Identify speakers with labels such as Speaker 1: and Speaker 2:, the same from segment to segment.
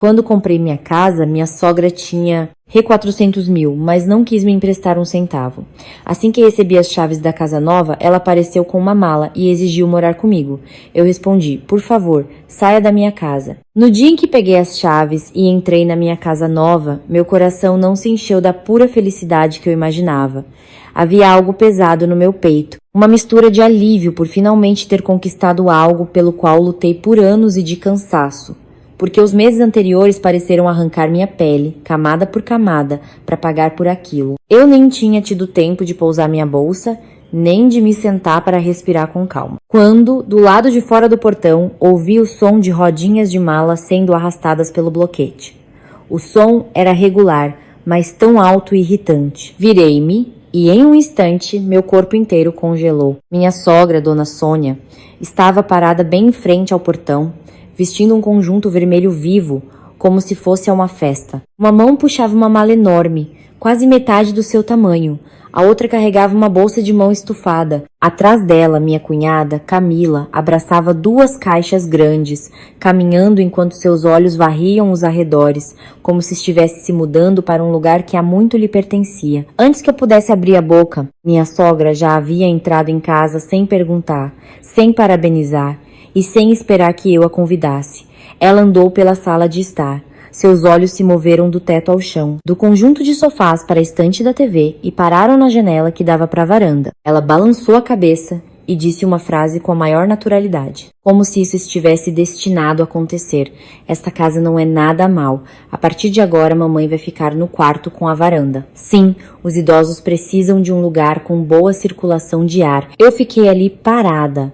Speaker 1: Quando comprei minha casa, minha sogra tinha R$ 400.000, mas não quis me emprestar um centavo. Assim que recebi as chaves da casa nova, ela apareceu com uma mala e exigiu morar comigo. Eu respondi, por favor, saia da minha casa. No dia em que peguei as chaves e entrei na minha casa nova, meu coração não se encheu da pura felicidade que eu imaginava. Havia algo pesado no meu peito, uma mistura de alívio por finalmente ter conquistado algo pelo qual lutei por anos e de cansaço. Porque os meses anteriores pareceram arrancar minha pele, camada por camada, para pagar por aquilo. Eu nem tinha tido tempo de pousar minha bolsa, nem de me sentar para respirar com calma. Quando, do lado de fora do portão, ouvi o som de rodinhas de mala sendo arrastadas pelo bloquete. O som era regular, mas tão alto e irritante. Virei-me e, em um instante, meu corpo inteiro congelou. Minha sogra, Dona Sônia, estava parada bem em frente ao portão, vestindo um conjunto vermelho vivo, como se fosse a uma festa. Uma mão puxava uma mala enorme, quase metade do seu tamanho. A outra carregava uma bolsa de mão estufada. Atrás dela, minha cunhada, Camila, abraçava 2 caixas grandes, caminhando enquanto seus olhos varriam os arredores, como se estivesse se mudando para um lugar que há muito lhe pertencia. Antes que eu pudesse abrir a boca, minha sogra já havia entrado em casa sem perguntar, sem parabenizar, e sem esperar que eu a convidasse. Ela andou pela sala de estar. Seus olhos se moveram do teto ao chão, do conjunto de sofás para a estante da TV e pararam na janela que dava para a varanda. Ela balançou a cabeça e disse uma frase com a maior naturalidade, como se isso estivesse destinado a acontecer. Esta casa não é nada mal. A partir de agora, mamãe vai ficar no quarto com a varanda. Sim, os idosos precisam de um lugar com boa circulação de ar. Eu fiquei ali parada.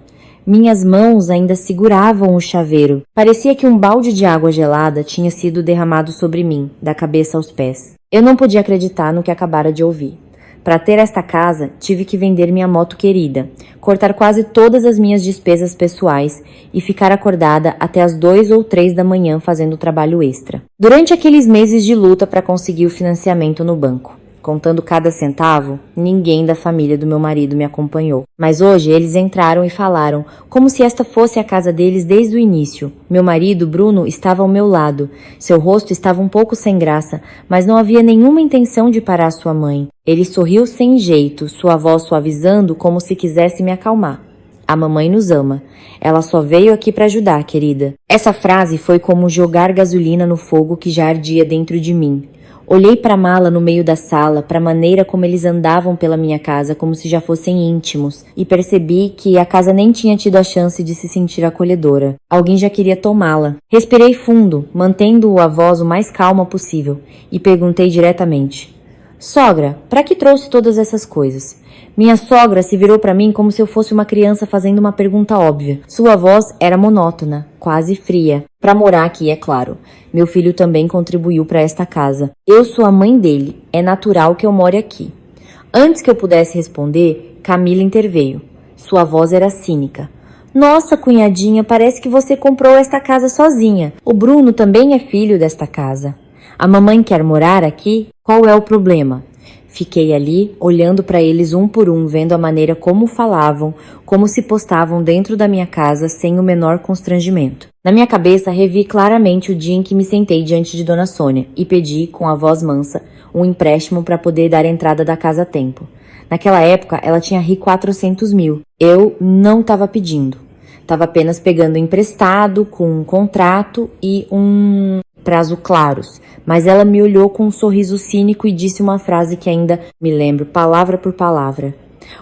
Speaker 1: Minhas mãos ainda seguravam o chaveiro. Parecia que um balde de água gelada tinha sido derramado sobre mim, da cabeça aos pés. Eu não podia acreditar no que acabara de ouvir. Para ter esta casa, tive que vender minha moto querida, cortar quase todas as minhas despesas pessoais e ficar acordada até as 2 ou 3 da manhã fazendo trabalho extra. Durante aqueles meses de luta para conseguir o financiamento no banco, contando cada centavo, ninguém da família do meu marido me acompanhou. Mas hoje eles entraram e falaram, como se esta fosse a casa deles desde o início. Meu marido, Bruno, estava ao meu lado. Seu rosto estava um pouco sem graça, mas não havia nenhuma intenção de parar sua mãe. Ele sorriu sem jeito, sua voz suavizando como se quisesse me acalmar. A mamãe nos ama. Ela só veio aqui para ajudar, querida. Essa frase foi como jogar gasolina no fogo que já ardia dentro de mim. Olhei para a mala no meio da sala, para a maneira como eles andavam pela minha casa, como se já fossem íntimos, e percebi que a casa nem tinha tido a chance de se sentir acolhedora. Alguém já queria tomá-la. Respirei fundo, mantendo a voz o mais calma possível, e perguntei diretamente: Sogra, para que trouxe todas essas coisas? Minha sogra se virou para mim como se eu fosse uma criança fazendo uma pergunta óbvia. Sua voz era monótona, quase fria. Para morar aqui, é claro. Meu filho também contribuiu para esta casa. Eu sou a mãe dele. É natural que eu more aqui. Antes que eu pudesse responder, Camila interveio. Sua voz era cínica. Nossa, cunhadinha, parece que você comprou esta casa sozinha. O Bruno também é filho desta casa. A mamãe quer morar aqui? Qual é o problema? Fiquei ali, olhando para eles um por um, vendo a maneira como falavam, como se postavam dentro da minha casa sem o menor constrangimento. Na minha cabeça, revi claramente o dia em que me sentei diante de Dona Sônia e pedi, com a voz mansa, um empréstimo para poder dar entrada da casa a tempo. Naquela época, ela tinha R$ 400.000. Eu não estava pedindo. Estava apenas pegando emprestado, com um contrato e um prazo claros, mas ela me olhou com um sorriso cínico e disse uma frase que ainda me lembro, palavra por palavra.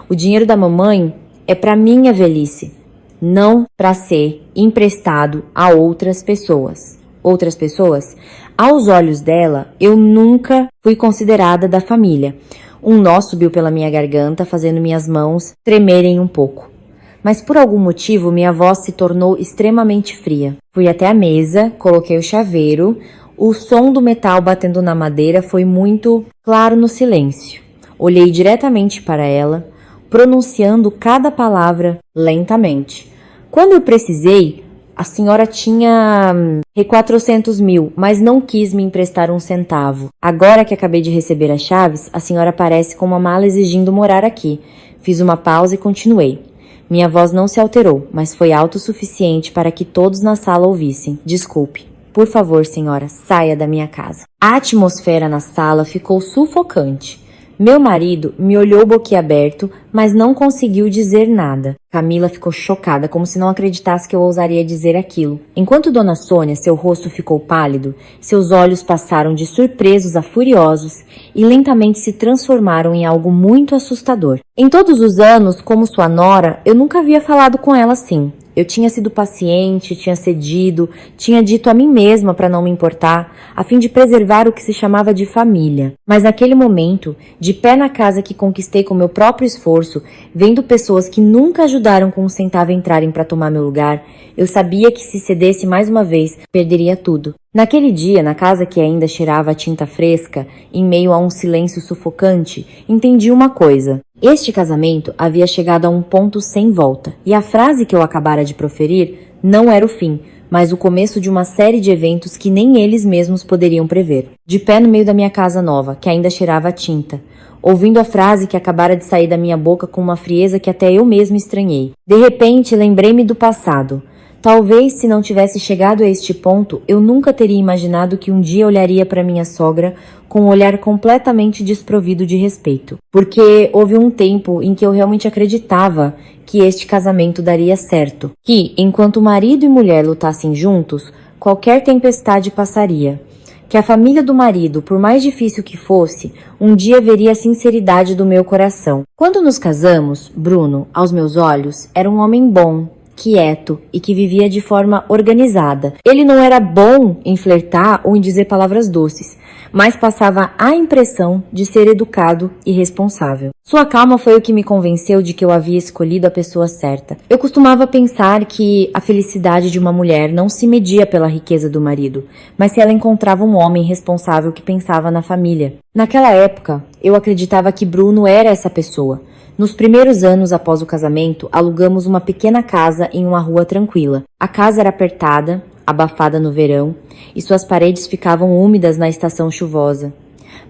Speaker 1: O dinheiro da mamãe é para minha velhice, não para ser emprestado a outras pessoas. Outras pessoas? Aos olhos dela, eu nunca fui considerada da família. Um nó subiu pela minha garganta, fazendo minhas mãos tremerem um pouco. Mas por algum motivo minha voz se tornou extremamente fria. Fui até a mesa, coloquei o chaveiro, o som do metal batendo na madeira foi muito claro no silêncio. Olhei diretamente para ela, pronunciando cada palavra lentamente. Quando eu precisei, a senhora tinha R$ 400.000, mas não quis me emprestar um centavo. Agora que acabei de receber as chaves, a senhora aparece com uma mala exigindo morar aqui. Fiz uma pausa e continuei. Minha voz não se alterou, mas foi alto o suficiente para que todos na sala ouvissem. Desculpe. Por favor, senhora, saia da minha casa. A atmosfera na sala ficou sufocante. Meu marido me olhou boquiaberto, mas não conseguiu dizer nada. Camila ficou chocada, como se não acreditasse que eu ousaria dizer aquilo. Enquanto Dona Sônia, seu rosto ficou pálido, seus olhos passaram de surpresos a furiosos e lentamente se transformaram em algo muito assustador. Em todos os anos, como sua nora, eu nunca havia falado com ela assim. Eu tinha sido paciente, tinha cedido, tinha dito a mim mesma para não me importar, a fim de preservar o que se chamava de família. Mas naquele momento, de pé na casa que conquistei com meu próprio esforço, vendo pessoas que nunca ajudaram com um centavo entrarem para tomar meu lugar, eu sabia que se cedesse mais uma vez, perderia tudo. Naquele dia, na casa que ainda cheirava a tinta fresca, em meio a um silêncio sufocante, entendi uma coisa. Este casamento havia chegado a um ponto sem volta, e a frase que eu acabara de proferir não era o fim, mas o começo de uma série de eventos que nem eles mesmos poderiam prever. De pé no meio da minha casa nova, que ainda cheirava a tinta, ouvindo a frase que acabara de sair da minha boca com uma frieza que até eu mesma estranhei. De repente, lembrei-me do passado. Talvez, se não tivesse chegado a este ponto, eu nunca teria imaginado que um dia olharia para minha sogra com um olhar completamente desprovido de respeito. Porque houve um tempo em que eu realmente acreditava que este casamento daria certo. Que, enquanto marido e mulher lutassem juntos, qualquer tempestade passaria. Que a família do marido, por mais difícil que fosse, um dia veria a sinceridade do meu coração. Quando nos casamos, Bruno, aos meus olhos, era um homem bom, quieto e que vivia de forma organizada. Ele não era bom em flertar ou em dizer palavras doces, mas passava a impressão de ser educado e responsável. Sua calma foi o que me convenceu de que eu havia escolhido a pessoa certa. Eu costumava pensar que a felicidade de uma mulher não se media pela riqueza do marido, mas se ela encontrava um homem responsável que pensava na família. Naquela época, eu acreditava que Bruno era essa pessoa. Nos primeiros anos após o casamento, alugamos uma pequena casa em uma rua tranquila. A casa era apertada, abafada no verão, e suas paredes ficavam úmidas na estação chuvosa.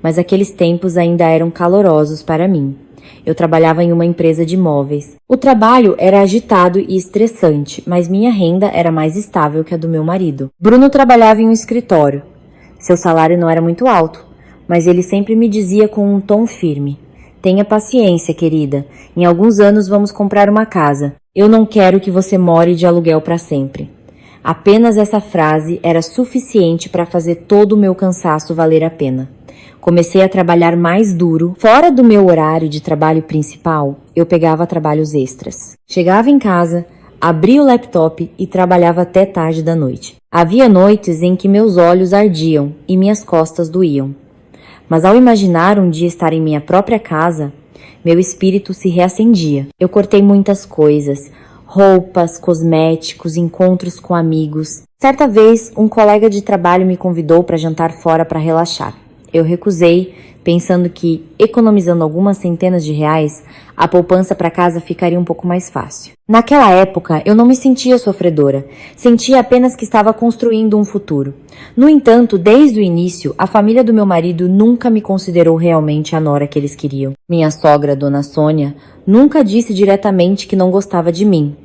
Speaker 1: Mas aqueles tempos ainda eram calorosos para mim. Eu trabalhava em uma empresa de móveis. O trabalho era agitado e estressante, mas minha renda era mais estável que a do meu marido. Bruno trabalhava em um escritório. Seu salário não era muito alto, mas ele sempre me dizia com um tom firme: tenha paciência, querida. Em alguns anos vamos comprar uma casa. Eu não quero que você more de aluguel para sempre. Apenas essa frase era suficiente para fazer todo o meu cansaço valer a pena. Comecei a trabalhar mais duro. Fora do meu horário de trabalho principal, eu pegava trabalhos extras. Chegava em casa, abria o laptop e trabalhava até tarde da noite. Havia noites em que meus olhos ardiam e minhas costas doíam. Mas ao imaginar um dia estar em minha própria casa, meu espírito se reacendia. Eu cortei muitas coisas, roupas, cosméticos, encontros com amigos. Certa vez, um colega de trabalho me convidou para jantar fora para relaxar. Eu recusei, pensando que, economizando algumas centenas de reais, a poupança para casa ficaria um pouco mais fácil. Naquela época, eu não me sentia sofredora. Sentia apenas que estava construindo um futuro. No entanto, desde o início, a família do meu marido nunca me considerou realmente a nora que eles queriam. Minha sogra, Dona Sônia, nunca disse diretamente que não gostava de mim,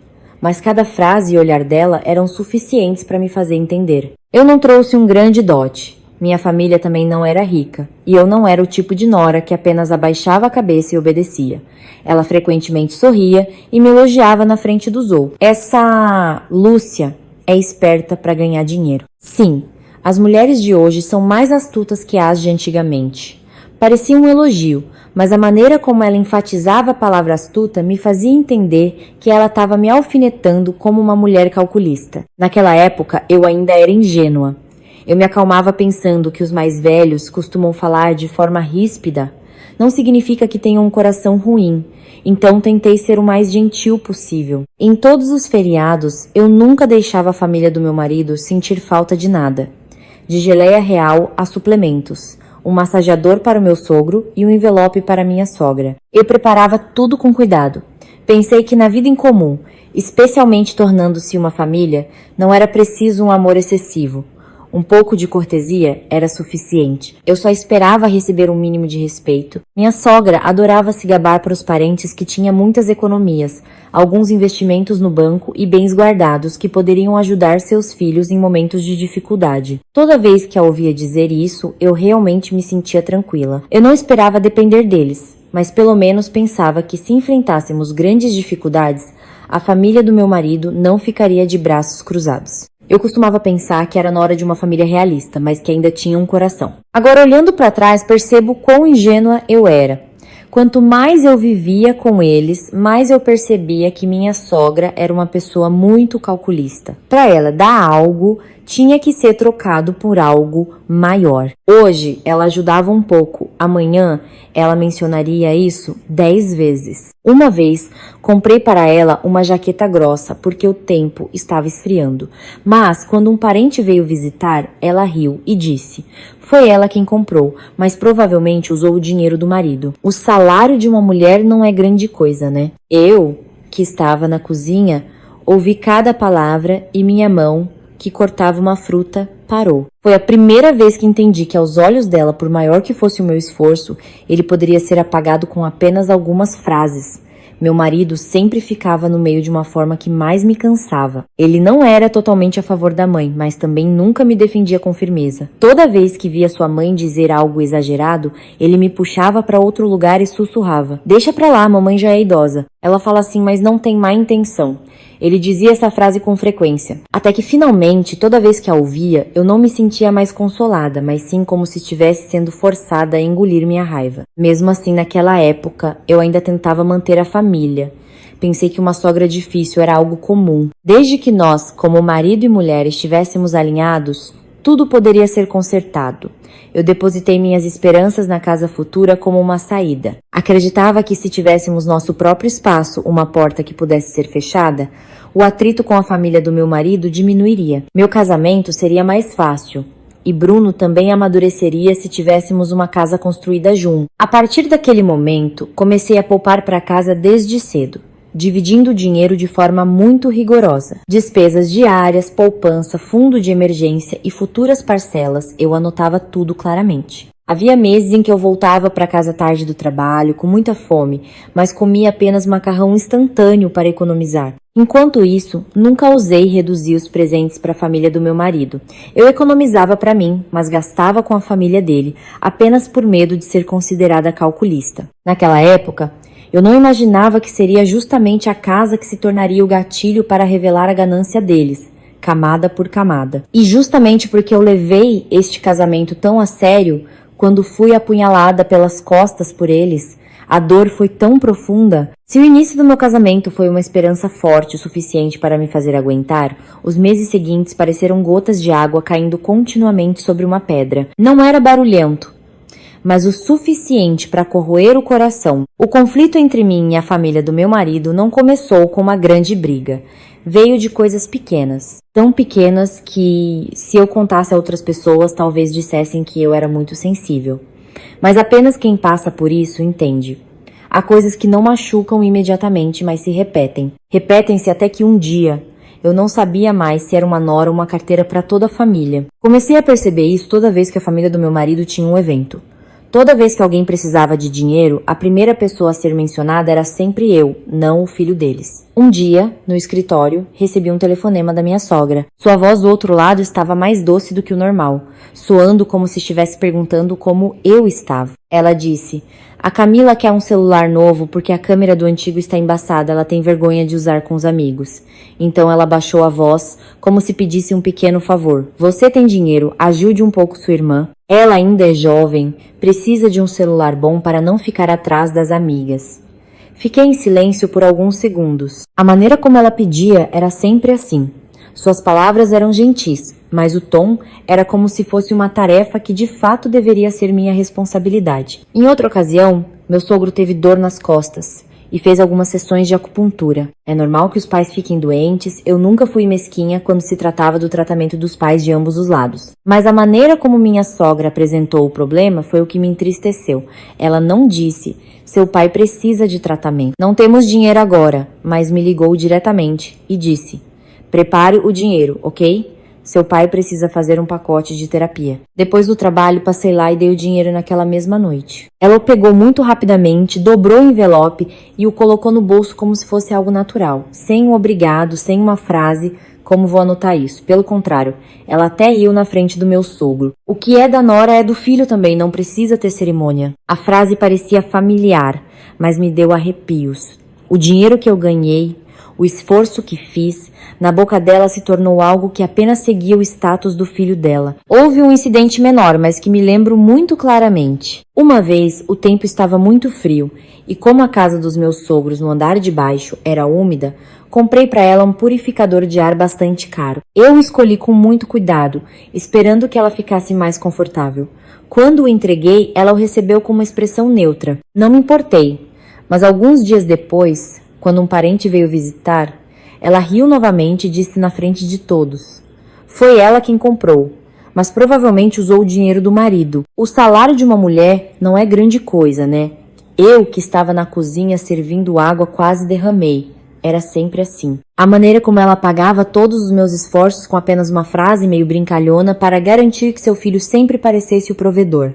Speaker 1: mas cada frase e olhar dela eram suficientes para me fazer entender. Eu não trouxe um grande dote. Minha família também não era rica, e eu não era o tipo de nora que apenas abaixava a cabeça e obedecia. Ela frequentemente sorria e me elogiava na frente dos outros. Essa Lúcia é esperta para ganhar dinheiro. Sim, as mulheres de hoje são mais astutas que as de antigamente. Parecia um elogio, mas a maneira como ela enfatizava a palavra astuta me fazia entender que ela estava me alfinetando como uma mulher calculista. Naquela época, eu ainda era ingênua. Eu me acalmava pensando que os mais velhos costumam falar de forma ríspida. Não significa que tenham um coração ruim. Então tentei ser o mais gentil possível. Em todos os feriados, eu nunca deixava a família do meu marido sentir falta de nada. De geleia real a suplementos, um massageador para o meu sogro e um envelope para minha sogra. Eu preparava tudo com cuidado. Pensei que na vida em comum, especialmente tornando-se uma família, não era preciso um amor excessivo. Um pouco de cortesia era suficiente. Eu só esperava receber um mínimo de respeito. Minha sogra adorava se gabar para os parentes que tinha muitas economias, alguns investimentos no banco e bens guardados que poderiam ajudar seus filhos em momentos de dificuldade. Toda vez que a ouvia dizer isso, eu realmente me sentia tranquila. Eu não esperava depender deles, mas pelo menos pensava que se enfrentássemos grandes dificuldades, a família do meu marido não ficaria de braços cruzados. Eu costumava pensar que era na hora de uma família realista, mas que ainda tinha um coração. Agora, olhando para trás, percebo quão ingênua eu era. Quanto mais eu vivia com eles, mais eu percebia que minha sogra era uma pessoa muito calculista. Para ela dar algo, tinha que ser trocado por algo maior. Hoje, ela ajudava um pouco. Amanhã, ela mencionaria isso 10 vezes. Uma vez, comprei para ela uma jaqueta grossa, porque o tempo estava esfriando. Mas, quando um parente veio visitar, ela riu e disse: foi ela quem comprou, mas provavelmente usou o dinheiro do marido. O salário de uma mulher não é grande coisa, né? Eu, que estava na cozinha, ouvi cada palavra e minha mão, que cortava uma fruta, parou. Foi a primeira vez que entendi que aos olhos dela, por maior que fosse o meu esforço, ele poderia ser apagado com apenas algumas frases. Meu marido sempre ficava no meio de uma forma que mais me cansava. Ele não era totalmente a favor da mãe, mas também nunca me defendia com firmeza. Toda vez que via sua mãe dizer algo exagerado, ele me puxava para outro lugar e sussurrava: deixa pra lá, mamãe já é idosa. Ela fala assim, mas não tem má intenção. Ele dizia essa frase com frequência. Até que finalmente, toda vez que a ouvia, eu não me sentia mais consolada, mas sim como se estivesse sendo forçada a engolir minha raiva. Mesmo assim, naquela época, eu ainda tentava manter a família. Pensei que uma sogra difícil era algo comum. Desde que nós, como marido e mulher, estivéssemos alinhados, tudo poderia ser consertado. Eu depositei minhas esperanças na casa futura como uma saída. Acreditava que se tivéssemos nosso próprio espaço, uma porta que pudesse ser fechada, o atrito com a família do meu marido diminuiria. Meu casamento seria mais fácil. E Bruno também amadureceria se tivéssemos uma casa construída junto. A partir daquele momento, comecei a poupar para casa desde cedo, dividindo o dinheiro de forma muito rigorosa. Despesas diárias, poupança, fundo de emergência e futuras parcelas, eu anotava tudo claramente. Havia meses em que eu voltava para casa tarde do trabalho, com muita fome, mas comia apenas macarrão instantâneo para economizar. Enquanto isso, nunca ousei reduzir os presentes para a família do meu marido. Eu economizava para mim, mas gastava com a família dele, apenas por medo de ser considerada calculista. Naquela época, eu não imaginava que seria justamente a casa que se tornaria o gatilho para revelar a ganância deles, camada por camada. E justamente porque eu levei este casamento tão a sério, quando fui apunhalada pelas costas por eles, a dor foi tão profunda. Se o início do meu casamento foi uma esperança forte o suficiente para me fazer aguentar, os meses seguintes pareceram gotas de água caindo continuamente sobre uma pedra. Não era barulhento, mas o suficiente para corroer o coração. O conflito entre mim e a família do meu marido não começou com uma grande briga. Veio de coisas pequenas. Tão pequenas que, se eu contasse a outras pessoas, talvez dissessem que eu era muito sensível. Mas apenas quem passa por isso entende. Há coisas que não machucam imediatamente, mas se repetem. Repetem-se até que um dia eu não sabia mais se era uma nora ou uma carteira para toda a família. Comecei a perceber isso toda vez que a família do meu marido tinha um evento. Toda vez que alguém precisava de dinheiro, a primeira pessoa a ser mencionada era sempre eu, não o filho deles. Um dia, no escritório, recebi um telefonema da minha sogra. Sua voz do outro lado estava mais doce do que o normal, soando como se estivesse perguntando como eu estava. Ela disse: a Camila quer um celular novo porque a câmera do antigo está embaçada, ela tem vergonha de usar com os amigos. Então ela baixou a voz, como se pedisse um pequeno favor. Você tem dinheiro, ajude um pouco sua irmã. Ela ainda é jovem, precisa de um celular bom para não ficar atrás das amigas. Fiquei em silêncio por alguns segundos. A maneira como ela pedia era sempre assim. Suas palavras eram gentis, mas o tom era como se fosse uma tarefa que de fato deveria ser minha responsabilidade. Em outra ocasião, meu sogro teve dor nas costas e fez algumas sessões de acupuntura. É normal que os pais fiquem doentes, eu nunca fui mesquinha quando se tratava do tratamento dos pais de ambos os lados. Mas a maneira como minha sogra apresentou o problema foi o que me entristeceu. Ela não disse: seu pai precisa de tratamento. Não temos dinheiro agora, mas me ligou diretamente e disse: prepare o dinheiro, ok? Seu pai precisa fazer um pacote de terapia. Depois do trabalho, passei lá e dei o dinheiro naquela mesma noite. Ela o pegou muito rapidamente, dobrou o envelope e o colocou no bolso como se fosse algo natural, sem um obrigado, sem uma frase, como vou anotar isso. Pelo contrário, ela até riu na frente do meu sogro. O que é da nora é do filho também, não precisa ter cerimônia. A frase parecia familiar, mas me deu arrepios. O dinheiro que eu ganhei, o esforço que fiz, na boca dela se tornou algo que apenas seguia o status do filho dela. Houve um incidente menor, mas que me lembro muito claramente. Uma vez, o tempo estava muito frio, e como a casa dos meus sogros no andar de baixo era úmida, comprei para ela um purificador de ar bastante caro. Eu o escolhi com muito cuidado, esperando que ela ficasse mais confortável. Quando o entreguei, ela o recebeu com uma expressão neutra. Não me importei, mas alguns dias depois, quando um parente veio visitar, ela riu novamente e disse na frente de todos. Foi ela quem comprou, mas provavelmente usou o dinheiro do marido. O salário de uma mulher não é grande coisa, né? Eu, que estava na cozinha servindo água, quase derramei. Era sempre assim. A maneira como ela pagava todos os meus esforços com apenas uma frase meio brincalhona para garantir que seu filho sempre parecesse o provedor,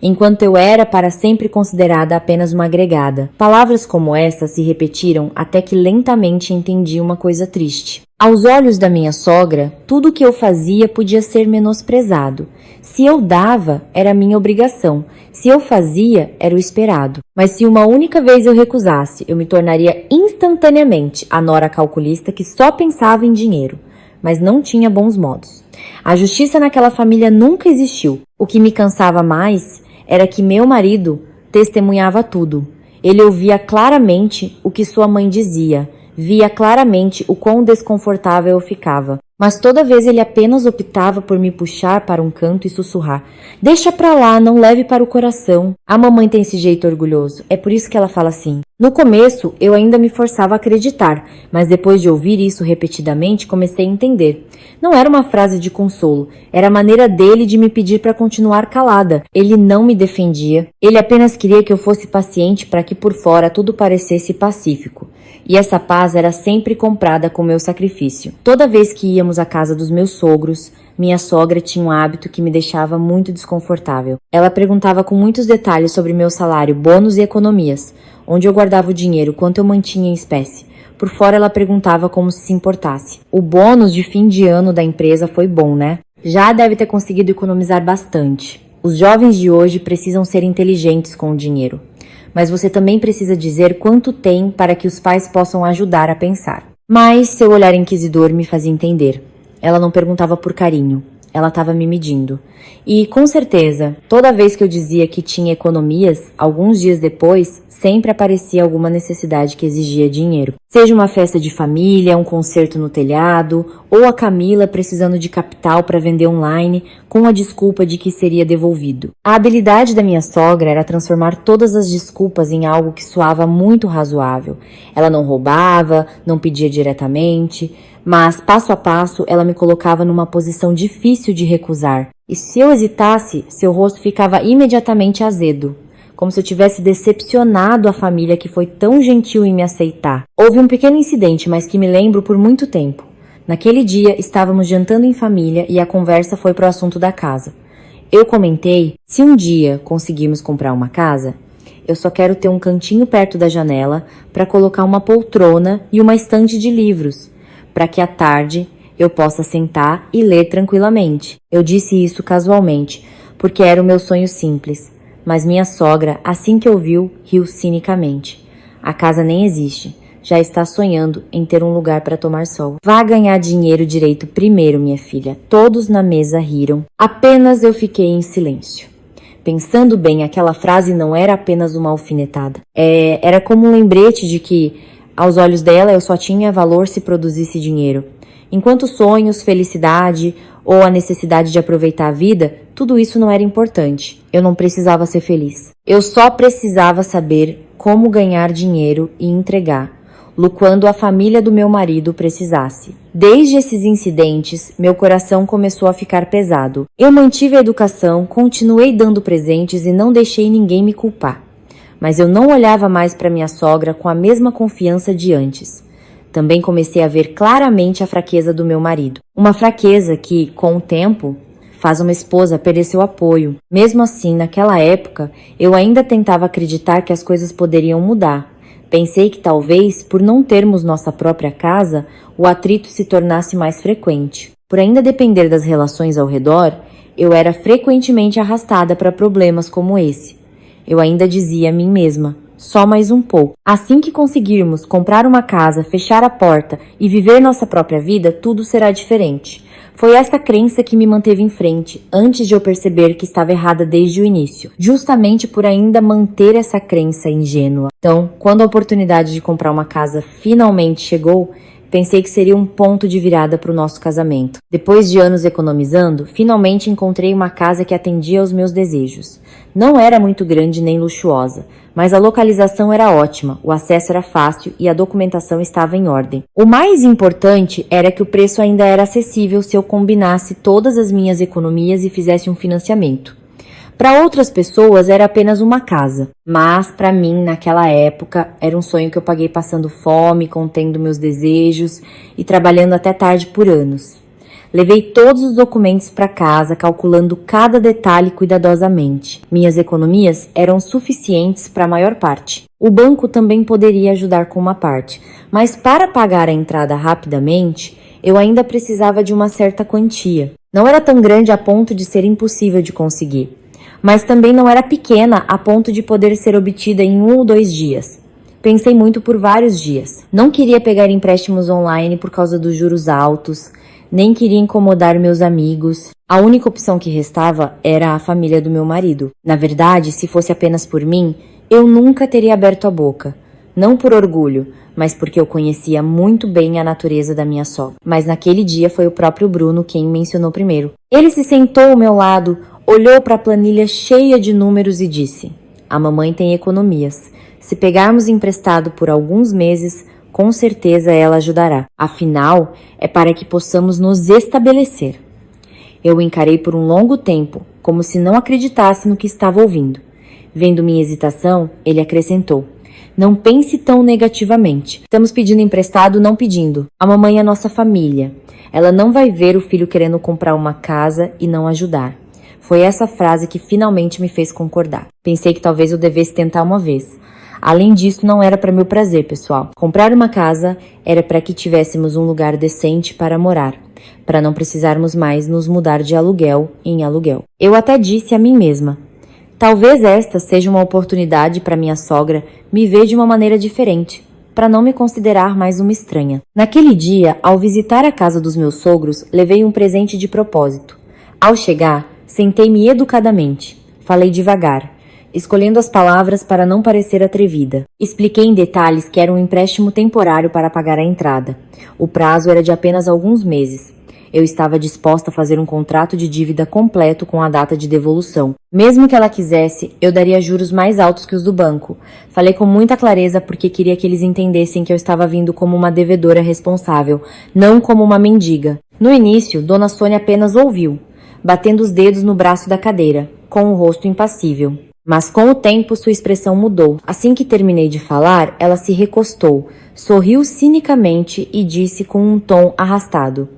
Speaker 1: enquanto eu era para sempre considerada apenas uma agregada. Palavras como essa se repetiram até que lentamente entendi uma coisa triste. Aos olhos da minha sogra, tudo o que eu fazia podia ser menosprezado. Se eu dava, era minha obrigação. Se eu fazia, era o esperado. Mas se uma única vez eu recusasse, eu me tornaria instantaneamente a nora calculista que só pensava em dinheiro, mas não tinha bons modos. A justiça naquela família nunca existiu. O que me cansava mais era que meu marido testemunhava tudo. Ele ouvia claramente o que sua mãe dizia, via claramente o quão desconfortável eu ficava. Mas toda vez ele apenas optava por me puxar para um canto e sussurrar. Deixa pra lá, não leve para o coração. A mamãe tem esse jeito orgulhoso, é por isso que ela fala assim. No começo, eu ainda me forçava a acreditar, mas depois de ouvir isso repetidamente, comecei a entender. Não era uma frase de consolo, era a maneira dele de me pedir para continuar calada. Ele não me defendia, ele apenas queria que eu fosse paciente para que por fora tudo parecesse pacífico. E essa paz era sempre comprada com meu sacrifício. Toda vez que íamos à casa dos meus sogros, minha sogra tinha um hábito que me deixava muito desconfortável. Ela perguntava com muitos detalhes sobre meu salário, bônus e economias, onde eu guardava o dinheiro, quanto eu mantinha em espécie. Por fora ela perguntava como se importasse. O bônus de fim de ano da empresa foi bom, né? Já deve ter conseguido economizar bastante. Os jovens de hoje precisam ser inteligentes com o dinheiro. Mas você também precisa dizer quanto tem para que os pais possam ajudar a pensar. Mas seu olhar inquisidor me fazia entender. Ela não perguntava por carinho. Ela estava me medindo. E, com certeza, toda vez que eu dizia que tinha economias, alguns dias depois, sempre aparecia alguma necessidade que exigia dinheiro. Seja uma festa de família, um concerto no telhado, ou a Camila precisando de capital para vender online, com a desculpa de que seria devolvido. A habilidade da minha sogra era transformar todas as desculpas em algo que soava muito razoável. Ela não roubava, não pedia diretamente, mas, passo a passo, ela me colocava numa posição difícil de recusar. E se eu hesitasse, seu rosto ficava imediatamente azedo, como se eu tivesse decepcionado a família que foi tão gentil em me aceitar. Houve um pequeno incidente, mas que me lembro por muito tempo. Naquele dia, estávamos jantando em família e a conversa foi para o assunto da casa. Eu comentei, se um dia conseguirmos comprar uma casa, eu só quero ter um cantinho perto da janela para colocar uma poltrona e uma estante de livros, para que à tarde eu possa sentar e ler tranquilamente. Eu disse isso casualmente, porque era o meu sonho simples. Mas minha sogra, assim que ouviu, riu cinicamente. A casa nem existe. Já está sonhando em ter um lugar para tomar sol. Vá ganhar dinheiro direito primeiro, minha filha. Todos na mesa riram. Apenas eu fiquei em silêncio. Pensando bem, aquela frase não era apenas uma alfinetada. Era como um lembrete de que, aos olhos dela, eu só tinha valor se produzisse dinheiro. Enquanto sonhos, felicidade ou a necessidade de aproveitar a vida, tudo isso não era importante. Eu não precisava ser feliz. Eu só precisava saber como ganhar dinheiro e entregar, quando a família do meu marido precisasse. Desde esses incidentes, meu coração começou a ficar pesado. Eu mantive a educação, continuei dando presentes e não deixei ninguém me culpar. Mas eu não olhava mais para minha sogra com a mesma confiança de antes. Também comecei a ver claramente a fraqueza do meu marido. Uma fraqueza que, com o tempo, faz uma esposa perder seu apoio. Mesmo assim, naquela época, eu ainda tentava acreditar que as coisas poderiam mudar. Pensei que talvez, por não termos nossa própria casa, o atrito se tornasse mais frequente. Por ainda depender das relações ao redor, eu era frequentemente arrastada para problemas como esse. Eu ainda dizia a mim mesma: só mais um pouco. Assim que conseguirmos comprar uma casa, fechar a porta e viver nossa própria vida, tudo será diferente. Foi essa crença que me manteve em frente, antes de eu perceber que estava errada desde o início, justamente por ainda manter essa crença ingênua. Então, quando a oportunidade de comprar uma casa finalmente chegou, pensei que seria um ponto de virada para o nosso casamento. Depois de anos economizando, finalmente encontrei uma casa que atendia aos meus desejos. Não era muito grande nem luxuosa, mas a localização era ótima, o acesso era fácil e a documentação estava em ordem. O mais importante era que o preço ainda era acessível se eu combinasse todas as minhas economias e fizesse um financiamento. Para outras pessoas era apenas uma casa, mas para mim, naquela época, era um sonho que eu paguei passando fome, contendo meus desejos e trabalhando até tarde por anos. Levei todos os documentos para casa, calculando cada detalhe cuidadosamente. Minhas economias eram suficientes para a maior parte. O banco também poderia ajudar com uma parte, mas para pagar a entrada rapidamente, eu ainda precisava de uma certa quantia. Não era tão grande a ponto de ser impossível de conseguir, mas também não era pequena a ponto de poder ser obtida em 1 ou 2 dias. Pensei muito por vários dias. Não queria pegar empréstimos online por causa dos juros altos, nem queria incomodar meus amigos. A única opção que restava era a família do meu marido. Na verdade, se fosse apenas por mim, eu nunca teria aberto a boca. Não por orgulho, mas porque eu conhecia muito bem a natureza da minha sogra. Mas naquele dia foi o próprio Bruno quem mencionou primeiro. Ele se sentou ao meu lado, olhou para a planilha cheia de números e disse: a mamãe tem economias. Se pegarmos emprestado por alguns meses, com certeza ela ajudará. Afinal, é para que possamos nos estabelecer. Eu o encarei por um longo tempo, como se não acreditasse no que estava ouvindo. Vendo minha hesitação, ele acrescentou: não pense tão negativamente. Estamos pedindo emprestado, não pedindo. A mamãe é nossa família. Ela não vai ver o filho querendo comprar uma casa e não ajudar. Foi essa frase que finalmente me fez concordar. Pensei que talvez eu devesse tentar uma vez. Além disso, não era para meu prazer, pessoal. Comprar uma casa era para que tivéssemos um lugar decente para morar, para não precisarmos mais nos mudar de aluguel em aluguel. Eu até disse a mim mesma: talvez esta seja uma oportunidade para minha sogra me ver de uma maneira diferente, para não me considerar mais uma estranha. Naquele dia, ao visitar a casa dos meus sogros, levei um presente de propósito. Ao chegar, sentei-me educadamente. Falei devagar, escolhendo as palavras para não parecer atrevida. Expliquei em detalhes que era um empréstimo temporário para pagar a entrada. O prazo era de apenas alguns meses. Eu estava disposta a fazer um contrato de dívida completo com a data de devolução. Mesmo que ela quisesse, eu daria juros mais altos que os do banco. Falei com muita clareza porque queria que eles entendessem que eu estava vindo como uma devedora responsável, não como uma mendiga. No início, Dona Sônia apenas ouviu, batendo os dedos no braço da cadeira, com o rosto impassível. Mas com o tempo sua expressão mudou. Assim que terminei de falar, ela se recostou, sorriu cinicamente e disse com um tom arrastado: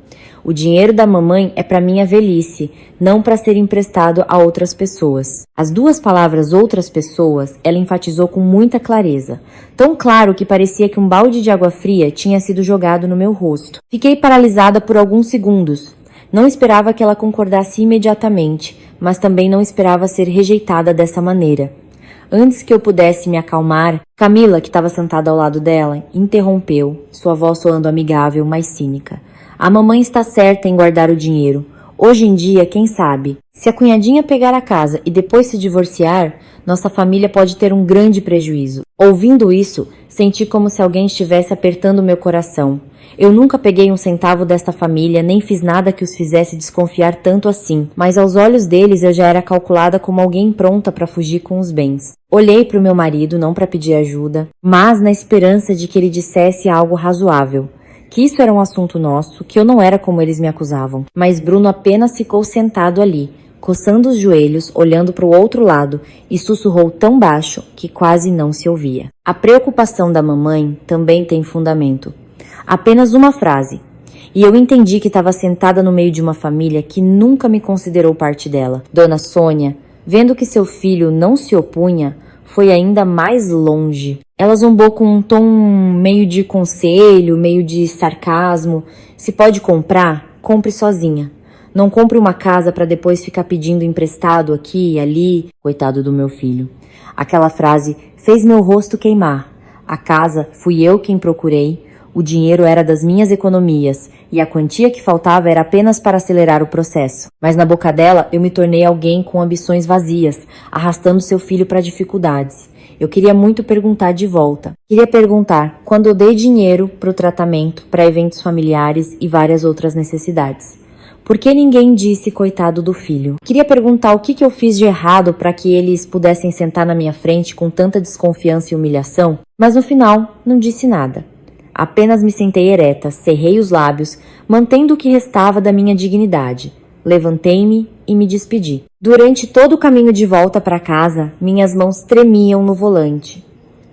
Speaker 1: o dinheiro da mamãe é para minha velhice, não para ser emprestado a outras pessoas. As duas palavras outras pessoas ela enfatizou com muita clareza. Tão claro que parecia que um balde de água fria tinha sido jogado no meu rosto. Fiquei paralisada por alguns segundos. Não esperava que ela concordasse imediatamente, mas também não esperava ser rejeitada dessa maneira. Antes que eu pudesse me acalmar, Camila, que estava sentada ao lado dela, interrompeu, sua voz soando amigável, mas cínica. A mamãe está certa em guardar o dinheiro. Hoje em dia, quem sabe? Se a cunhadinha pegar a casa e depois se divorciar, nossa família pode ter um grande prejuízo. Ouvindo isso, senti como se alguém estivesse apertando meu coração. Eu nunca peguei um centavo desta família, nem fiz nada que os fizesse desconfiar tanto assim, mas aos olhos deles eu já era calculada como alguém pronta para fugir com os bens. Olhei para o meu marido, não para pedir ajuda, mas na esperança de que ele dissesse algo razoável. Que isso era um assunto nosso, que eu não era como eles me acusavam. Mas Bruno apenas ficou sentado ali, coçando os joelhos, olhando para o outro lado, e sussurrou tão baixo que quase não se ouvia. A preocupação da mamãe também tem fundamento. Apenas uma frase. E eu entendi que estava sentada no meio de uma família que nunca me considerou parte dela. Dona Sônia, vendo que seu filho não se opunha, foi ainda mais longe. Ela zombou com um tom meio de conselho, meio de sarcasmo. Se pode comprar, compre sozinha. Não compre uma casa para depois ficar pedindo emprestado aqui e ali. Coitado do meu filho. Aquela frase fez meu rosto queimar. A casa fui eu quem procurei. O dinheiro era das minhas economias e a quantia que faltava era apenas para acelerar o processo. Mas na boca dela eu me tornei alguém com ambições vazias, arrastando seu filho para dificuldades. Eu queria muito perguntar de volta. Queria perguntar quando eu dei dinheiro para o tratamento, para eventos familiares e várias outras necessidades. Por que ninguém disse coitado do filho? Queria perguntar o que eu fiz de errado para que eles pudessem sentar na minha frente com tanta desconfiança e humilhação, mas no final não disse nada. Apenas me sentei ereta, cerrei os lábios, mantendo o que restava da minha dignidade. Levantei-me e me despedi. Durante todo o caminho de volta para casa, minhas mãos tremiam no volante.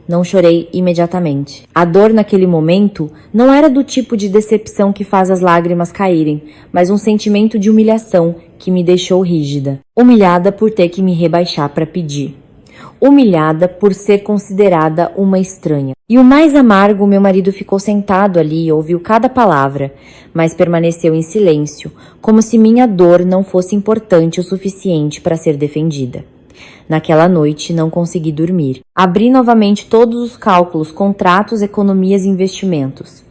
Speaker 1: Não chorei imediatamente. A dor naquele momento não era do tipo de decepção que faz as lágrimas caírem, mas um sentimento de humilhação que me deixou rígida. Humilhada por ter que me rebaixar para pedir. Humilhada por ser considerada uma estranha. E o mais amargo, meu marido ficou sentado ali e ouviu cada palavra, mas permaneceu em silêncio, como se minha dor não fosse importante o suficiente para ser defendida. Naquela noite, não consegui dormir. Abri novamente todos os cálculos, contratos, economias e investimentos.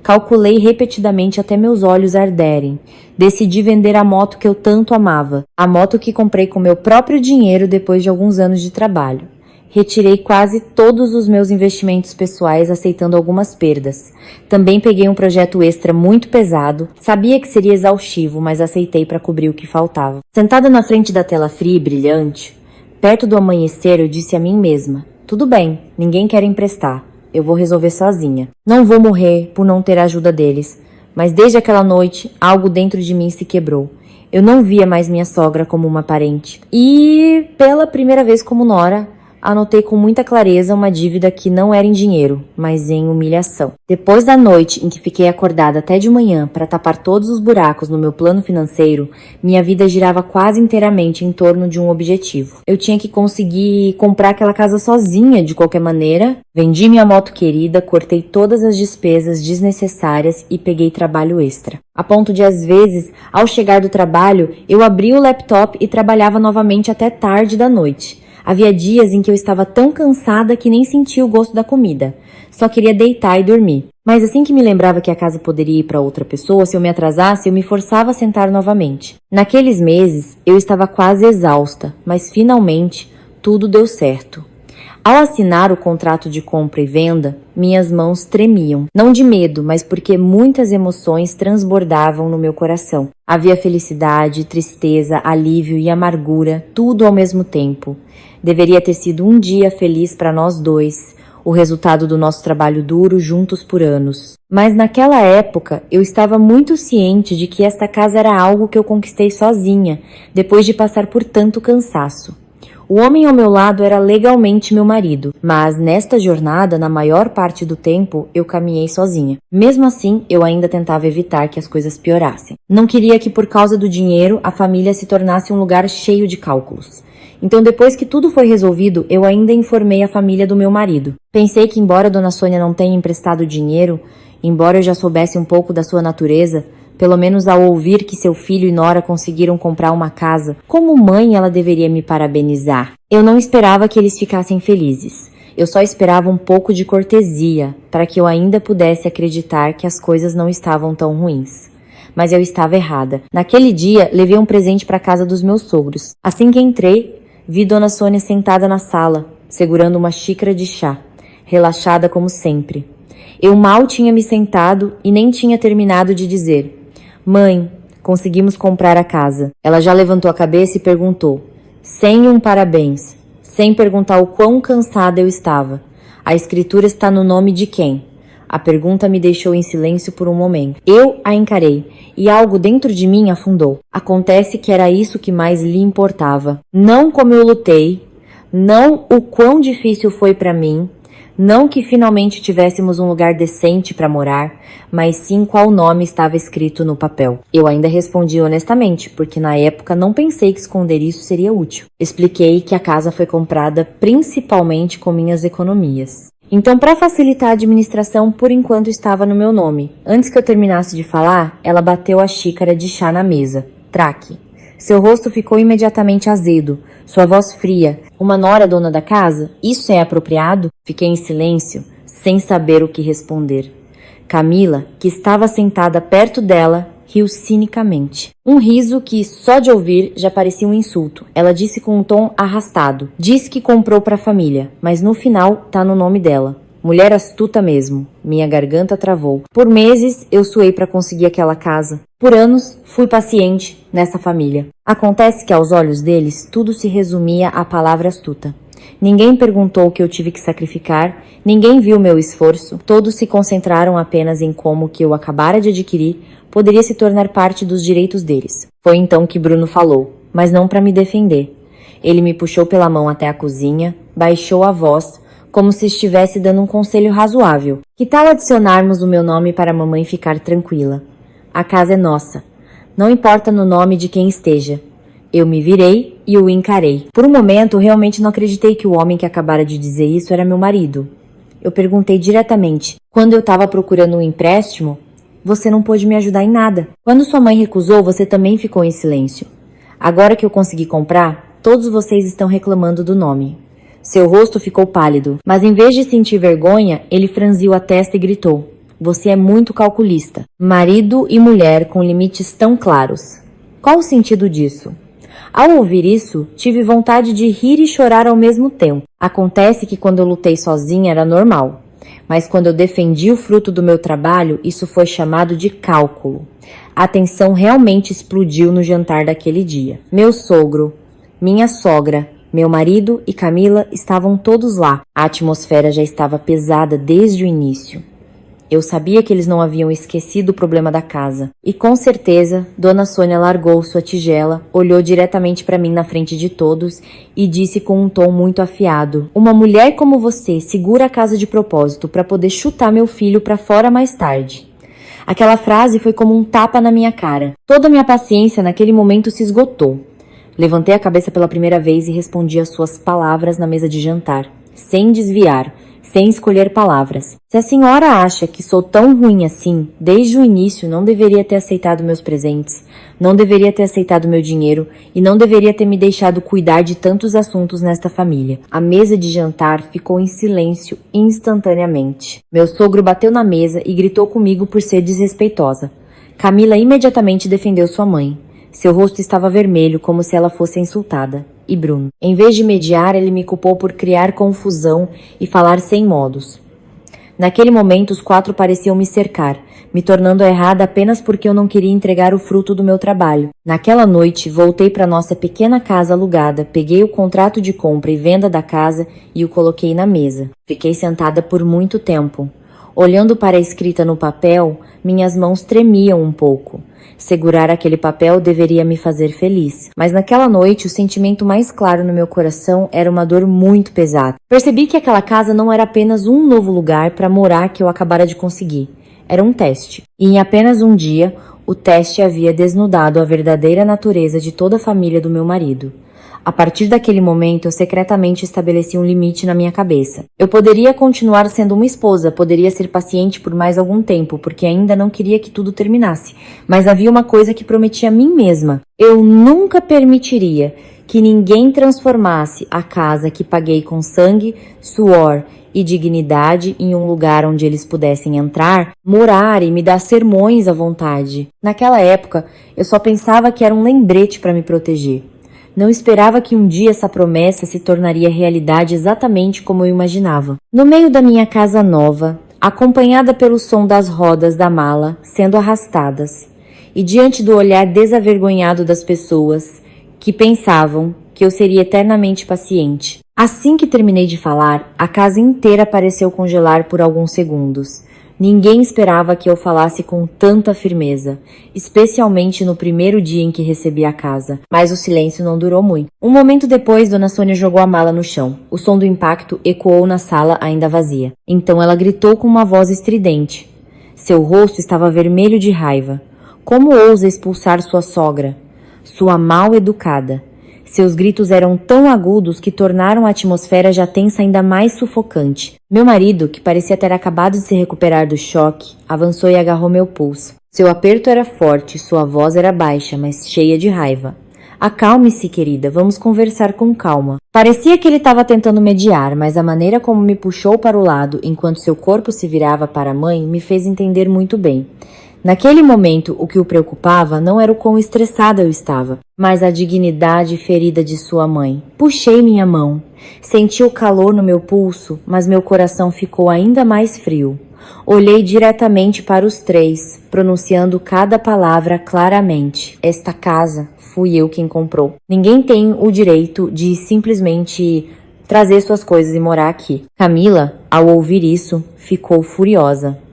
Speaker 1: Calculei repetidamente até meus olhos arderem. Decidi vender a moto que eu tanto amava, a moto que comprei com meu próprio dinheiro depois de alguns anos de trabalho. Retirei quase todos os meus investimentos pessoais, aceitando algumas perdas. Também peguei um projeto extra muito pesado, sabia que seria exaustivo, mas aceitei para cobrir o que faltava. Sentada na frente da tela fria e brilhante, perto do amanhecer, eu disse a mim mesma: tudo bem, ninguém quer emprestar. Eu vou resolver sozinha. Não vou morrer por não ter a ajuda deles. Mas desde aquela noite, algo dentro de mim se quebrou. Eu não via mais minha sogra como uma parente. E, pela primeira vez como nora, anotei com muita clareza uma dívida que não era em dinheiro, mas em humilhação. Depois da noite em que fiquei acordada até de manhã para tapar todos os buracos no meu plano financeiro, minha vida girava quase inteiramente em torno de um objetivo. Eu tinha que conseguir comprar aquela casa sozinha de qualquer maneira. Vendi minha moto querida, cortei todas as despesas desnecessárias e peguei trabalho extra. A ponto de, às vezes, ao chegar do trabalho, eu abria o laptop e trabalhava novamente até tarde da noite. Havia dias em que eu estava tão cansada que nem sentia o gosto da comida. Só queria deitar e dormir. Mas assim que me lembrava que a casa poderia ir para outra pessoa, se eu me atrasasse, eu me forçava a sentar novamente. Naqueles meses, eu estava quase exausta, mas finalmente tudo deu certo. Ao assinar o contrato de compra e venda, minhas mãos tremiam. Não de medo, mas porque muitas emoções transbordavam no meu coração. Havia felicidade, tristeza, alívio e amargura, tudo ao mesmo tempo. Deveria ter sido um dia feliz para nós dois, o resultado do nosso trabalho duro juntos por anos. Mas naquela época, eu estava muito ciente de que esta casa era algo que eu conquistei sozinha, depois de passar por tanto cansaço. O homem ao meu lado era legalmente meu marido, mas nesta jornada, na maior parte do tempo, eu caminhei sozinha. Mesmo assim, eu ainda tentava evitar que as coisas piorassem. Não queria que, por causa do dinheiro, a família se tornasse um lugar cheio de cálculos. Então, depois que tudo foi resolvido, eu ainda informei a família do meu marido. Pensei que, embora Dona Sônia não tenha emprestado dinheiro, embora eu já soubesse um pouco da sua natureza, pelo menos ao ouvir que seu filho e nora conseguiram comprar uma casa, como mãe ela deveria me parabenizar. Eu não esperava que eles ficassem felizes. Eu só esperava um pouco de cortesia, para que eu ainda pudesse acreditar que as coisas não estavam tão ruins. Mas eu estava errada. Naquele dia, levei um presente para a casa dos meus sogros. Assim que entrei, vi Dona Sônia sentada na sala, segurando uma xícara de chá, relaxada como sempre. Eu mal tinha me sentado e nem tinha terminado de dizer: Mãe, conseguimos comprar a casa. Ela já levantou a cabeça e perguntou, sem um parabéns, sem perguntar o quão cansada eu estava. A escritura está no nome de quem? A pergunta me deixou em silêncio por um momento. Eu a encarei e algo dentro de mim afundou. Acontece que era isso que mais lhe importava. Não como eu lutei, não o quão difícil foi para mim, Não que finalmente tivéssemos um lugar decente para morar, mas sim qual nome estava escrito no papel. Eu ainda respondi honestamente, porque na época não pensei que esconder isso seria útil. Expliquei que a casa foi comprada principalmente com minhas economias. Então, para facilitar a administração, por enquanto estava no meu nome. Antes que eu terminasse de falar, ela bateu a xícara de chá na mesa. Traque. Seu rosto ficou imediatamente azedo, sua voz fria. Uma nora dona da casa? Isso é apropriado? Fiquei em silêncio, sem saber o que responder. Camila, que estava sentada perto dela, riu cinicamente. Um riso que, só de ouvir, já parecia um insulto. Ela disse com um tom arrastado. Disse que comprou para a família, mas no final tá no nome dela. Mulher astuta mesmo. Minha garganta travou. Por meses, eu suei para conseguir aquela casa. Por anos, fui paciente nessa família. Acontece que, aos olhos deles, tudo se resumia à palavra astuta. Ninguém perguntou o que eu tive que sacrificar, ninguém viu meu esforço, todos se concentraram apenas em como o que eu acabara de adquirir poderia se tornar parte dos direitos deles. Foi então que Bruno falou, mas não para me defender. Ele me puxou pela mão até a cozinha, baixou a voz, como se estivesse dando um conselho razoável. Que tal adicionarmos o meu nome para a mamãe ficar tranquila? A casa é nossa. Não importa no nome de quem esteja. Eu me virei e o encarei. Por um momento, realmente não acreditei que o homem que acabara de dizer isso era meu marido. Eu perguntei diretamente. Quando eu estava procurando um empréstimo, você não pôde me ajudar em nada. Quando sua mãe recusou, você também ficou em silêncio. Agora que eu consegui comprar, todos vocês estão reclamando do nome. Seu rosto ficou pálido, mas em vez de sentir vergonha, ele franziu a testa e gritou. Você é muito calculista. Marido e mulher com limites tão claros. Qual o sentido disso? Ao ouvir isso, tive vontade de rir e chorar ao mesmo tempo. Acontece que quando eu lutei sozinha era normal. Mas quando eu defendi o fruto do meu trabalho, isso foi chamado de cálculo. A tensão realmente explodiu no jantar daquele dia. Meu sogro, minha sogra, meu marido e Camila estavam todos lá. A atmosfera já estava pesada desde o início. Eu sabia que eles não haviam esquecido o problema da casa. E com certeza, Dona Sônia largou sua tigela, olhou diretamente para mim na frente de todos e disse com um tom muito afiado: Uma mulher como você segura a casa de propósito para poder chutar meu filho para fora mais tarde. Aquela frase foi como um tapa na minha cara. Toda a minha paciência naquele momento se esgotou. Levantei a cabeça pela primeira vez e respondi às suas palavras na mesa de jantar, sem desviar, sem escolher palavras. Se a senhora acha que sou tão ruim assim, desde o início não deveria ter aceitado meus presentes, não deveria ter aceitado meu dinheiro e não deveria ter me deixado cuidar de tantos assuntos nesta família. A mesa de jantar ficou em silêncio instantaneamente. Meu sogro bateu na mesa e gritou comigo por ser desrespeitosa. Camila imediatamente defendeu sua mãe. Seu rosto estava vermelho, como se ela fosse insultada. E Bruno? Em vez de mediar, ele me culpou por criar confusão e falar sem modos. Naquele momento, os quatro pareciam me cercar, me tornando errada apenas porque eu não queria entregar o fruto do meu trabalho. Naquela noite, voltei para nossa pequena casa alugada, peguei o contrato de compra e venda da casa e o coloquei na mesa. Fiquei sentada por muito tempo. Olhando para a escrita no papel, minhas mãos tremiam um pouco. Segurar aquele papel deveria me fazer feliz. Mas naquela noite, o sentimento mais claro no meu coração era uma dor muito pesada. Percebi que aquela casa não era apenas um novo lugar para morar que eu acabara de conseguir. Era um teste. E em apenas um dia, o teste havia desnudado a verdadeira natureza de toda a família do meu marido. A partir daquele momento, eu secretamente estabeleci um limite na minha cabeça. Eu poderia continuar sendo uma esposa, poderia ser paciente por mais algum tempo, porque ainda não queria que tudo terminasse. Mas havia uma coisa que prometi a mim mesma. Eu nunca permitiria que ninguém transformasse a casa que paguei com sangue, suor e dignidade em um lugar onde eles pudessem entrar, morar e me dar sermões à vontade. Naquela época, eu só pensava que era um lembrete para me proteger. Não esperava que um dia essa promessa se tornaria realidade exatamente como eu imaginava. No meio da minha casa nova, acompanhada pelo som das rodas da mala sendo arrastadas, e diante do olhar desavergonhado das pessoas que pensavam que eu seria eternamente paciente. Assim que terminei de falar, a casa inteira pareceu congelar por alguns segundos. Ninguém esperava que eu falasse com tanta firmeza, especialmente no primeiro dia em que recebi a casa. Mas o silêncio não durou muito. Um momento depois, Dona Sônia jogou a mala no chão. O som do impacto ecoou na sala ainda vazia. Então ela gritou com uma voz estridente. Seu rosto estava vermelho de raiva. Como ousa expulsar sua sogra? Sua mal educada. Seus gritos eram tão agudos que tornaram a atmosfera já tensa ainda mais sufocante. Meu marido, que parecia ter acabado de se recuperar do choque, avançou e agarrou meu pulso. Seu aperto era forte, sua voz era baixa, mas cheia de raiva. Acalme-se, querida, vamos conversar com calma. Parecia que ele estava tentando mediar, mas a maneira como me puxou para o lado enquanto seu corpo se virava para a mãe me fez entender muito bem. Naquele momento, o que o preocupava não era o quão estressada eu estava, mas a dignidade ferida de sua mãe. Puxei minha mão. Senti o calor no meu pulso, mas meu coração ficou ainda mais frio. Olhei diretamente para os três, pronunciando cada palavra claramente. Esta casa fui eu quem comprou. Ninguém tem o direito de simplesmente trazer suas coisas e morar aqui. Camila, ao ouvir isso, ficou furiosa.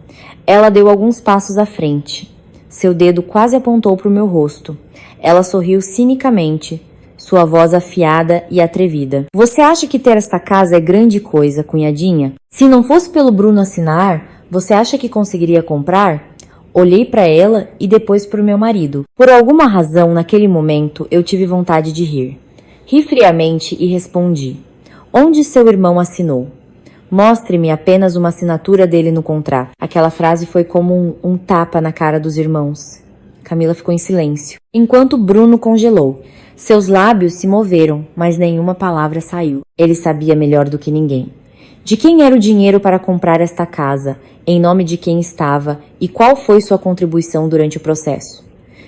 Speaker 1: Ela deu alguns passos à frente. Seu dedo quase apontou para o meu rosto. Ela sorriu cinicamente, sua voz afiada e atrevida. Você acha que ter esta casa é grande coisa, cunhadinha? Se não fosse pelo Bruno assinar, você acha que conseguiria comprar? Olhei para ela e depois para o meu marido. Por alguma razão, naquele momento, eu tive vontade de rir. Ri friamente e respondi. Onde seu irmão assinou? Mostre-me apenas uma assinatura dele no contrato. Aquela frase foi como um tapa na cara dos irmãos. Camila ficou em silêncio, enquanto Bruno congelou. Seus lábios se moveram, mas nenhuma palavra saiu. Ele sabia melhor do que ninguém. De quem era o dinheiro para comprar esta casa, em nome de quem estava e qual foi sua contribuição durante o processo?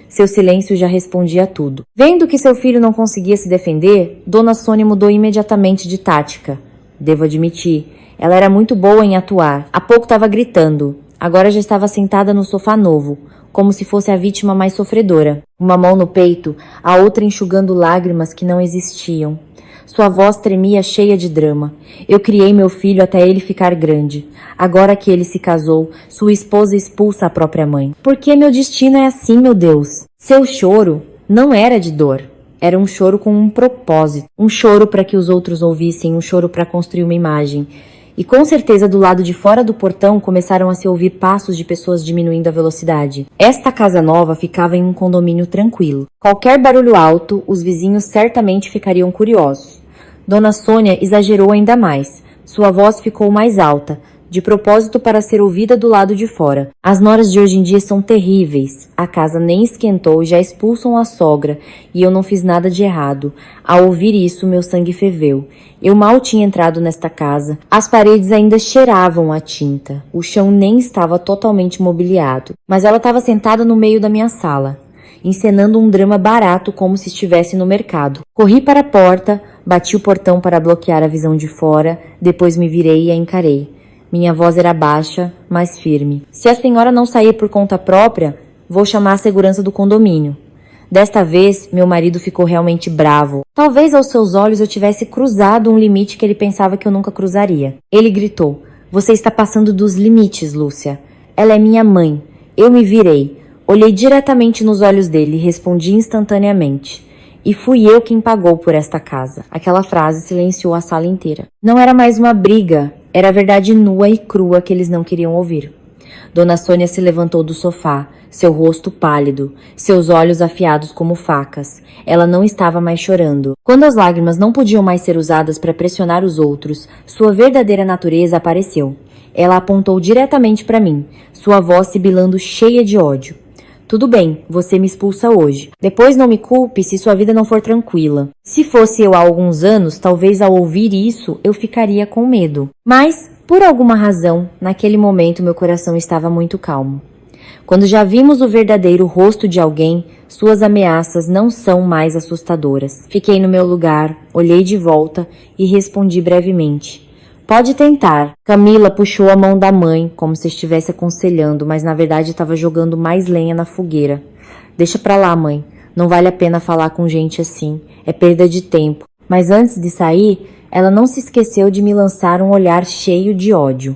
Speaker 1: Seu silêncio já respondia tudo. Vendo que seu filho não conseguia se defender, Dona Sônia mudou imediatamente de tática. Devo admitir, ela era muito boa em atuar. Há pouco estava gritando. Agora já estava sentada no sofá novo, como se fosse a vítima mais sofredora. Uma mão no peito, a outra enxugando lágrimas que não existiam. Sua voz tremia cheia de drama. Eu criei meu filho até ele ficar grande. Agora que ele se casou, sua esposa expulsa a própria mãe. Por que meu destino é assim, meu Deus? Seu choro não era de dor. Era um choro com um propósito. Um choro para que os outros ouvissem, um choro para construir uma imagem. E com certeza do lado de fora do portão começaram a se ouvir passos de pessoas diminuindo a velocidade. Esta casa nova ficava em um condomínio tranquilo. Qualquer barulho alto, os vizinhos certamente ficariam curiosos. Dona Sônia exagerou ainda mais. Sua voz ficou mais alta, de propósito para ser ouvida do lado de fora. As noras de hoje em dia são terríveis. A casa nem esquentou e já expulsam a sogra, e eu não fiz nada de errado. Ao ouvir isso, meu sangue ferveu. Eu mal tinha entrado nesta casa. As paredes ainda cheiravam a tinta. O chão nem estava totalmente mobiliado. Mas ela estava sentada no meio da minha sala, encenando um drama barato como se estivesse no mercado. Corri para a porta, bati o portão para bloquear a visão de fora, depois me virei e a encarei. Minha voz era baixa, mas firme. Se a senhora não sair por conta própria, vou chamar a segurança do condomínio. Desta vez, meu marido ficou realmente bravo. Talvez aos seus olhos eu tivesse cruzado um limite que ele pensava que eu nunca cruzaria. Ele gritou, você está passando dos limites, Lúcia. Ela é minha mãe. Eu me virei. Olhei diretamente nos olhos dele e respondi instantaneamente. E fui eu quem pagou por esta casa. Aquela frase silenciou a sala inteira. Não era mais uma briga. Era a verdade nua e crua que eles não queriam ouvir. Dona Sônia se levantou do sofá, seu rosto pálido, seus olhos afiados como facas. Ela não estava mais chorando. Quando as lágrimas não podiam mais ser usadas para pressionar os outros, sua verdadeira natureza apareceu. Ela apontou diretamente para mim, sua voz sibilando cheia de ódio. Tudo bem, você me expulsa hoje. Depois não me culpe se sua vida não for tranquila. Se fosse eu há alguns anos, talvez ao ouvir isso, eu ficaria com medo. Mas, por alguma razão, naquele momento meu coração estava muito calmo. Quando já vimos o verdadeiro rosto de alguém, suas ameaças não são mais assustadoras. Fiquei no meu lugar, olhei de volta e respondi brevemente. Pode tentar. Camila puxou a mão da mãe, como se estivesse aconselhando, mas na verdade estava jogando mais lenha na fogueira. Deixa pra lá, mãe. Não vale a pena falar com gente assim. É perda de tempo. Mas antes de sair, ela não se esqueceu de me lançar um olhar cheio de ódio.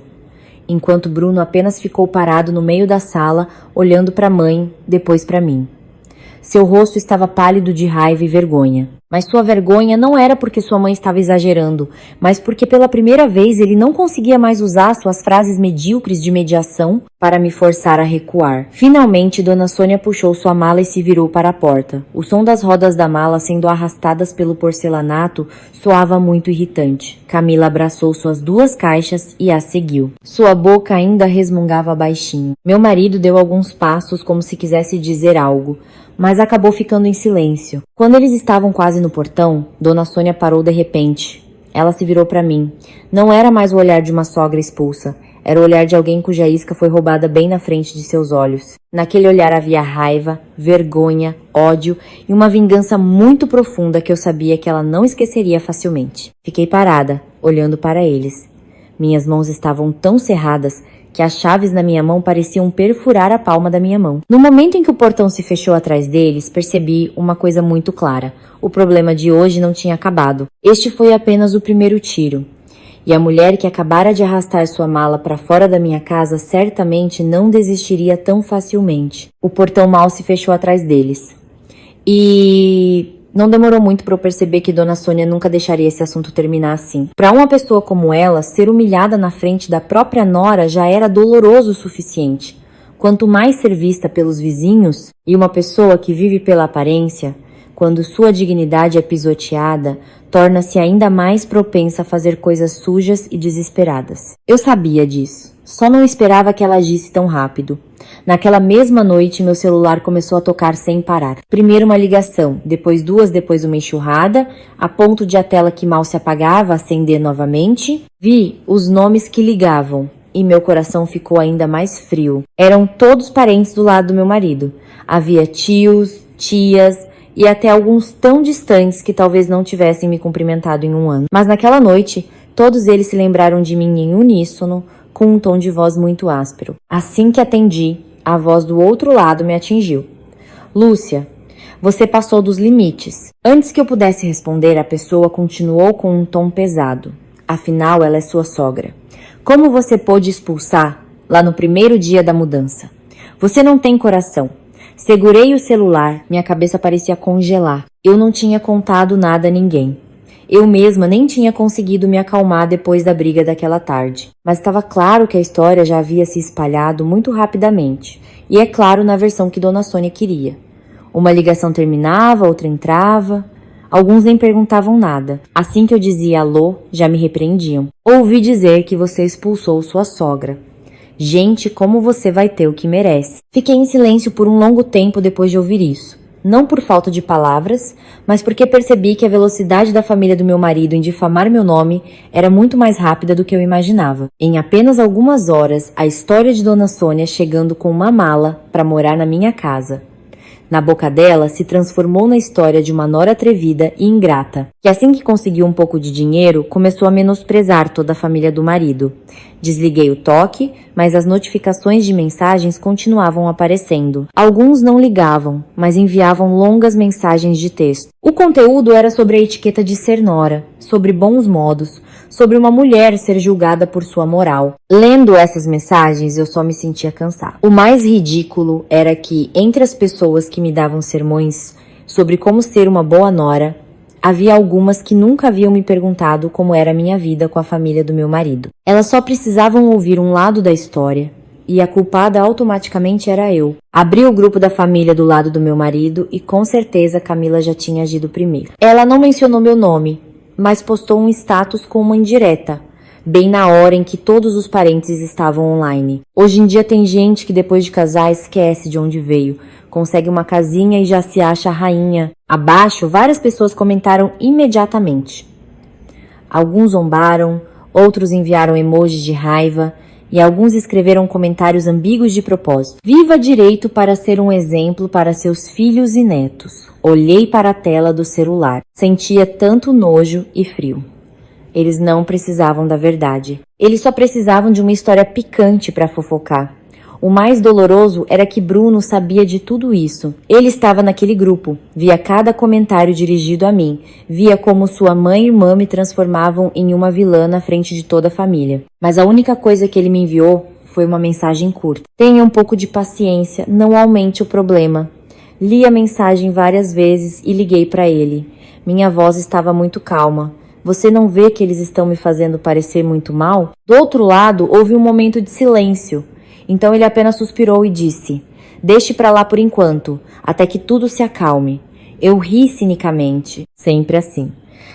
Speaker 1: enquanto Bruno apenas ficou parado no meio da sala, olhando para a mãe, depois para mim. Seu rosto estava pálido de raiva e vergonha. Mas sua vergonha não era porque sua mãe estava exagerando, mas porque pela primeira vez ele não conseguia mais usar suas frases medíocres de mediação para me forçar a recuar. Finalmente, Dona Sônia puxou sua mala e se virou para a porta. O som das rodas da mala sendo arrastadas pelo porcelanato soava muito irritante. Camila abraçou suas 2 caixas e a seguiu. Sua boca ainda resmungava baixinho. Meu marido deu alguns passos como se quisesse dizer algo, mas acabou ficando em silêncio. Quando eles estavam quase no portão, Dona Sônia parou de repente. Ela se virou para mim. Não era mais o olhar de uma sogra expulsa. Era o olhar de alguém cuja isca foi roubada bem na frente de seus olhos. Naquele olhar havia raiva, vergonha, ódio e uma vingança muito profunda que eu sabia que ela não esqueceria facilmente. Fiquei parada, olhando para eles. Minhas mãos estavam tão cerradas que as chaves na minha mão pareciam perfurar a palma da minha mão. No momento em que o portão se fechou atrás deles, percebi uma coisa muito clara. O problema de hoje não tinha acabado. Este foi apenas o primeiro tiro. E a mulher que acabara de arrastar sua mala para fora da minha casa certamente não desistiria tão facilmente. O portão mal se fechou atrás deles. E não demorou muito para eu perceber que Dona Sônia nunca deixaria esse assunto terminar assim. Para uma pessoa como ela, ser humilhada na frente da própria nora já era doloroso o suficiente. Quanto mais ser vista pelos vizinhos, e uma pessoa que vive pela aparência, quando sua dignidade é pisoteada, torna-se ainda mais propensa a fazer coisas sujas e desesperadas. Eu sabia disso, só não esperava que ela agisse tão rápido. Naquela mesma noite, meu celular começou a tocar sem parar. Primeiro uma ligação, depois 2, depois uma enxurrada, a ponto de a tela que mal se apagava acender novamente. Vi os nomes que ligavam e meu coração ficou ainda mais frio. Eram todos parentes do lado do meu marido. Havia tios, tias e até alguns tão distantes que talvez não tivessem me cumprimentado em um ano. Mas naquela noite, todos eles se lembraram de mim em uníssono, com um tom de voz muito áspero. Assim que atendi, a voz do outro lado me atingiu. Lúcia, você passou dos limites. Antes que eu pudesse responder, a pessoa continuou com um tom pesado. Afinal, ela é sua sogra. Como você pôde expulsar lá no primeiro dia da mudança? Você não tem coração. Segurei o celular, minha cabeça parecia congelar. Eu não tinha contado nada a ninguém. Eu mesma nem tinha conseguido me acalmar depois da briga daquela tarde. Mas estava claro que a história já havia se espalhado muito rapidamente. E é claro na versão que Dona Sônia queria. Uma ligação terminava, outra entrava. Alguns nem perguntavam nada. Assim que eu dizia alô, já me repreendiam. Ouvi dizer que você expulsou sua sogra. Gente, como você vai ter o que merece. Fiquei em silêncio por um longo tempo depois de ouvir isso. Não por falta de palavras, mas porque percebi que a velocidade da família do meu marido em difamar meu nome era muito mais rápida do que eu imaginava. Em apenas algumas horas, a história de Dona Sônia chegando com uma mala para morar na minha casa. Na boca dela se transformou na história de uma nora atrevida e ingrata, que assim que conseguiu um pouco de dinheiro, começou a menosprezar toda a família do marido. Desliguei o toque, mas as notificações de mensagens continuavam aparecendo. Alguns não ligavam, mas enviavam longas mensagens de texto. O conteúdo era sobre a etiqueta de ser nora, sobre bons modos, sobre uma mulher ser julgada por sua moral. Lendo essas mensagens, eu só me sentia cansado. O mais ridículo era que, entre as pessoas que me davam sermões sobre como ser uma boa nora, havia algumas que nunca haviam me perguntado como era a minha vida com a família do meu marido. Elas só precisavam ouvir um lado da história, e a culpada automaticamente era eu. Abri o grupo da família do lado do meu marido e com certeza Camila já tinha agido primeiro. Ela não mencionou meu nome, mas postou um status com uma indireta, bem na hora em que todos os parentes estavam online. Hoje em dia tem gente que depois de casar esquece de onde veio, consegue uma casinha e já se acha a rainha. Abaixo, várias pessoas comentaram imediatamente. Alguns zombaram, outros enviaram emojis de raiva e alguns escreveram comentários ambíguos de propósito. Viva direito para ser um exemplo para seus filhos e netos. Olhei para a tela do celular. Sentia tanto nojo e frio. Eles não precisavam da verdade. Eles só precisavam de uma história picante para fofocar. O mais doloroso era que Bruno sabia de tudo isso. Ele estava naquele grupo, via cada comentário dirigido a mim, via como sua mãe e irmã me transformavam em uma vilã na frente de toda a família. Mas a única coisa que ele me enviou foi uma mensagem curta. Tenha um pouco de paciência, não aumente o problema. Li a mensagem várias vezes e liguei para ele. Minha voz estava muito calma. Você não vê que eles estão me fazendo parecer muito mal? Do outro lado, houve um momento de silêncio. Então ele apenas suspirou e disse: deixe pra lá por enquanto, até que tudo se acalme. Eu ri cinicamente, sempre assim.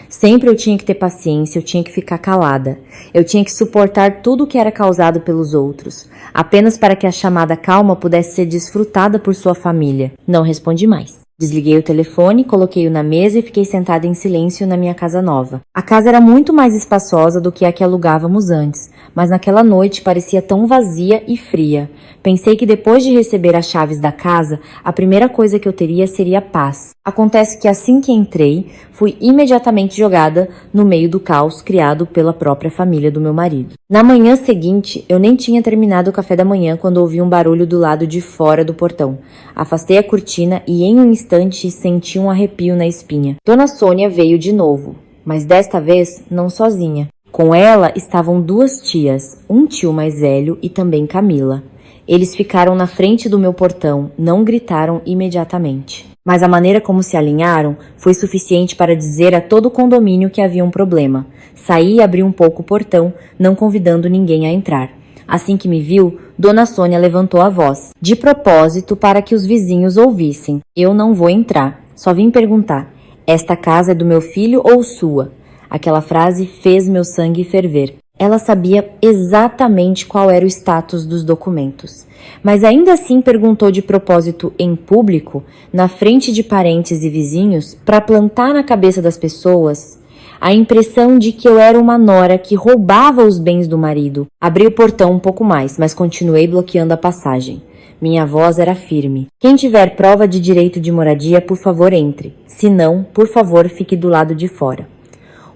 Speaker 1: Sempre eu tinha que ter paciência, eu tinha que ficar calada. Eu tinha que suportar tudo o que era causado pelos outros, apenas para que a chamada calma pudesse ser desfrutada por sua família. Não respondi mais. Desliguei o telefone, coloquei-o na mesa e fiquei sentada em silêncio na minha casa nova. A casa era muito mais espaçosa do que a que alugávamos antes, mas naquela noite parecia tão vazia e fria. Pensei que depois de receber as chaves da casa, a primeira coisa que eu teria seria paz. Acontece que assim que entrei, fui imediatamente jogada no meio do caos criado pela própria família do meu marido. Na manhã seguinte, eu nem tinha terminado o café da manhã quando ouvi um barulho do lado de fora do portão. Afastei a cortina e em um instante senti um arrepio na espinha. Dona Sônia veio de novo, mas desta vez não sozinha. Com ela estavam duas tias, um tio mais velho e também Camila. Eles ficaram na frente do meu portão, não gritaram imediatamente. Mas a maneira como se alinharam foi suficiente para dizer a todo o condomínio que havia um problema. Saí e abri um pouco o portão, não convidando ninguém a entrar. Assim que me viu, Dona Sônia levantou a voz, de propósito para que os vizinhos ouvissem. Eu não vou entrar, só vim perguntar, esta casa é do meu filho ou sua? Aquela frase fez meu sangue ferver. Ela sabia exatamente qual era o status dos documentos, mas ainda assim perguntou de propósito em público, na frente de parentes e vizinhos, para plantar na cabeça das pessoas a impressão de que eu era uma nora que roubava os bens do marido. Abri o portão um pouco mais, mas continuei bloqueando a passagem. Minha voz era firme. Quem tiver prova de direito de moradia, por favor, entre. Se não, por favor, fique do lado de fora.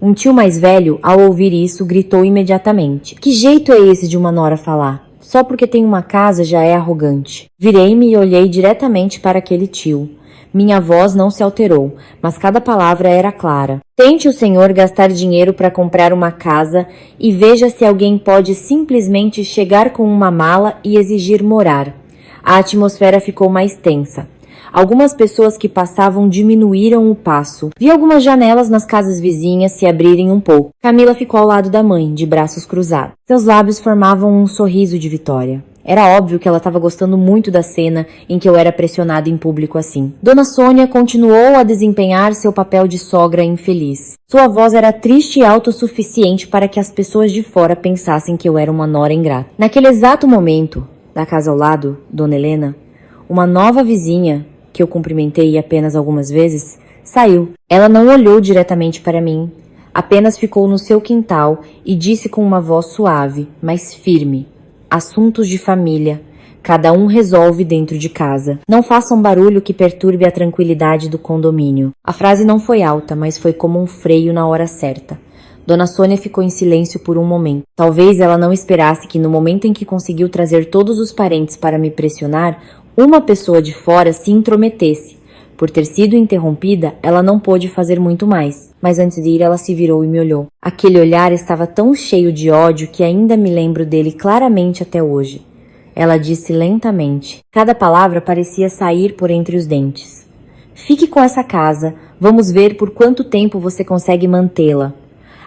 Speaker 1: Um tio mais velho, ao ouvir isso, gritou imediatamente. Que jeito é esse de uma nora falar? Só porque tem uma casa já é arrogante. Virei-me e olhei diretamente para aquele tio. Minha voz não se alterou, mas cada palavra era clara. Tente o senhor gastar dinheiro para comprar uma casa e veja se alguém pode simplesmente chegar com uma mala e exigir morar. A atmosfera ficou mais tensa. Algumas pessoas que passavam diminuíram o passo. Vi algumas janelas nas casas vizinhas se abrirem um pouco. Camila ficou ao lado da mãe, de braços cruzados. Seus lábios formavam um sorriso de vitória. Era óbvio que ela estava gostando muito da cena em que eu era pressionada em público assim. Dona Sônia continuou a desempenhar seu papel de sogra infeliz. Sua voz era triste e autossuficiente para que as pessoas de fora pensassem que eu era uma nora ingrata. Naquele exato momento, da casa ao lado, Dona Helena, uma nova vizinha, que eu cumprimentei apenas algumas vezes, saiu. Ela não olhou diretamente para mim, apenas ficou no seu quintal e disse com uma voz suave, mas firme: assuntos de família, cada um resolve dentro de casa. Não façam barulho que perturbe a tranquilidade do condomínio. A frase não foi alta, mas foi como um freio na hora certa. Dona Sônia ficou em silêncio por um momento. Talvez ela não esperasse que no momento em que conseguiu trazer todos os parentes para me pressionar, uma pessoa de fora se intrometesse. Por ter sido interrompida, ela não pôde fazer muito mais. Mas antes de ir, ela se virou e me olhou. Aquele olhar estava tão cheio de ódio que ainda me lembro dele claramente até hoje. Ela disse lentamente. Cada palavra parecia sair por entre os dentes. Fique com essa casa. Vamos ver por quanto tempo você consegue mantê-la.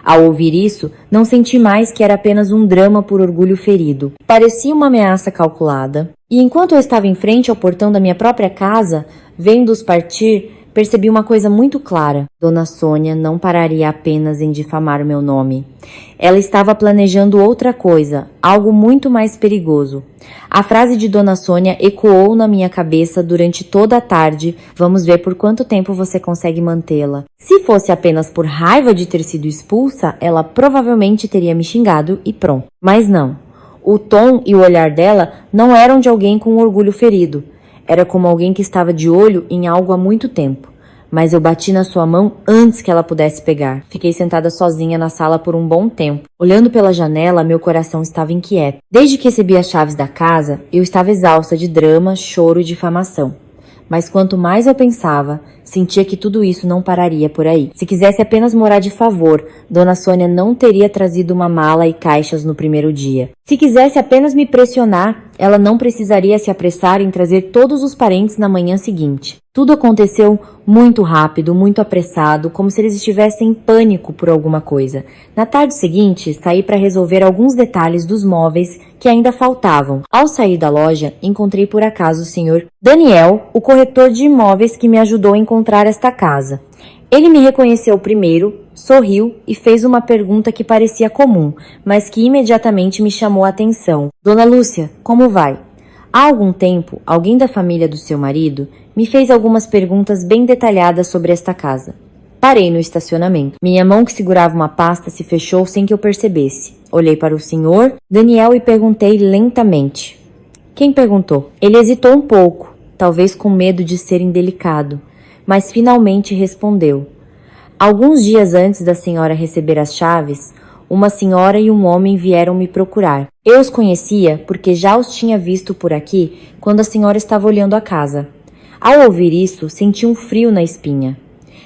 Speaker 1: Ao ouvir isso, não senti mais que era apenas um drama por orgulho ferido. Parecia uma ameaça calculada. E enquanto eu estava em frente ao portão da minha própria casa, vendo-os partir, percebi uma coisa muito clara. Dona Sônia não pararia apenas em difamar o meu nome. Ela estava planejando outra coisa, algo muito mais perigoso. A frase de Dona Sônia ecoou na minha cabeça durante toda a tarde. Vamos ver por quanto tempo você consegue mantê-la. Se fosse apenas por raiva de ter sido expulsa, ela provavelmente teria me xingado e pronto. Mas não. O tom e o olhar dela não eram de alguém com orgulho ferido. Era como alguém que estava de olho em algo há muito tempo. mas eu bati na sua mão antes que ela pudesse pegar. Fiquei sentada sozinha na sala por um bom tempo. Olhando pela janela, meu coração estava inquieto. Desde que recebi as chaves da casa, eu estava exausta de drama, choro e difamação. Mas quanto mais eu pensava, sentia que tudo isso não pararia por aí. Se quisesse apenas morar de favor, Dona Sônia não teria trazido uma mala e caixas no primeiro dia. Se quisesse apenas me pressionar, ela não precisaria se apressar em trazer todos os parentes na manhã seguinte. Tudo aconteceu muito rápido, muito apressado, como se eles estivessem em pânico por alguma coisa. Na tarde seguinte, saí para resolver alguns detalhes dos móveis que ainda faltavam. Ao sair da loja, encontrei por acaso o senhor Daniel, o corretor de imóveis que me ajudou a encontrar esta casa. Ele me reconheceu primeiro, sorriu e fez uma pergunta que parecia comum, mas que imediatamente me chamou a atenção. Dona Lúcia, como vai? Há algum tempo, alguém da família do seu marido me fez algumas perguntas bem detalhadas sobre esta casa. Parei no estacionamento. Minha mão que segurava uma pasta se fechou sem que eu percebesse. Olhei para o senhor Daniel e perguntei lentamente. Quem perguntou? Ele hesitou um pouco, talvez com medo de ser indelicado, mas finalmente respondeu. Alguns dias antes da senhora receber as chaves, uma senhora e um homem vieram me procurar. Eu os conhecia porque já os tinha visto por aqui quando a senhora estava olhando a casa. Ao ouvir isso, senti um frio na espinha.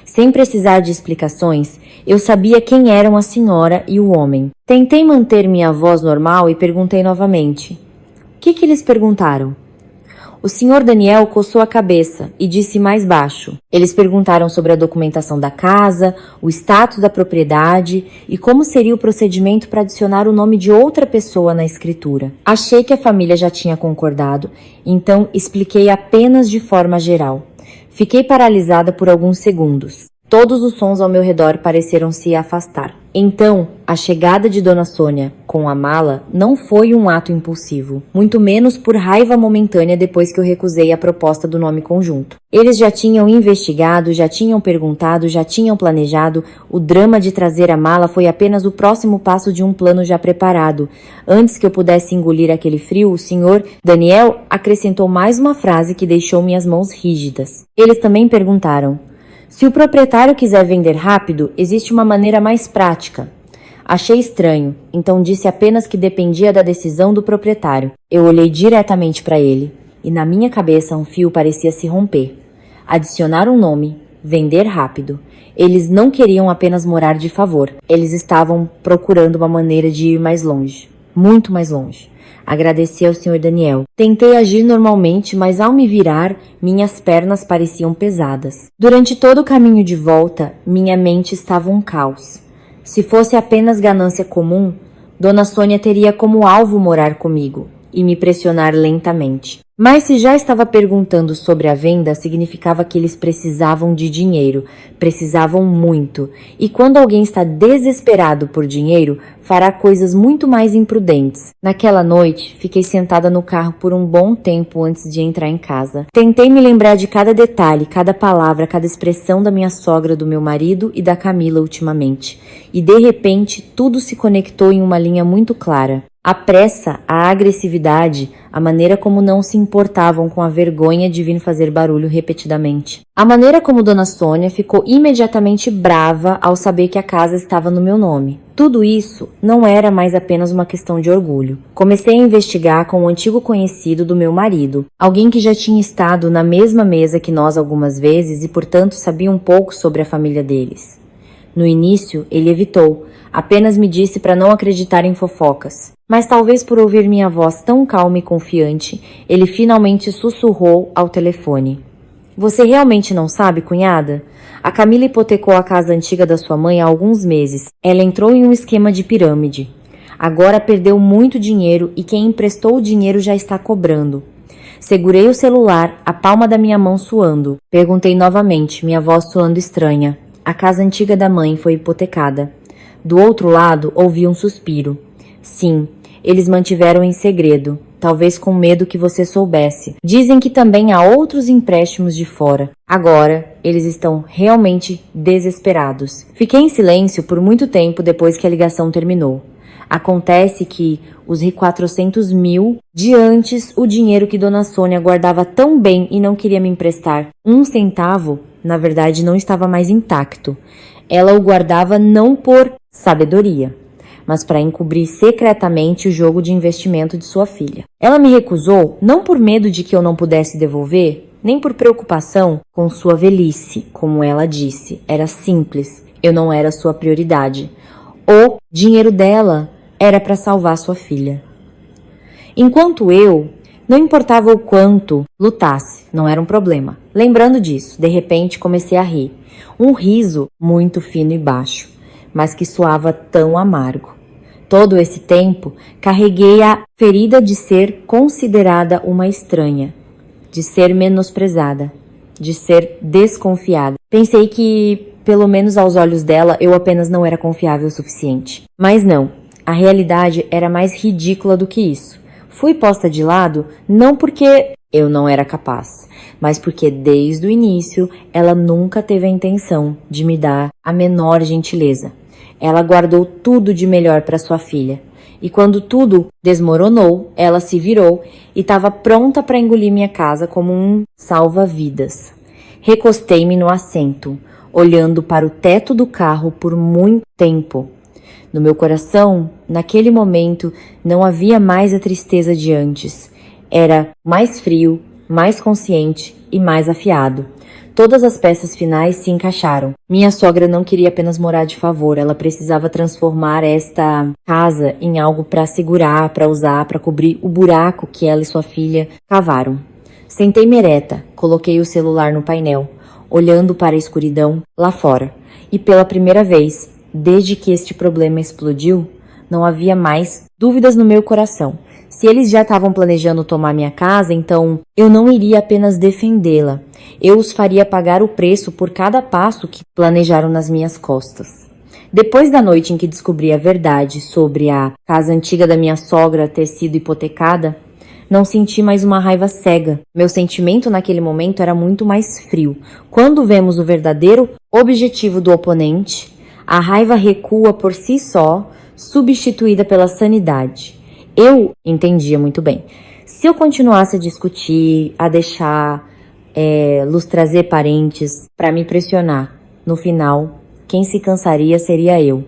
Speaker 1: Sem precisar de explicações, eu sabia quem eram a senhora e o homem. Tentei manter minha voz normal e perguntei novamente. O que eles perguntaram? O senhor Daniel coçou a cabeça e disse mais baixo. Eles perguntaram sobre a documentação da casa, o status da propriedade e como seria o procedimento para adicionar o nome de outra pessoa na escritura. Achei que a família já tinha concordado, então expliquei apenas de forma geral. Fiquei paralisada por alguns segundos. Todos os sons ao meu redor pareceram se afastar. Então, a chegada de Dona Sônia com a mala não foi um ato impulsivo, muito menos por raiva momentânea depois que eu recusei a proposta do nome conjunto. Eles já tinham investigado, já tinham perguntado, já tinham planejado. O drama de trazer a mala foi apenas o próximo passo de um plano já preparado. Antes que eu pudesse engolir aquele frio, o senhor Daniel acrescentou mais uma frase que deixou minhas mãos rígidas. Eles também perguntaram: se o proprietário quiser vender rápido, existe uma maneira mais prática. Achei estranho, então disse apenas que dependia da decisão do proprietário. Eu olhei diretamente para ele, e na minha cabeça um fio parecia se romper. Adicionar um nome, vender rápido. Eles não queriam apenas morar de favor, eles estavam procurando uma maneira de ir mais longe, muito mais longe. Agradeci ao Sr. Daniel. Tentei agir normalmente, mas ao me virar, minhas pernas pareciam pesadas. Durante todo o caminho de volta, minha mente estava um caos. Se fosse apenas ganância comum, Dona Sônia teria como alvo morar comigo e me pressionar lentamente. Mas se já estava perguntando sobre a venda, significava que eles precisavam de dinheiro, precisavam muito. E quando alguém está desesperado por dinheiro, fará coisas muito mais imprudentes. Naquela noite, fiquei sentada no carro por um bom tempo antes de entrar em casa. Tentei me lembrar de cada detalhe, cada palavra, cada expressão da minha sogra, do meu marido e da Camila ultimamente. E de repente, tudo se conectou em uma linha muito clara. A pressa, a agressividade, a maneira como não se importavam com a vergonha de vir fazer barulho repetidamente. A maneira como Dona Sônia ficou imediatamente brava ao saber que a casa estava no meu nome. Tudo isso não era mais apenas uma questão de orgulho. Comecei a investigar com o antigo conhecido do meu marido, alguém que já tinha estado na mesma mesa que nós algumas vezes e, portanto, sabia um pouco sobre a família deles. No início, ele evitou, apenas me disse para não acreditar em fofocas. Mas talvez por ouvir minha voz tão calma e confiante, ele finalmente sussurrou ao telefone. Você realmente não sabe, cunhada? A Camila hipotecou a casa antiga da sua mãe há alguns meses. Ela entrou em um esquema de pirâmide. Agora perdeu muito dinheiro e quem emprestou o dinheiro já está cobrando. Segurei o celular, a palma da minha mão suando. Perguntei novamente, minha voz soando estranha. A casa antiga da mãe foi hipotecada. Do outro lado, ouvi um suspiro. Sim, eles mantiveram em segredo, talvez com medo que você soubesse. Dizem que também há outros empréstimos de fora. Agora, eles estão realmente desesperados. Fiquei em silêncio por muito tempo depois que a ligação terminou. Acontece que os 400 mil de antes, o dinheiro que Dona Sônia guardava tão bem e não queria me emprestar um centavo, na verdade não estava mais intacto. Ela o guardava não por sabedoria, mas para encobrir secretamente o jogo de investimento de sua filha. Ela me recusou não por medo de que eu não pudesse devolver, nem por preocupação com sua velhice, como ela disse. Era simples, eu não era sua prioridade. O dinheiro dela era para salvar sua filha. Enquanto eu, não importava o quanto lutasse, não era um problema. Lembrando disso, de repente comecei a rir. Um riso muito fino e baixo, mas que soava tão amargo. Todo esse tempo, carreguei a ferida de ser considerada uma estranha, de ser menosprezada, de ser desconfiada. Pensei que, pelo menos aos olhos dela, eu apenas não era confiável o suficiente. Mas não, a realidade era mais ridícula do que isso. Fui posta de lado não porque eu não era capaz, mas porque desde o início ela nunca teve a intenção de me dar a menor gentileza. Ela guardou tudo de melhor para sua filha. E quando tudo desmoronou, ela se virou e estava pronta para engolir minha casa como um salva-vidas. Recostei-me no assento, olhando para o teto do carro por muito tempo. No meu coração, naquele momento, não havia mais a tristeza de antes. Era mais frio, mais consciente e mais afiado. Todas as peças finais se encaixaram. Minha sogra não queria apenas morar de favor, ela precisava transformar esta casa em algo para segurar, para usar, para cobrir o buraco que ela e sua filha cavaram. Sentei-me ereta, coloquei o celular no painel, olhando para a escuridão lá fora. E pela primeira vez, desde que este problema explodiu, não havia mais dúvidas no meu coração. Se eles já estavam planejando tomar minha casa, então eu não iria apenas defendê-la. Eu os faria pagar o preço por cada passo que planejaram nas minhas costas. Depois da noite em que descobri a verdade sobre a casa antiga da minha sogra ter sido hipotecada, não senti mais uma raiva cega. Meu sentimento naquele momento era muito mais frio. Quando vemos o verdadeiro objetivo do oponente, a raiva recua por si só, substituída pela sanidade. Eu entendia muito bem. Se eu continuasse a discutir, a deixar Luz trazer parentes para me pressionar, no final, quem se cansaria seria eu.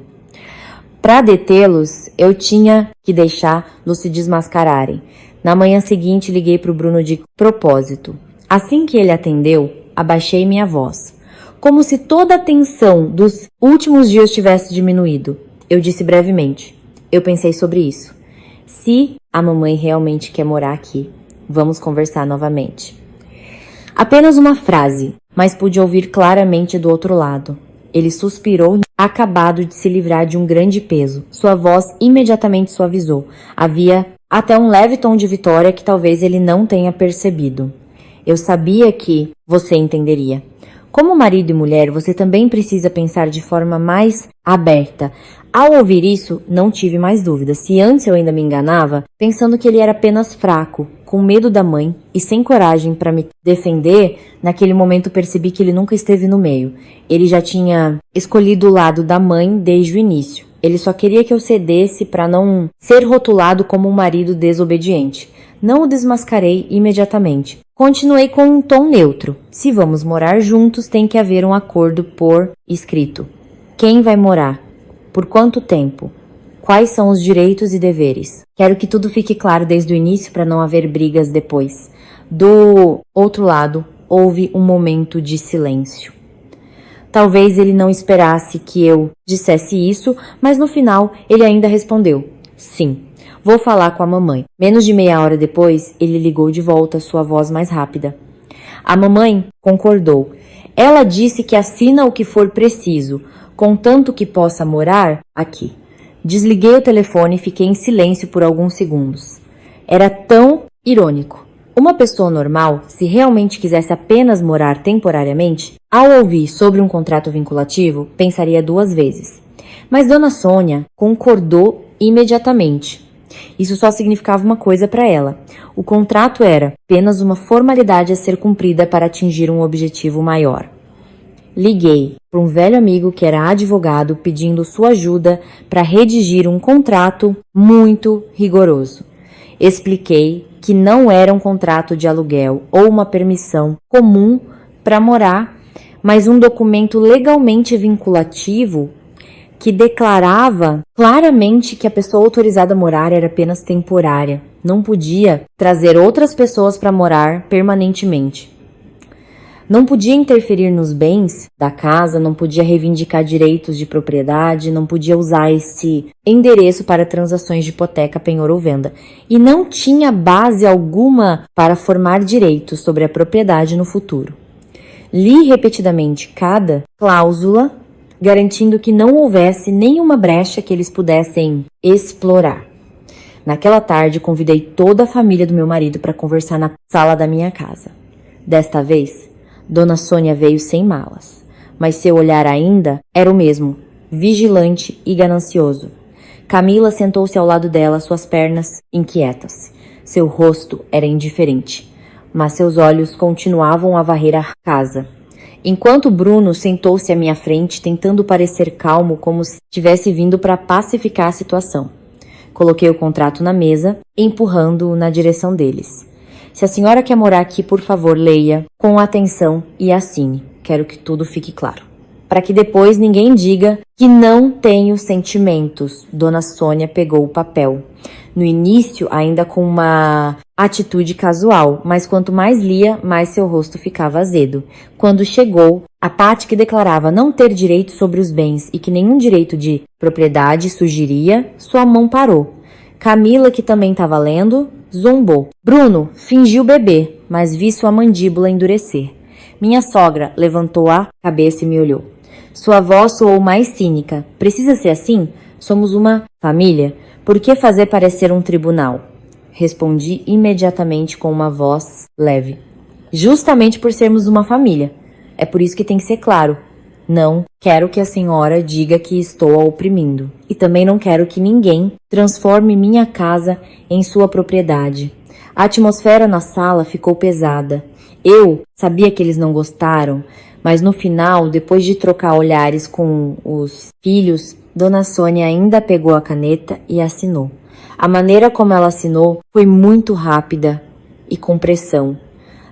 Speaker 1: Para detê-los, eu tinha que deixar Luz se desmascararem. Na manhã seguinte, liguei para o Bruno de propósito. Assim que ele atendeu, abaixei minha voz, como se toda a tensão dos últimos dias tivesse diminuído. Eu disse brevemente: eu pensei sobre isso. Se a mamãe realmente quer morar aqui, vamos conversar novamente. Apenas uma frase, mas pude ouvir claramente do outro lado. Ele suspirou, acabado de se livrar de um grande peso. Sua voz imediatamente suavizou. Havia até um leve tom de vitória que talvez ele não tenha percebido. Eu sabia que você entenderia. Como marido e mulher, você também precisa pensar de forma mais aberta. Ao ouvir isso, não tive mais dúvida. Se antes eu ainda me enganava, pensando que ele era apenas fraco, com medo da mãe e sem coragem para me defender, naquele momento percebi que ele nunca esteve no meio. Ele já tinha escolhido o lado da mãe desde o início. Ele só queria que eu cedesse para não ser rotulado como um marido desobediente. Não o desmascarei imediatamente. Continuei com um tom neutro. Se vamos morar juntos, tem que haver um acordo por escrito. Quem vai morar? Por quanto tempo? Quais são os direitos e deveres? Quero que tudo fique claro desde o início para não haver brigas depois. Do outro lado, houve um momento de silêncio. Talvez ele não esperasse que eu dissesse isso, mas no final ele ainda respondeu: sim, vou falar com a mamãe. Menos de meia hora depois, ele ligou de volta, sua voz mais rápida. A mamãe concordou. Ela disse que assina o que for preciso, contanto que possa morar aqui. Desliguei o telefone e fiquei em silêncio por alguns segundos. Era tão irônico. Uma pessoa normal, se realmente quisesse apenas morar temporariamente, ao ouvir sobre um contrato vinculativo, pensaria duas vezes. Mas Dona Sônia concordou imediatamente. Isso só significava uma coisa para ela. O contrato era apenas uma formalidade a ser cumprida para atingir um objetivo maior. Liguei para um velho amigo que era advogado pedindo sua ajuda para redigir um contrato muito rigoroso. Expliquei que não era um contrato de aluguel ou uma permissão comum para morar, mas um documento legalmente vinculativo que declarava claramente que a pessoa autorizada a morar era apenas temporária, não podia trazer outras pessoas para morar permanentemente. Não podia interferir nos bens da casa, não podia reivindicar direitos de propriedade, não podia usar esse endereço para transações de hipoteca, penhor ou venda. E não tinha base alguma para formar direitos sobre a propriedade no futuro. Li repetidamente cada cláusula, garantindo que não houvesse nenhuma brecha que eles pudessem explorar. Naquela tarde, convidei toda a família do meu marido para conversar na sala da minha casa. Desta vez, Dona Sônia veio sem malas, mas seu olhar ainda era o mesmo, vigilante e ganancioso. Camila sentou-se ao lado dela, suas pernas inquietas. Seu rosto era indiferente, mas seus olhos continuavam a varrer a casa. Enquanto Bruno sentou-se à minha frente, tentando parecer calmo, como se tivesse vindo para pacificar a situação. Coloquei o contrato na mesa, empurrando-o na direção deles. Se a senhora quer morar aqui, por favor, leia com atenção e assine. Quero que tudo fique claro. Para que depois ninguém diga que não tenho sentimentos. Dona Sônia pegou o papel. No início, ainda com uma atitude casual, mas quanto mais lia, mais seu rosto ficava azedo. Quando chegou a parte que declarava não ter direito sobre os bens e que nenhum direito de propriedade surgiria, sua mão parou. Camila, que também estava lendo, zombou. Bruno fingiu beber, mas vi sua mandíbula endurecer. Minha sogra levantou a cabeça e me olhou. Sua voz soou mais cínica. Precisa ser assim? Somos uma família. Por que fazer parecer um tribunal? Respondi imediatamente com uma voz leve. Justamente por sermos uma família. É por isso que tem que ser claro. Não quero que a senhora diga que estou a oprimindo. E também não quero que ninguém transforme minha casa em sua propriedade. A atmosfera na sala ficou pesada. Eu sabia que eles não gostaram, mas no final, depois de trocar olhares com os filhos, Dona Sônia ainda pegou a caneta e assinou. A maneira como ela assinou foi muito rápida e com pressão.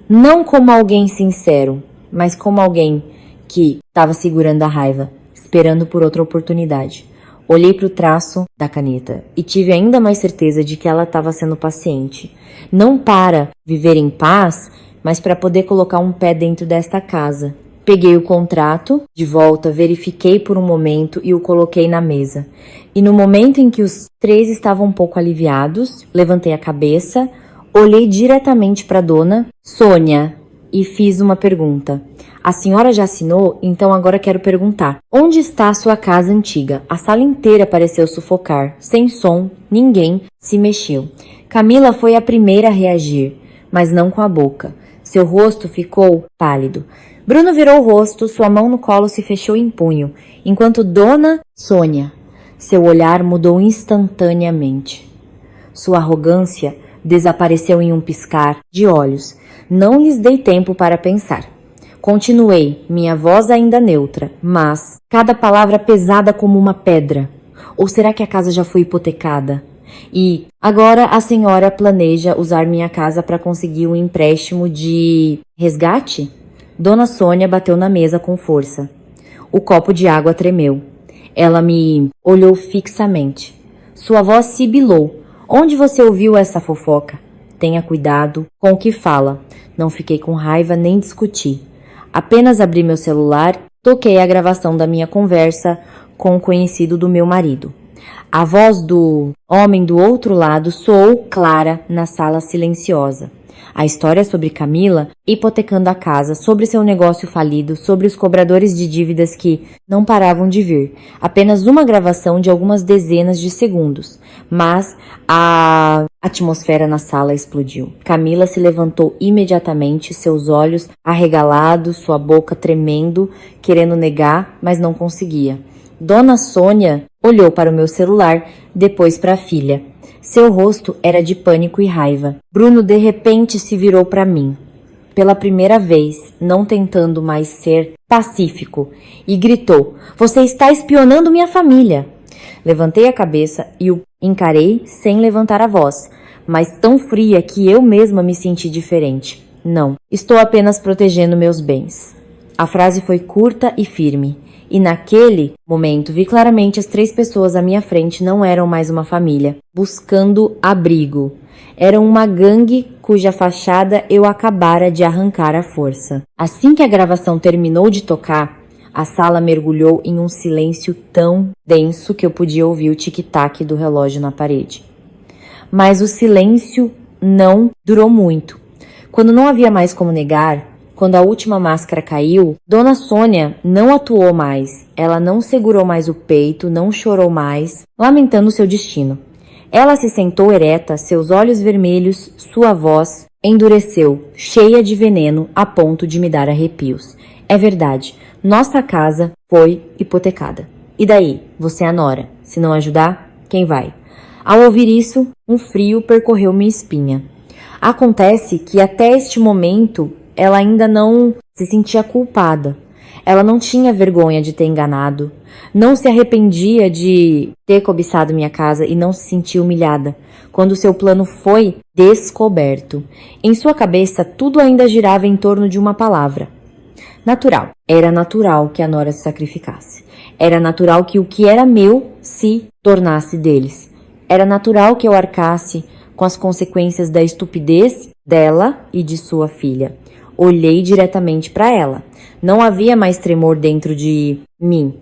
Speaker 1: Não como alguém sincero, mas como alguém que estava segurando a raiva, esperando por outra oportunidade. Olhei para o traço da caneta e tive ainda mais certeza de que ela estava sendo paciente. Não para viver em paz, mas para poder colocar um pé dentro desta casa. Peguei o contrato de volta, verifiquei por um momento e o coloquei na mesa. E no momento em que os três estavam um pouco aliviados, levantei a cabeça, olhei diretamente para Dona Sônia e fiz uma pergunta. A senhora já assinou? Então agora quero perguntar. Onde está a sua casa antiga? A sala inteira pareceu sufocar. Sem som, ninguém se mexeu. Camila foi a primeira a reagir, mas não com a boca. Seu rosto ficou pálido. Bruno virou o rosto, sua mão no colo se fechou em punho, enquanto Dona Sônia, seu olhar mudou instantaneamente. Sua arrogância desapareceu em um piscar de olhos. Não lhes dei tempo para pensar. Continuei, minha voz ainda neutra, mas cada palavra pesada como uma pedra. Ou será que a casa já foi hipotecada? E agora a senhora planeja usar minha casa para conseguir um empréstimo de resgate? Dona Sônia bateu na mesa com força. O copo de água tremeu. Ela me olhou fixamente. Sua voz sibilou. Onde você ouviu essa fofoca? Tenha cuidado com o que fala. Não fiquei com raiva nem discuti. Apenas abri meu celular, toquei a gravação da minha conversa com o conhecido do meu marido. A voz do homem do outro lado soou clara na sala silenciosa. A história sobre Camila hipotecando a casa, sobre seu negócio falido, sobre os cobradores de dívidas que não paravam de vir. Apenas uma gravação de algumas dezenas de segundos. Mas a atmosfera na sala explodiu. Camila se levantou imediatamente, seus olhos arregalados, sua boca tremendo, querendo negar, mas não conseguia. Dona Sônia olhou para o meu celular, depois para a filha. Seu rosto era de pânico e raiva. Bruno de repente se virou para mim. pela primeira vez, não tentando mais ser pacífico, e gritou: "Você está espionando minha família!" Levantei a cabeça e o encarei sem levantar a voz, mas tão fria que eu mesma me senti diferente. "Não, estou apenas protegendo meus bens." A frase foi curta e firme, e naquele momento vi claramente as 3 pessoas à minha frente não eram mais uma família, buscando abrigo. Eram uma gangue cuja fachada eu acabara de arrancar à força. Assim que a gravação terminou de tocar, a sala mergulhou em um silêncio tão denso que eu podia ouvir o tic-tac do relógio na parede. Mas o silêncio não durou muito. Quando não havia mais como negar, quando a última máscara caiu, Dona Sônia não atuou mais. Ela não segurou mais o peito, não chorou mais, lamentando seu destino. Ela se sentou ereta, seus olhos vermelhos, sua voz endureceu, cheia de veneno, a ponto de me dar arrepios. "É verdade, nossa casa foi hipotecada. E daí? Você é a nora. Se não ajudar, quem vai?" Ao ouvir isso, um frio percorreu minha espinha. Acontece que até este momento ela ainda não se sentia culpada. Ela não tinha vergonha de ter enganado, não se arrependia de ter cobiçado minha casa e não se sentia humilhada quando seu plano foi descoberto. Em sua cabeça, tudo ainda girava em torno de uma palavra: natural. Era natural que a nora se sacrificasse. Era natural que o que era meu se tornasse deles. Era natural que eu arcasse com as consequências da estupidez dela e de sua filha. Olhei diretamente para ela. Não havia mais tremor dentro de mim.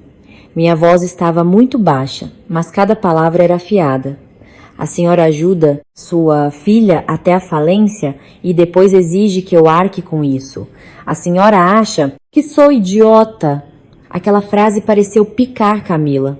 Speaker 1: Minha voz estava muito baixa, mas cada palavra era afiada. "A senhora ajuda sua filha até a falência e depois exige que eu arque com isso. A senhora acha que sou idiota?" Aquela frase pareceu picar Camila.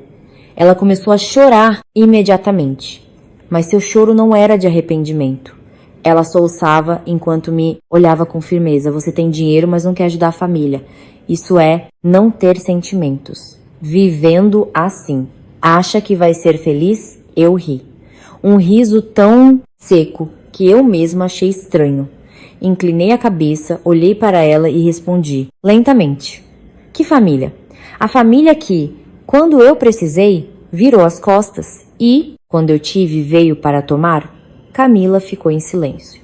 Speaker 1: Ela começou a chorar imediatamente, mas seu choro não era de arrependimento. Ela soluçava enquanto me olhava com firmeza. "Você tem dinheiro, mas não quer ajudar a família. Isso é não ter sentimentos. Vivendo assim. Acha que vai ser feliz?" Eu ri. Um riso tão seco que eu mesma achei estranho. Inclinei a cabeça, olhei para ela e respondi, lentamente: "Que família? A família que, quando eu precisei, virou as costas e, quando eu tive, veio para tomar?" Camila ficou em silêncio.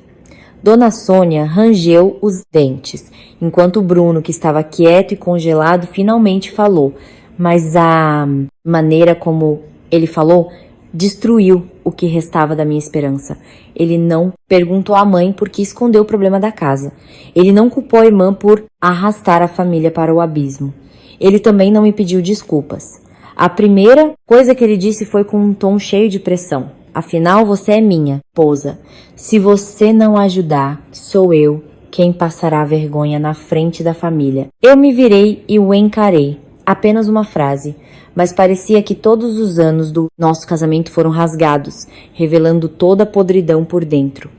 Speaker 1: Dona Sônia rangeu os dentes, enquanto Bruno, que estava quieto e congelado, finalmente falou, mas a maneira como ele falou destruiu o que restava da minha esperança. Ele não perguntou à mãe por que escondeu o problema da casa. Ele não culpou a irmã por arrastar a família para o abismo. Ele também não me pediu desculpas. A primeira coisa que ele disse foi com um tom cheio de pressão: "Afinal, você é minha esposa. Se você não ajudar, sou eu quem passará vergonha na frente da família." Eu me virei e o encarei. Apenas uma frase, mas parecia que todos os anos do nosso casamento foram rasgados, revelando toda a podridão por dentro.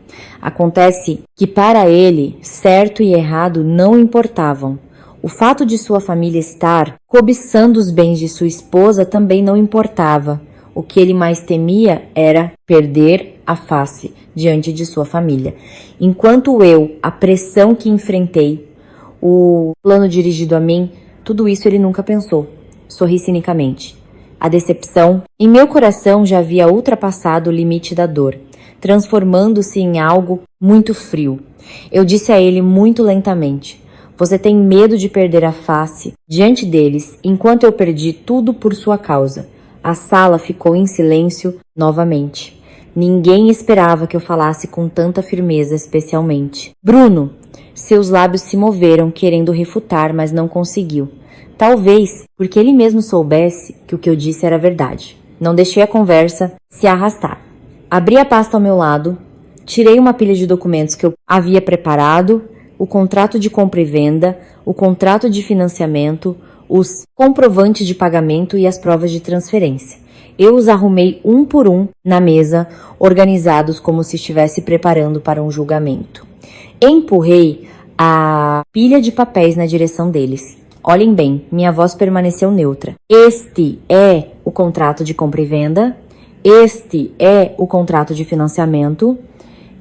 Speaker 1: Acontece que para ele, certo e errado não importavam. O fato de sua família estar cobiçando os bens de sua esposa também não importava. O que ele mais temia era perder a face diante de sua família. Enquanto eu, a pressão que enfrentei, o plano dirigido a mim, tudo isso ele nunca pensou. Sorri cinicamente. A decepção em meu coração já havia ultrapassado o limite da dor, transformando-se em algo muito frio. Eu disse a ele muito lentamente: "Você tem medo de perder a face diante deles, enquanto eu perdi tudo por sua causa." A sala ficou em silêncio novamente. Ninguém esperava que eu falasse com tanta firmeza, especialmente Bruno. Seus lábios se moveram, querendo refutar, mas não conseguiu. Talvez porque ele mesmo soubesse que o que eu disse era verdade. Não deixei a conversa se arrastar. Abri a pasta ao meu lado, tirei uma pilha de documentos que eu havia preparado, o contrato de compra e venda, o contrato de financiamento, os comprovantes de pagamento e as provas de transferência. Eu os arrumei um por um na mesa, organizados como se estivesse preparando para um julgamento. Empurrei a pilha de papéis na direção deles. Olhem bem, minha voz permaneceu neutra. Este é o contrato de compra e venda, este é o contrato de financiamento,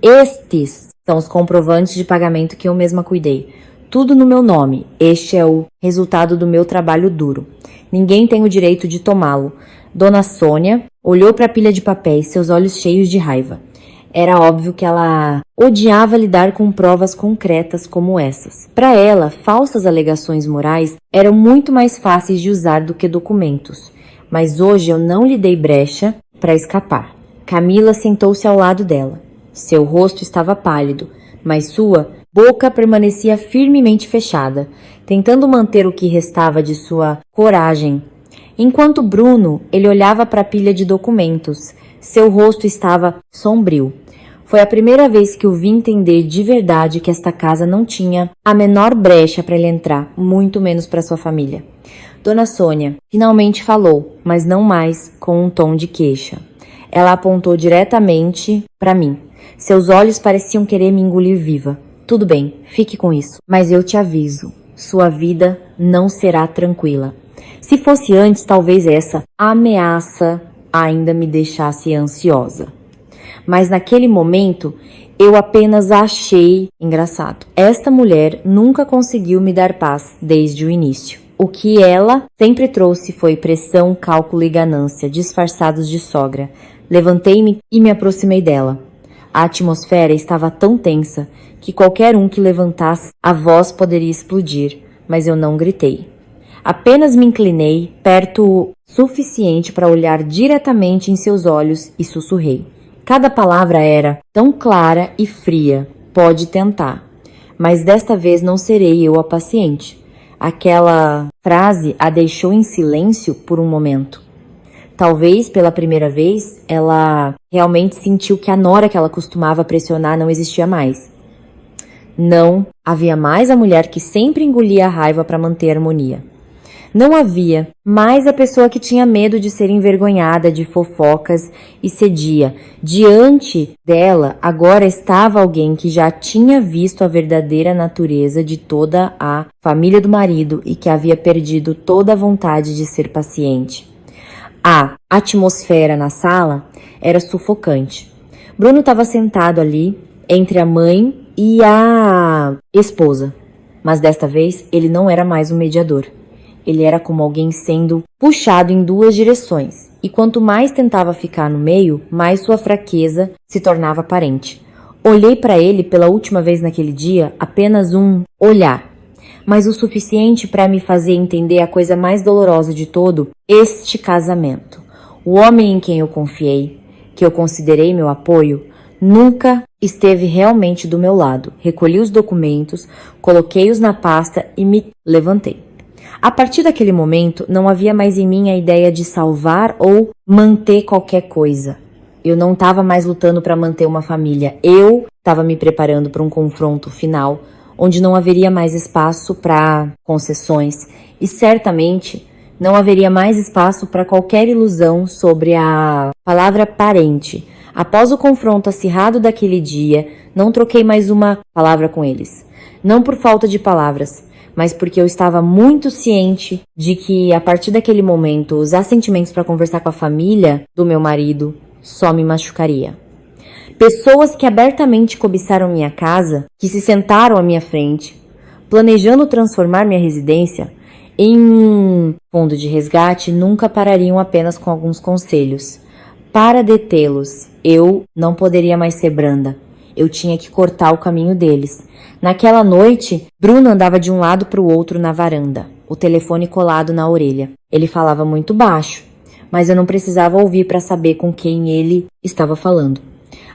Speaker 1: Estes são os comprovantes de pagamento que eu mesma cuidei. Tudo no meu nome. Este é o resultado do meu trabalho duro. Ninguém tem o direito de tomá-lo. Dona Sônia olhou para a pilha de papéis, seus olhos cheios de raiva. Era óbvio que ela odiava lidar com provas concretas como essas. Para ela, falsas alegações morais eram muito mais fáceis de usar do que documentos. Mas hoje eu não lhe dei brecha para escapar. Camila sentou-se ao lado dela. Seu rosto estava pálido, mas sua boca permanecia firmemente fechada, tentando manter o que restava de sua coragem. Enquanto Bruno, ele olhava para a pilha de documentos. Seu rosto estava sombrio. Foi a primeira vez que o vi entender de verdade que esta casa não tinha a menor brecha para ele entrar, muito menos para sua família. Dona Sônia finalmente falou, mas não mais com um tom de queixa. Ela apontou diretamente para mim. Seus olhos pareciam querer me engolir viva. Tudo bem, fique com isso. Mas eu te aviso, sua vida não será tranquila. Se fosse antes, talvez essa ameaça ainda me deixasse ansiosa. Mas naquele momento, eu apenas achei engraçado. Esta mulher nunca conseguiu me dar paz desde o início. O que ela sempre trouxe foi pressão, cálculo e ganância, disfarçados de sogra. Levantei-me e me aproximei dela. A atmosfera estava tão tensa que qualquer um que levantasse a voz poderia explodir, mas eu não gritei. Apenas me inclinei perto o suficiente para olhar diretamente em seus olhos e sussurrei. Cada palavra era tão clara e fria. Pode tentar. Mas desta vez não serei eu a paciente. Aquela frase a deixou em silêncio por um momento. Talvez, pela primeira vez, ela realmente sentiu que a nora que ela costumava pressionar não existia mais. Não havia mais a mulher que sempre engolia a raiva para manter a harmonia. Não havia mais a pessoa que tinha medo de ser envergonhada de fofocas e cedia. Diante dela, agora estava alguém que já tinha visto a verdadeira natureza de toda a família do marido e que havia perdido toda a vontade de ser paciente. A atmosfera na sala era sufocante. Bruno estava sentado ali, entre a mãe e a esposa. Mas desta vez, ele não era mais um mediador. Ele era como alguém sendo puxado em duas direções, e quanto mais tentava ficar no meio, mais sua fraqueza se tornava aparente. Olhei para ele pela última vez naquele dia, apenas um olhar, mas o suficiente para me fazer entender a coisa mais dolorosa de todo, este casamento. O homem em quem eu confiei, que eu considerei meu apoio, nunca esteve realmente do meu lado. Recolhi os documentos, coloquei-os na pasta e me levantei. A partir daquele momento, não havia mais em mim a ideia de salvar ou manter qualquer coisa. Eu não estava mais lutando para manter uma família. Eu estava me preparando para um confronto final, onde não haveria mais espaço para concessões e certamente não haveria mais espaço para qualquer ilusão sobre a palavra parente. Após o confronto acirrado daquele dia, não troquei mais uma palavra com eles. Não por falta de palavras, mas porque eu estava muito ciente de que, a partir daquele momento, usar sentimentos para conversar com a família do meu marido só me machucaria. Pessoas que abertamente cobiçaram minha casa, que se sentaram à minha frente, planejando transformar minha residência em um fundo de resgate, nunca parariam apenas com alguns conselhos. Para detê-los, eu não poderia mais ser branda. Eu tinha que cortar o caminho deles. Naquela noite, Bruno andava de um lado para o outro na varanda, o telefone colado na orelha. Ele falava muito baixo, mas eu não precisava ouvir para saber com quem ele estava falando.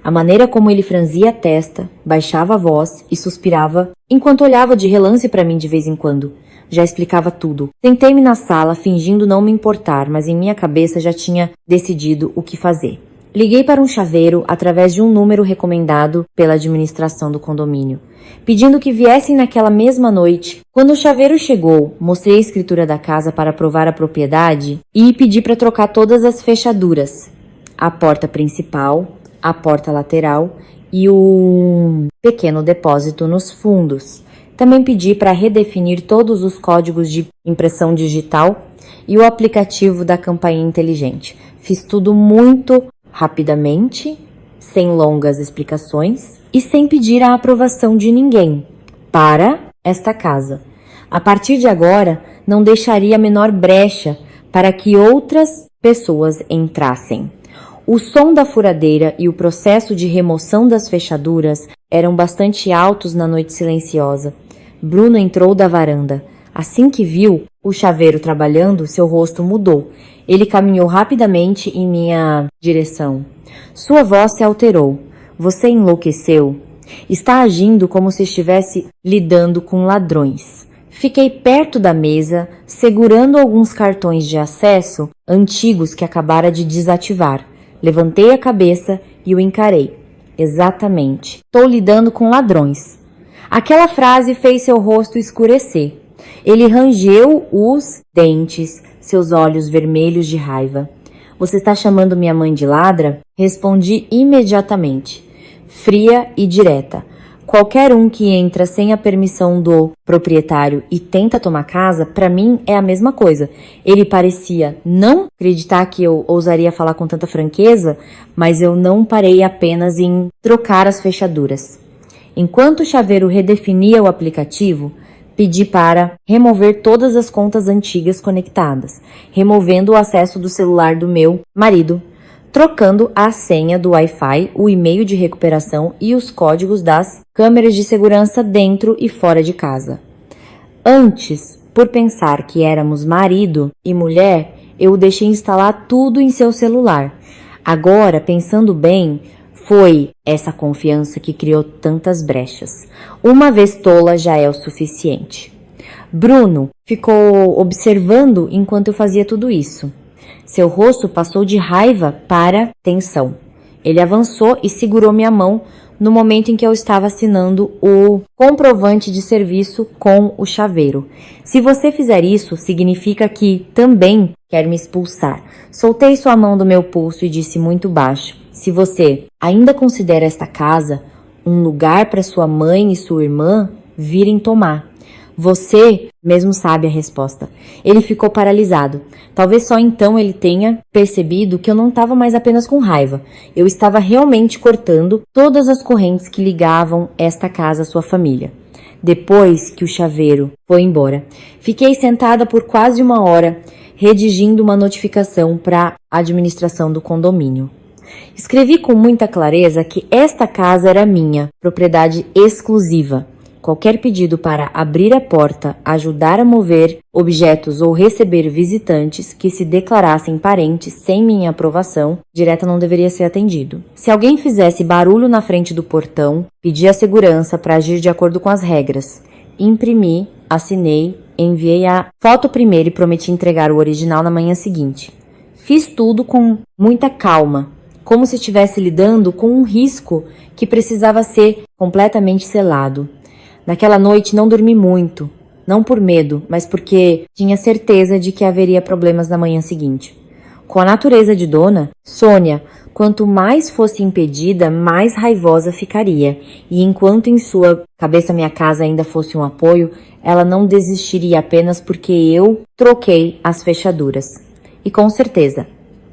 Speaker 1: A maneira como ele franzia a testa, baixava a voz e suspirava, enquanto olhava de relance para mim de vez em quando, já explicava tudo. Sentei-me na sala, fingindo não me importar, mas em minha cabeça já tinha decidido o que fazer. Liguei para um chaveiro através de um número recomendado pela administração do condomínio, pedindo que viessem naquela mesma noite. Quando o chaveiro chegou, mostrei a escritura da casa para provar a propriedade e pedi para trocar todas as fechaduras, a porta principal, a porta lateral e um pequeno depósito nos fundos. Também pedi para redefinir todos os códigos de impressão digital e o aplicativo da campainha inteligente. Fiz tudo muito rapidamente, sem longas explicações e sem pedir a aprovação de ninguém para esta casa. A partir de agora, não deixaria a menor brecha para que outras pessoas entrassem. O som da furadeira e o processo de remoção das fechaduras eram bastante altos na noite silenciosa. Bruno entrou da varanda. Assim que viu o chaveiro trabalhando, seu rosto mudou. Ele caminhou rapidamente em minha direção. Sua voz se alterou. Você enlouqueceu? Está agindo como se estivesse lidando com ladrões. Fiquei perto da mesa, segurando alguns cartões de acesso antigos que acabara de desativar. Levantei a cabeça e o encarei. Exatamente. Estou lidando com ladrões. Aquela frase fez seu rosto escurecer. Ele rangeu os dentes, seus olhos vermelhos de raiva. Você está chamando minha mãe de ladra? Respondi imediatamente, fria e direta. Qualquer um que entra sem a permissão do proprietário e tenta tomar casa, para mim é a mesma coisa. Ele parecia não acreditar que eu ousaria falar com tanta franqueza, mas eu não parei apenas em trocar as fechaduras. Enquanto o chaveiro redefinia o aplicativo, pedi para remover todas as contas antigas conectadas, removendo o acesso do celular do meu marido, trocando a senha do Wi-Fi, o e-mail de recuperação e os códigos das câmeras de segurança dentro e fora de casa. Antes, por pensar que éramos marido e mulher, eu o deixei instalar tudo em seu celular. Agora, pensando bem, foi essa confiança que criou tantas brechas. Uma vez tola já é o suficiente. Bruno ficou observando enquanto eu fazia tudo isso. Seu rosto passou de raiva para tensão. Ele avançou e segurou minha mão no momento em que eu estava assinando o comprovante de serviço com o chaveiro. Se você fizer isso, significa que também quer me expulsar. Soltei sua mão do meu pulso e disse muito baixo: se você ainda considera esta casa um lugar para sua mãe e sua irmã virem tomar. Você mesmo sabe a resposta. Ele ficou paralisado. Talvez só então ele tenha percebido que eu não estava mais apenas com raiva. Eu estava realmente cortando todas as correntes que ligavam esta casa à sua família. Depois que o chaveiro foi embora, fiquei sentada por quase 1 hora, redigindo uma notificação para a administração do condomínio. Escrevi com muita clareza que esta casa era minha, propriedade exclusiva. Qualquer pedido para abrir a porta, ajudar a mover objetos ou receber visitantes que se declarassem parentes sem minha aprovação direta não deveria ser atendido. Se alguém fizesse barulho na frente do portão, pedi à segurança para agir de acordo com as regras. Imprimi, assinei, enviei a foto primeiro e prometi entregar o original na manhã seguinte. Fiz tudo com muita calma, como se estivesse lidando com um risco que precisava ser completamente selado. Naquela noite não dormi muito, não por medo, mas porque tinha certeza de que haveria problemas na manhã seguinte. Com a natureza de dona, Sônia, quanto mais fosse impedida, mais raivosa ficaria, e enquanto em sua cabeça minha casa ainda fosse um apoio, ela não desistiria apenas porque eu troquei as fechaduras. E com certeza,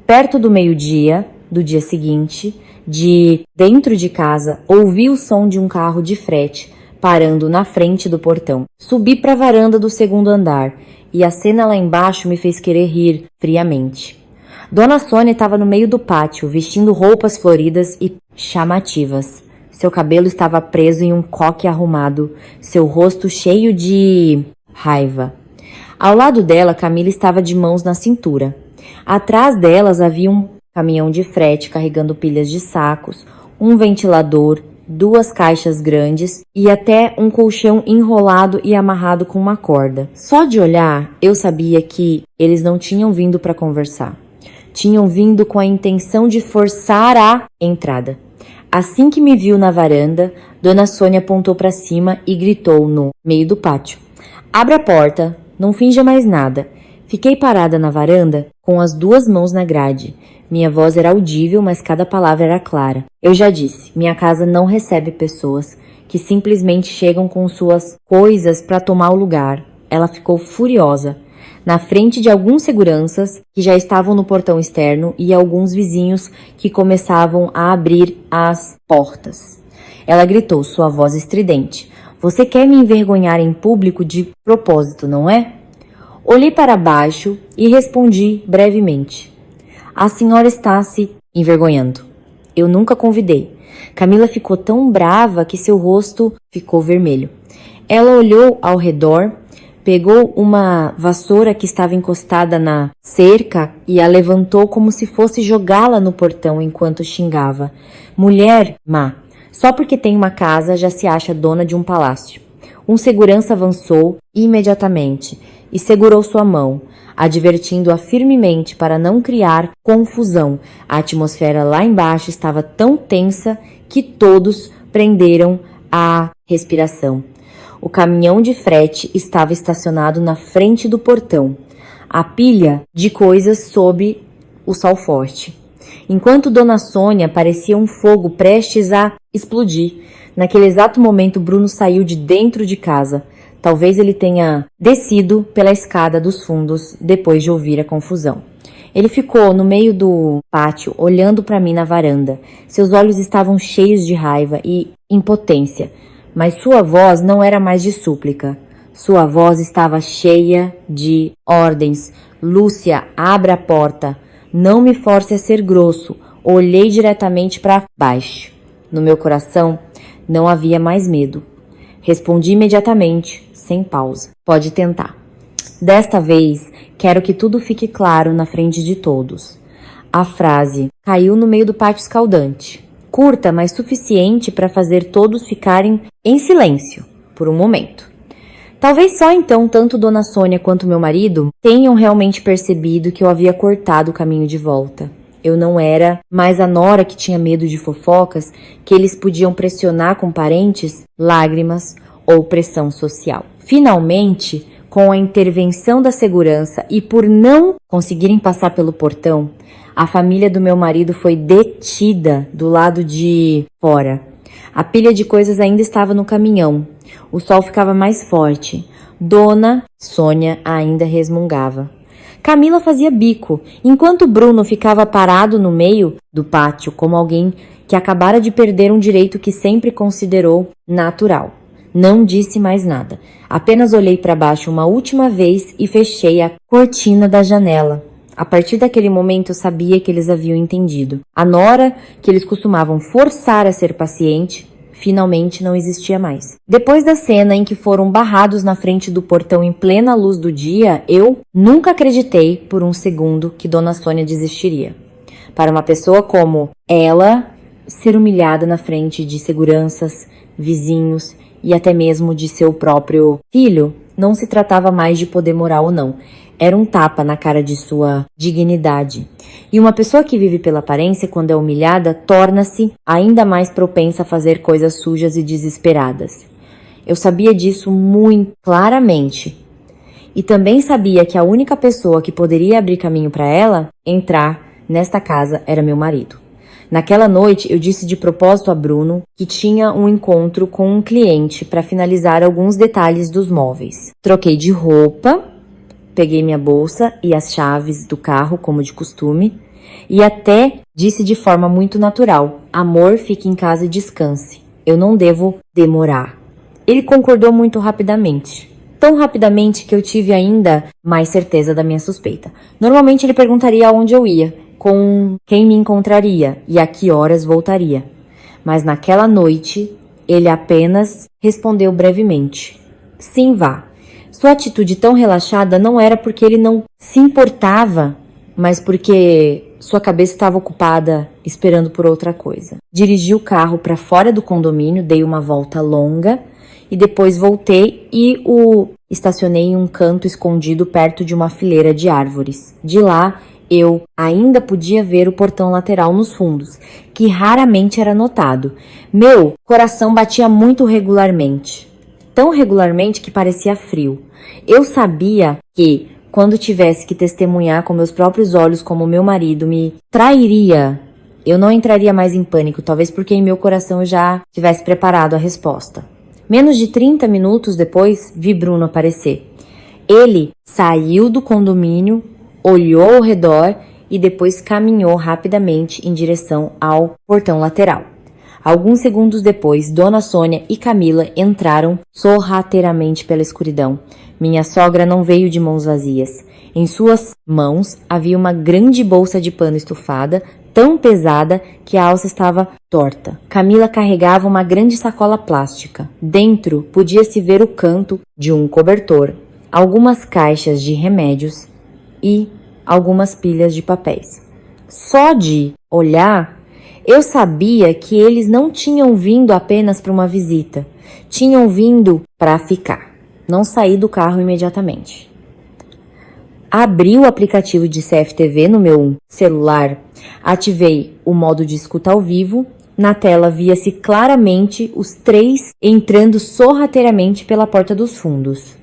Speaker 1: perto do meio-dia do dia seguinte, dentro de casa, ouvi o som de um carro de frete parando na frente do portão. Subi para a varanda do segundo andar e a cena lá embaixo me fez querer rir friamente. Dona Sônia estava no meio do pátio, vestindo roupas floridas e chamativas. Seu cabelo estava preso em um coque arrumado, seu rosto cheio de raiva. Ao lado dela, Camila estava de mãos na cintura. Atrás delas havia um caminhão de frete carregando pilhas de sacos, um ventilador, 2 caixas grandes e até um colchão enrolado e amarrado com uma corda. Só de olhar, eu sabia que eles não tinham vindo para conversar. Tinham vindo com a intenção de forçar a entrada. Assim que me viu na varanda, Dona Sônia apontou para cima e gritou no meio do pátio: "Abra a porta, não finja mais nada." Fiquei parada na varanda com as 2 mãos na grade. Minha voz era audível, mas cada palavra era clara. Eu já disse, minha casa não recebe pessoas que simplesmente chegam com suas coisas para tomar o lugar. Ela ficou furiosa. na frente de alguns seguranças que já estavam no portão externo e alguns vizinhos que começavam a abrir as portas. Ela gritou, sua voz estridente. Você quer me envergonhar em público de propósito, não é? Olhei para baixo e respondi brevemente. A senhora está se envergonhando. Eu nunca convidei. Camila ficou tão brava que seu rosto ficou vermelho. Ela olhou ao redor, pegou uma vassoura que estava encostada na cerca e a levantou como se fosse jogá-la no portão enquanto xingava. Mulher má, só porque tem uma casa já se acha dona de um palácio. Um segurança avançou imediatamente e segurou sua mão, advertindo-a firmemente para não criar confusão. A atmosfera lá embaixo estava tão tensa que todos prenderam a respiração. O caminhão de frete estava estacionado na frente do portão, a pilha de coisas sob o sol forte. Enquanto Dona Sônia parecia um fogo prestes a explodir, naquele exato momento Bruno saiu de dentro de casa. Talvez ele tenha descido pela escada dos fundos depois de ouvir a confusão. Ele ficou no meio do pátio, olhando para mim na varanda. Seus olhos estavam cheios de raiva e impotência. Mas sua voz não era mais de súplica. Sua voz estava cheia de ordens. Lúcia, abra a porta. Não me force a ser grosso. Olhei diretamente para baixo. No meu coração não havia mais medo. Respondi imediatamente, sem pausa. Pode tentar. Desta vez, quero que tudo fique claro na frente de todos. A frase caiu no meio do pátio escaldante. Curta, mas suficiente para fazer todos ficarem em silêncio, por um momento. Talvez só então tanto Dona Sônia quanto meu marido tenham realmente percebido que eu havia cortado o caminho de volta. Eu não era mais a nora que tinha medo de fofocas que eles podiam pressionar com parentes, lágrimas ou pressão social. Finalmente, com a intervenção da segurança e por não conseguirem passar pelo portão, a família do meu marido foi detida do lado de fora. A pilha de coisas ainda estava no caminhão. O sol ficava mais forte. Dona Sônia ainda resmungava. Camila fazia bico, enquanto Bruno ficava parado no meio do pátio como alguém que acabara de perder um direito que sempre considerou natural. Não disse mais nada. Apenas olhei para baixo uma última vez e fechei a cortina da janela. A partir daquele momento eu sabia que eles haviam entendido. A nora, que eles costumavam forçar a ser paciente, finalmente não existia mais. Depois da cena em que foram barrados na frente do portão em plena luz do dia, eu nunca acreditei por um segundo que Dona Sônia desistiria. Para uma pessoa como ela, ser humilhada na frente de seguranças, vizinhos e até mesmo de seu próprio filho, não se tratava mais de poder moral ou não. Era um tapa na cara de sua dignidade. E uma pessoa que vive pela aparência, quando é humilhada, torna-se ainda mais propensa a fazer coisas sujas e desesperadas. Eu sabia disso muito claramente. E também sabia que a única pessoa que poderia abrir caminho para ela entrar nesta casa era meu marido. Naquela noite, eu disse de propósito a Bruno que tinha um encontro com um cliente para finalizar alguns detalhes dos móveis. Troquei de roupa, peguei minha bolsa e as chaves do carro, como de costume, e até disse de forma muito natural: amor, fique em casa e descanse. Eu não devo demorar. Ele concordou muito rapidamente. Tão rapidamente que eu tive ainda mais certeza da minha suspeita. Normalmente ele perguntaria aonde eu ia, com quem me encontraria e a que horas voltaria. Mas naquela noite, ele apenas respondeu brevemente: sim, vá. Sua atitude tão relaxada não era porque ele não se importava, mas porque sua cabeça estava ocupada esperando por outra coisa. Dirigi o carro para fora do condomínio, dei uma volta longa e depois voltei e o estacionei em um canto escondido perto de uma fileira de árvores. De lá, eu ainda podia ver o portão lateral nos fundos, que raramente era notado. Meu coração batia muito regularmente. Tão regularmente que parecia frio. Eu sabia que, quando tivesse que testemunhar com meus próprios olhos como meu marido me trairia, eu não entraria mais em pânico, talvez porque em meu coração eu já tivesse preparado a resposta. Menos de 30 minutos depois, vi Bruno aparecer. Ele saiu do condomínio, olhou ao redor e depois caminhou rapidamente em direção ao portão lateral. Alguns segundos depois, Dona Sônia e Camila entraram sorrateiramente pela escuridão. Minha sogra não veio de mãos vazias. Em suas mãos havia uma grande bolsa de pano estufada, tão pesada que a alça estava torta. Camila carregava uma grande sacola plástica. Dentro podia-se ver o canto de um cobertor, algumas caixas de remédios e algumas pilhas de papéis. Só de olhar, eu sabia que eles não tinham vindo apenas para uma visita. Tinham vindo para ficar. Não saí do carro imediatamente. Abri o aplicativo de CFTV no meu celular, ativei o modo de escuta ao vivo. Na tela via-se claramente os três entrando sorrateiramente pela porta dos fundos.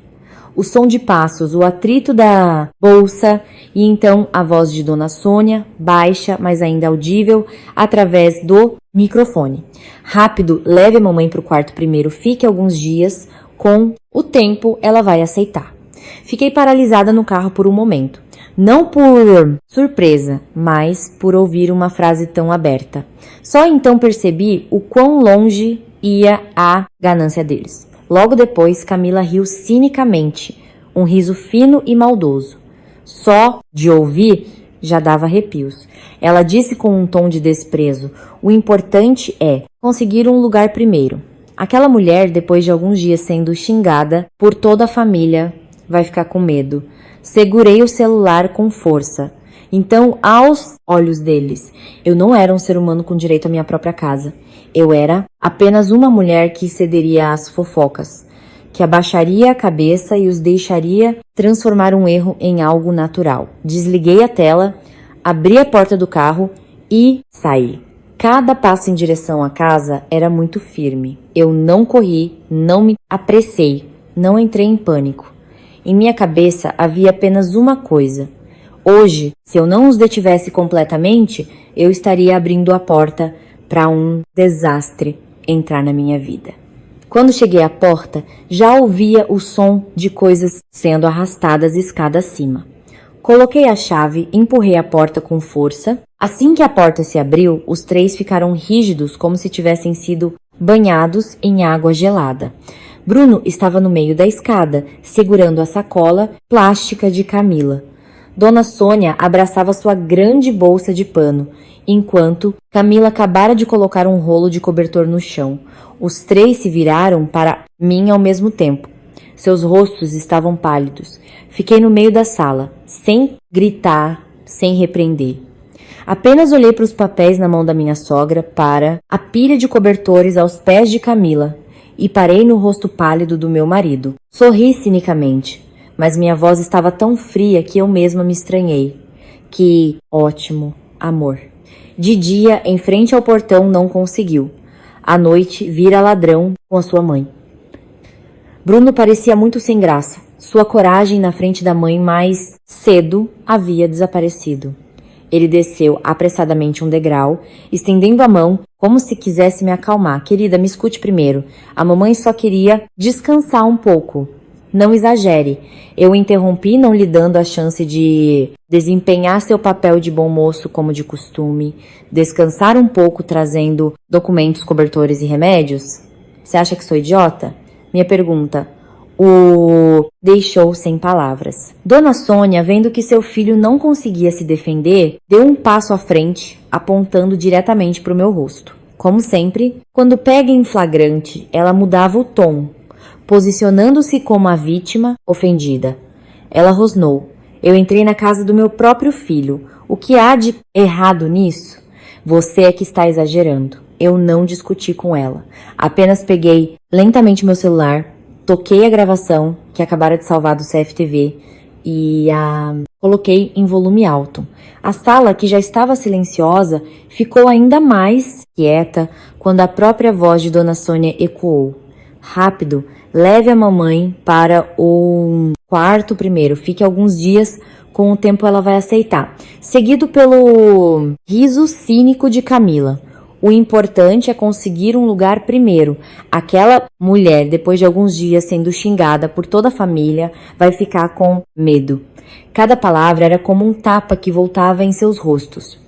Speaker 1: O som de passos, o atrito da bolsa e então a voz de Dona Sônia, baixa, mas ainda audível, através do microfone. Rápido, leve a mamãe para o quarto primeiro, fique alguns dias, com o tempo ela vai aceitar. Fiquei paralisada no carro por um momento. Não por surpresa, mas por ouvir uma frase tão aberta. Só então percebi o quão longe ia a ganância deles. Logo depois, Camila riu cinicamente, um riso fino e maldoso. Só de ouvir já dava arrepios. Ela disse com um tom de desprezo: o importante é conseguir um lugar primeiro. Aquela mulher, depois de alguns dias sendo xingada por toda a família, vai ficar com medo. Segurei o celular com força. Então, aos olhos deles, eu não era um ser humano com direito à minha própria casa. Eu era apenas uma mulher que cederia às fofocas, que abaixaria a cabeça e os deixaria transformar um erro em algo natural. Desliguei a tela, abri a porta do carro e saí. Cada passo em direção à casa era muito firme. Eu não corri, não me apressei, não entrei em pânico. Em minha cabeça havia apenas uma coisa. Hoje, se eu não os detivesse completamente, eu estaria abrindo a porta para um desastre entrar na minha vida. Quando cheguei à porta, já ouvia o som de coisas sendo arrastadas escada acima. Coloquei a chave, empurrei a porta com força. Assim que a porta se abriu, os três ficaram rígidos como se tivessem sido banhados em água gelada. Bruno estava no meio da escada, segurando a sacola plástica de Camila. Dona Sônia abraçava sua grande bolsa de pano, enquanto Camila acabara de colocar um rolo de cobertor no chão. Os três se viraram para mim ao mesmo tempo. Seus rostos estavam pálidos. Fiquei no meio da sala, sem gritar, sem repreender. Apenas olhei para os papéis na mão da minha sogra, para a pilha de cobertores aos pés de Camila, e parei no rosto pálido do meu marido. Sorri cinicamente, mas minha voz estava tão fria que eu mesma me estranhei. Que ótimo, amor. De dia, em frente ao portão, não conseguiu. À noite, vira ladrão com a sua mãe. Bruno parecia muito sem graça. Sua coragem na frente da mãe mais cedo havia desaparecido. Ele desceu apressadamente um degrau, estendendo a mão como se quisesse me acalmar. Querida, me escute primeiro. A mamãe só queria descansar um pouco. Não exagere. Eu interrompi, não lhe dando a chance de desempenhar seu papel de bom moço como de costume. Descansar um pouco trazendo documentos, cobertores e remédios? Você acha que sou idiota? Minha pergunta o deixou sem palavras. Dona Sônia, vendo que seu filho não conseguia se defender, deu um passo à frente, apontando diretamente para o meu rosto. Como sempre, quando pega em flagrante, ela mudava o tom, posicionando-se como a vítima ofendida. Ela rosnou. Eu entrei na casa do meu próprio filho. O que há de errado nisso? Você é que está exagerando. Eu não discuti com ela. Apenas peguei lentamente meu celular, toquei a gravação que acabara de salvar do CFTV e a coloquei em volume alto. A sala, que já estava silenciosa, ficou ainda mais quieta quando a própria voz de Dona Sônia ecoou. Rápido, leve a mamãe para o quarto primeiro. Fique alguns dias, com o tempo ela vai aceitar. Seguido pelo riso cínico de Camila. O importante é conseguir um lugar primeiro. Aquela mulher, depois de alguns dias sendo xingada por toda a família, vai ficar com medo. Cada palavra era como um tapa que voltava em seus rostos.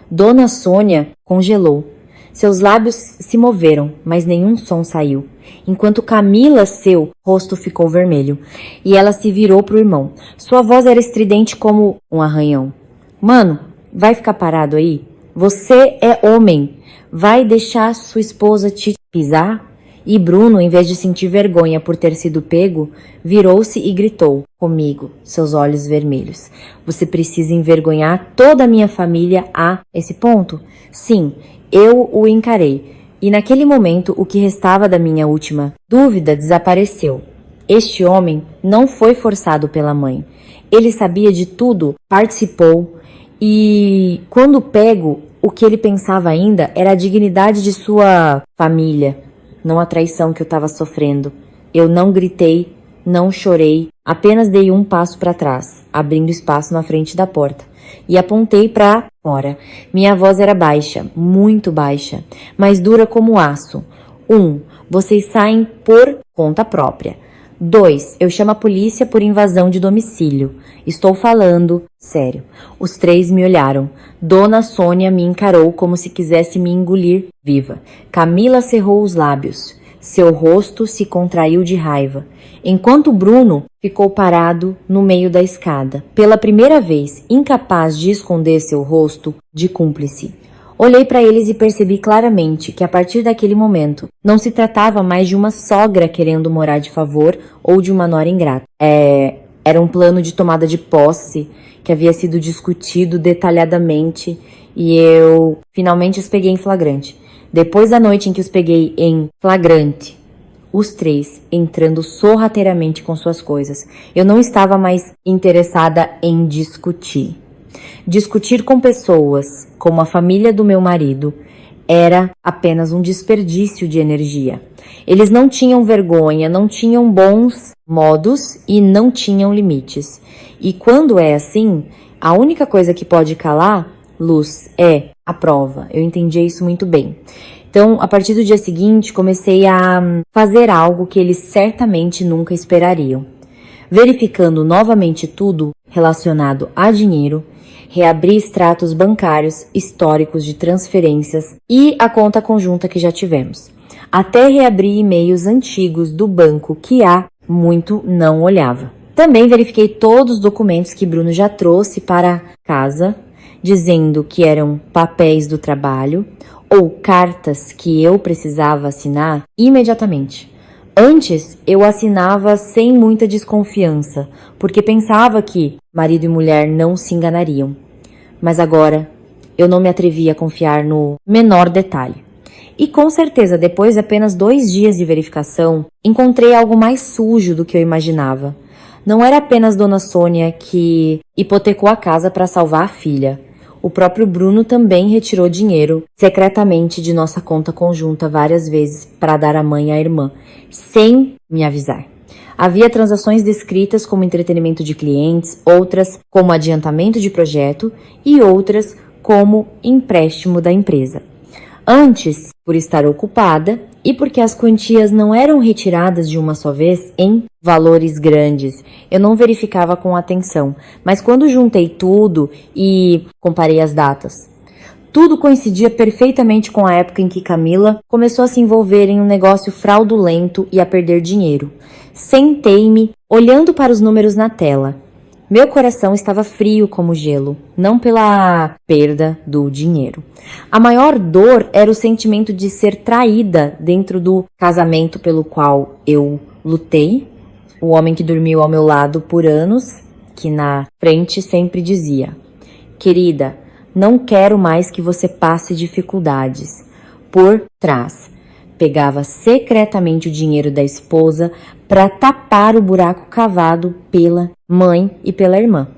Speaker 1: Dona Sônia congelou. Seus lábios se moveram, mas nenhum som saiu. Enquanto Camila, seu rosto ficou vermelho. E ela se virou pro irmão. Sua voz era estridente como um arranhão. Mano, vai ficar parado aí? Você é homem. Vai deixar sua esposa te pisar? E Bruno, em vez de sentir vergonha por ter sido pego, virou-se e gritou comigo, seus olhos vermelhos. Você precisa envergonhar toda a minha família a esse ponto? Sim, eu o encarei. E naquele momento, o que restava da minha última dúvida desapareceu. Este homem não foi forçado pela mãe. Ele sabia de tudo, participou. E quando pego, o que ele pensava ainda era a dignidade de sua família, não a traição que eu estava sofrendo. Eu não gritei, não chorei, apenas dei um passo para trás, abrindo espaço na frente da porta. E apontei para fora. Minha voz era baixa, muito baixa, mas dura como aço. 1. Vocês saem por conta própria. 2. Eu chamo a polícia por invasão de domicílio. Estou falando sério. Os 3 me olharam. Dona Sônia me encarou como se quisesse me engolir viva. Camila cerrou os lábios. Seu rosto se contraiu de raiva. Enquanto Bruno ficou parado no meio da escada, pela primeira vez, incapaz de esconder seu rosto de cúmplice. Olhei para eles e percebi claramente que a partir daquele momento não se tratava mais de uma sogra querendo morar de favor ou de uma nora ingrata. Era um plano de tomada de posse que havia sido discutido detalhadamente e eu finalmente os peguei em flagrante. Depois da noite em que os peguei em flagrante, os 3 entrando sorrateiramente com suas coisas, eu não estava mais interessada em discutir. Discutir com pessoas como a família do meu marido era apenas um desperdício de energia. Eles não tinham vergonha, não tinham bons modos e não tinham limites. E quando é assim, a única coisa que pode calar, Luz, é a prova. Eu entendi isso muito bem. Então, a partir do dia seguinte, comecei a fazer algo que eles certamente nunca esperariam. Verificando novamente tudo relacionado a dinheiro, reabri extratos bancários históricos de transferências e a conta conjunta que já tivemos. Até reabri e-mails antigos do banco que há muito não olhava. Também verifiquei todos os documentos que Bruno já trouxe para casa, dizendo que eram papéis do trabalho ou cartas que eu precisava assinar imediatamente. Antes, eu assinava sem muita desconfiança, porque pensava que marido e mulher não se enganariam. Mas agora, eu não me atrevia a confiar no menor detalhe. E com certeza, depois de apenas 2 dias de verificação, encontrei algo mais sujo do que eu imaginava. Não era apenas Dona Sônia que hipotecou a casa para salvar a filha. O próprio Bruno também retirou dinheiro secretamente de nossa conta conjunta várias vezes para dar à mãe e à irmã, sem me avisar. Havia transações descritas como entretenimento de clientes, outras como adiantamento de projeto e outras como empréstimo da empresa. Antes, por estar ocupada e porque as quantias não eram retiradas de uma só vez em valores grandes, eu não verificava com atenção, mas quando juntei tudo e comparei as datas, tudo coincidia perfeitamente com a época em que Camila começou a se envolver em um negócio fraudulento e a perder dinheiro. Sentei-me, olhando para os números na tela. Meu coração estava frio como gelo, não pela perda do dinheiro. A maior dor era o sentimento de ser traída dentro do casamento pelo qual eu lutei. O homem que dormiu ao meu lado por anos, que na frente sempre dizia: querida, não quero mais que você passe dificuldades. Por trás, pegava secretamente o dinheiro da esposa para tapar o buraco cavado pela mãe e pela irmã.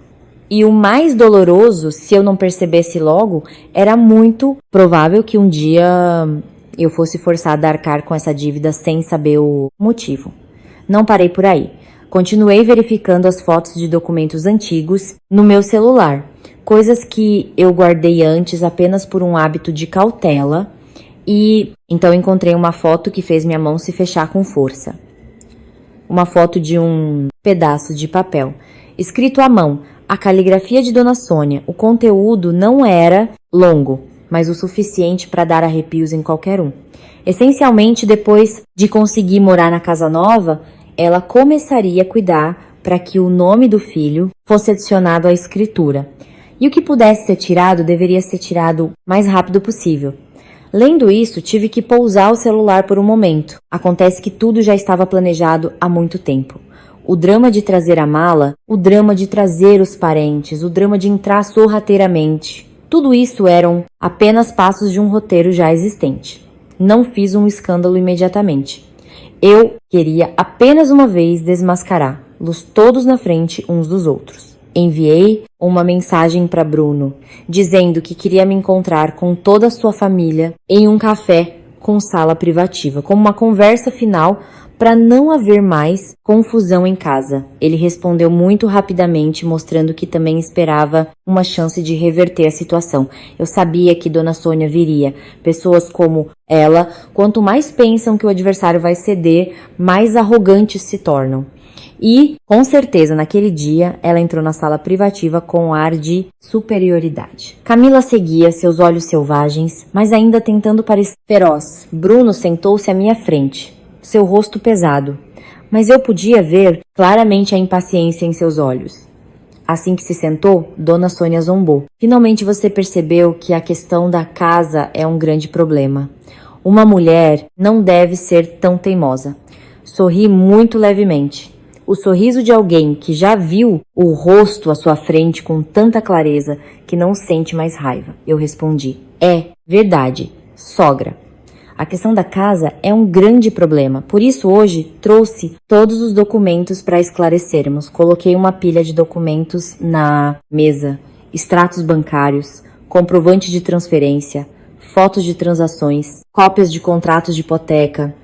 Speaker 1: E o mais doloroso, se eu não percebesse logo, era muito provável que um dia eu fosse forçada a arcar com essa dívida sem saber o motivo. Não parei por aí. Continuei verificando as fotos de documentos antigos no meu celular, coisas que eu guardei antes apenas por um hábito de cautela e então encontrei uma foto que fez minha mão se fechar com força. Uma foto de um pedaço de papel, escrito à mão, a caligrafia de Dona Sônia. O conteúdo não era longo, mas o suficiente para dar arrepios em qualquer um. Essencialmente, depois de conseguir morar na casa nova, ela começaria a cuidar para que o nome do filho fosse adicionado à escritura. E o que pudesse ser tirado deveria ser tirado o mais rápido possível. Lendo isso, tive que pousar o celular por um momento. Acontece que tudo já estava planejado há muito tempo. O drama de trazer a mala, o drama de trazer os parentes, o drama de entrar sorrateiramente. Tudo isso eram apenas passos de um roteiro já existente. Não fiz um escândalo imediatamente. Eu queria apenas uma vez desmascará-los todos na frente uns dos outros. Enviei uma mensagem para Bruno, dizendo que queria me encontrar com toda a sua família em um café com sala privativa, como uma conversa final para não haver mais confusão em casa. Ele respondeu muito rapidamente, mostrando que também esperava uma chance de reverter a situação. Eu sabia que Dona Sônia viria. Pessoas como ela, quanto mais pensam que o adversário vai ceder, mais arrogantes se tornam. E, com certeza, naquele dia, ela entrou na sala privativa com um ar de superioridade. Camila seguia, seus olhos selvagens, mas ainda tentando parecer feroz. Bruno sentou-se à minha frente, seu rosto pesado, mas eu podia ver claramente a impaciência em seus olhos. Assim que se sentou, Dona Sônia zombou. Finalmente você percebeu que a questão da casa é um grande problema. Uma mulher não deve ser tão teimosa. Sorri muito levemente. O sorriso de alguém que já viu o rosto à sua frente com tanta clareza que não sente mais raiva. Eu respondi: é verdade, sogra. A questão da casa é um grande problema, por isso hoje trouxe todos os documentos para esclarecermos. Coloquei uma pilha de documentos na mesa, extratos bancários, comprovante de transferência, fotos de transações, cópias de contratos de hipoteca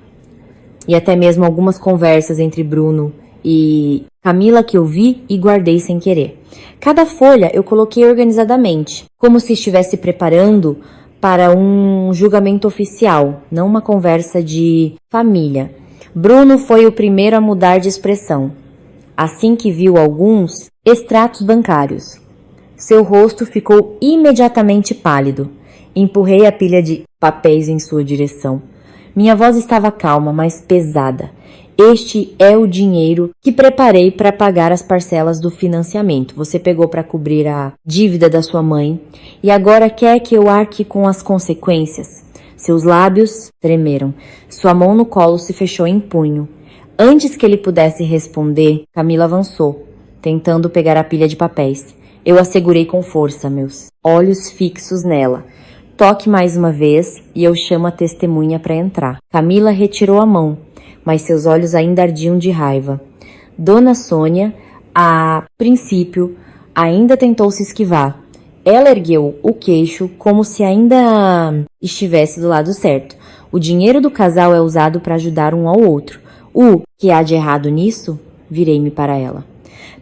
Speaker 1: e até mesmo algumas conversas entre Bruno e Camila que eu vi e guardei sem querer. Cada folha eu coloquei organizadamente, como se estivesse preparando para um julgamento oficial, não uma conversa de família. Bruno foi o primeiro a mudar de expressão, assim que viu alguns extratos bancários. Seu rosto ficou imediatamente pálido. Empurrei a pilha de papéis em sua direção. Minha voz estava calma, mas pesada. Este é o dinheiro que preparei para pagar as parcelas do financiamento. Você pegou para cobrir a dívida da sua mãe e agora quer que eu arque com as consequências? Seus lábios tremeram. Sua mão no colo se fechou em punho. Antes que ele pudesse responder, Camila avançou, tentando pegar a pilha de papéis. Eu a segurei com força, meus olhos fixos nela. Toque mais uma vez e eu chamo a testemunha para entrar. Camila retirou a mão, mas seus olhos ainda ardiam de raiva. Dona Sônia, a princípio, ainda tentou se esquivar. Ela ergueu o queixo como se ainda estivesse do lado certo. O dinheiro do casal é usado para ajudar um ao outro. O que há de errado nisso? Virei-me para ela.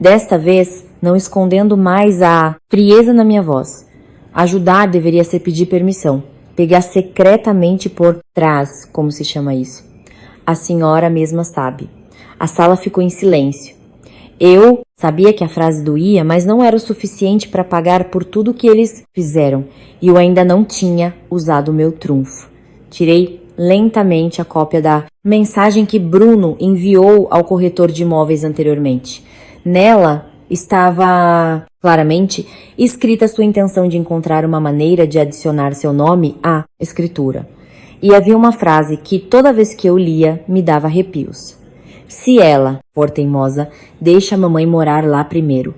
Speaker 1: Desta vez, não escondendo mais a frieza na minha voz. Ajudar deveria ser pedir permissão. Pegar secretamente por trás, como se chama isso. A senhora mesma sabe. A sala ficou em silêncio. Eu sabia que a frase doía, mas não era o suficiente para pagar por tudo que eles fizeram. E eu ainda não tinha usado o meu trunfo. Tirei lentamente a cópia da mensagem que Bruno enviou ao corretor de imóveis anteriormente. Nela estava claramente escrita sua intenção de encontrar uma maneira de adicionar seu nome à escritura. E havia uma frase que toda vez que eu lia me dava arrepios. Se ela for teimosa, deixa a mamãe morar lá primeiro.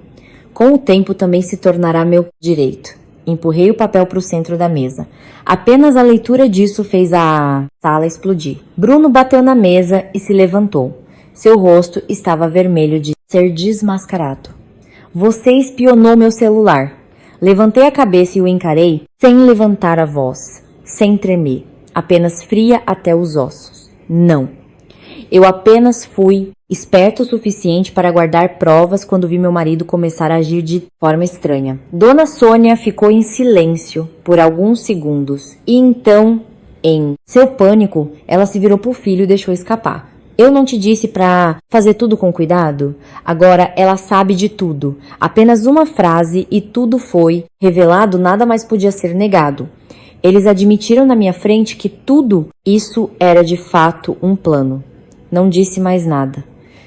Speaker 1: Com o tempo também se tornará meu direito. Empurrei o papel para o centro da mesa. Apenas a leitura disso fez a sala explodir. Bruno bateu na mesa e se levantou. Seu rosto estava vermelho de ser desmascarado. Você espionou meu celular. Levantei a cabeça e o encarei sem levantar a voz, sem tremer. Apenas fria até os ossos. Não. Eu apenas fui esperto o suficiente para guardar provas quando vi meu marido começar a agir de forma estranha. Dona Sônia ficou em silêncio por alguns segundos e então Em seu pânico, ela se virou pro filho e deixou escapar. Eu não te disse pra fazer tudo com cuidado? Agora ela sabe de tudo. Apenas uma frase e tudo foi revelado, nada mais podia ser negado. Eles admitiram na minha frente que tudo isso era de fato um plano. Não disse mais nada.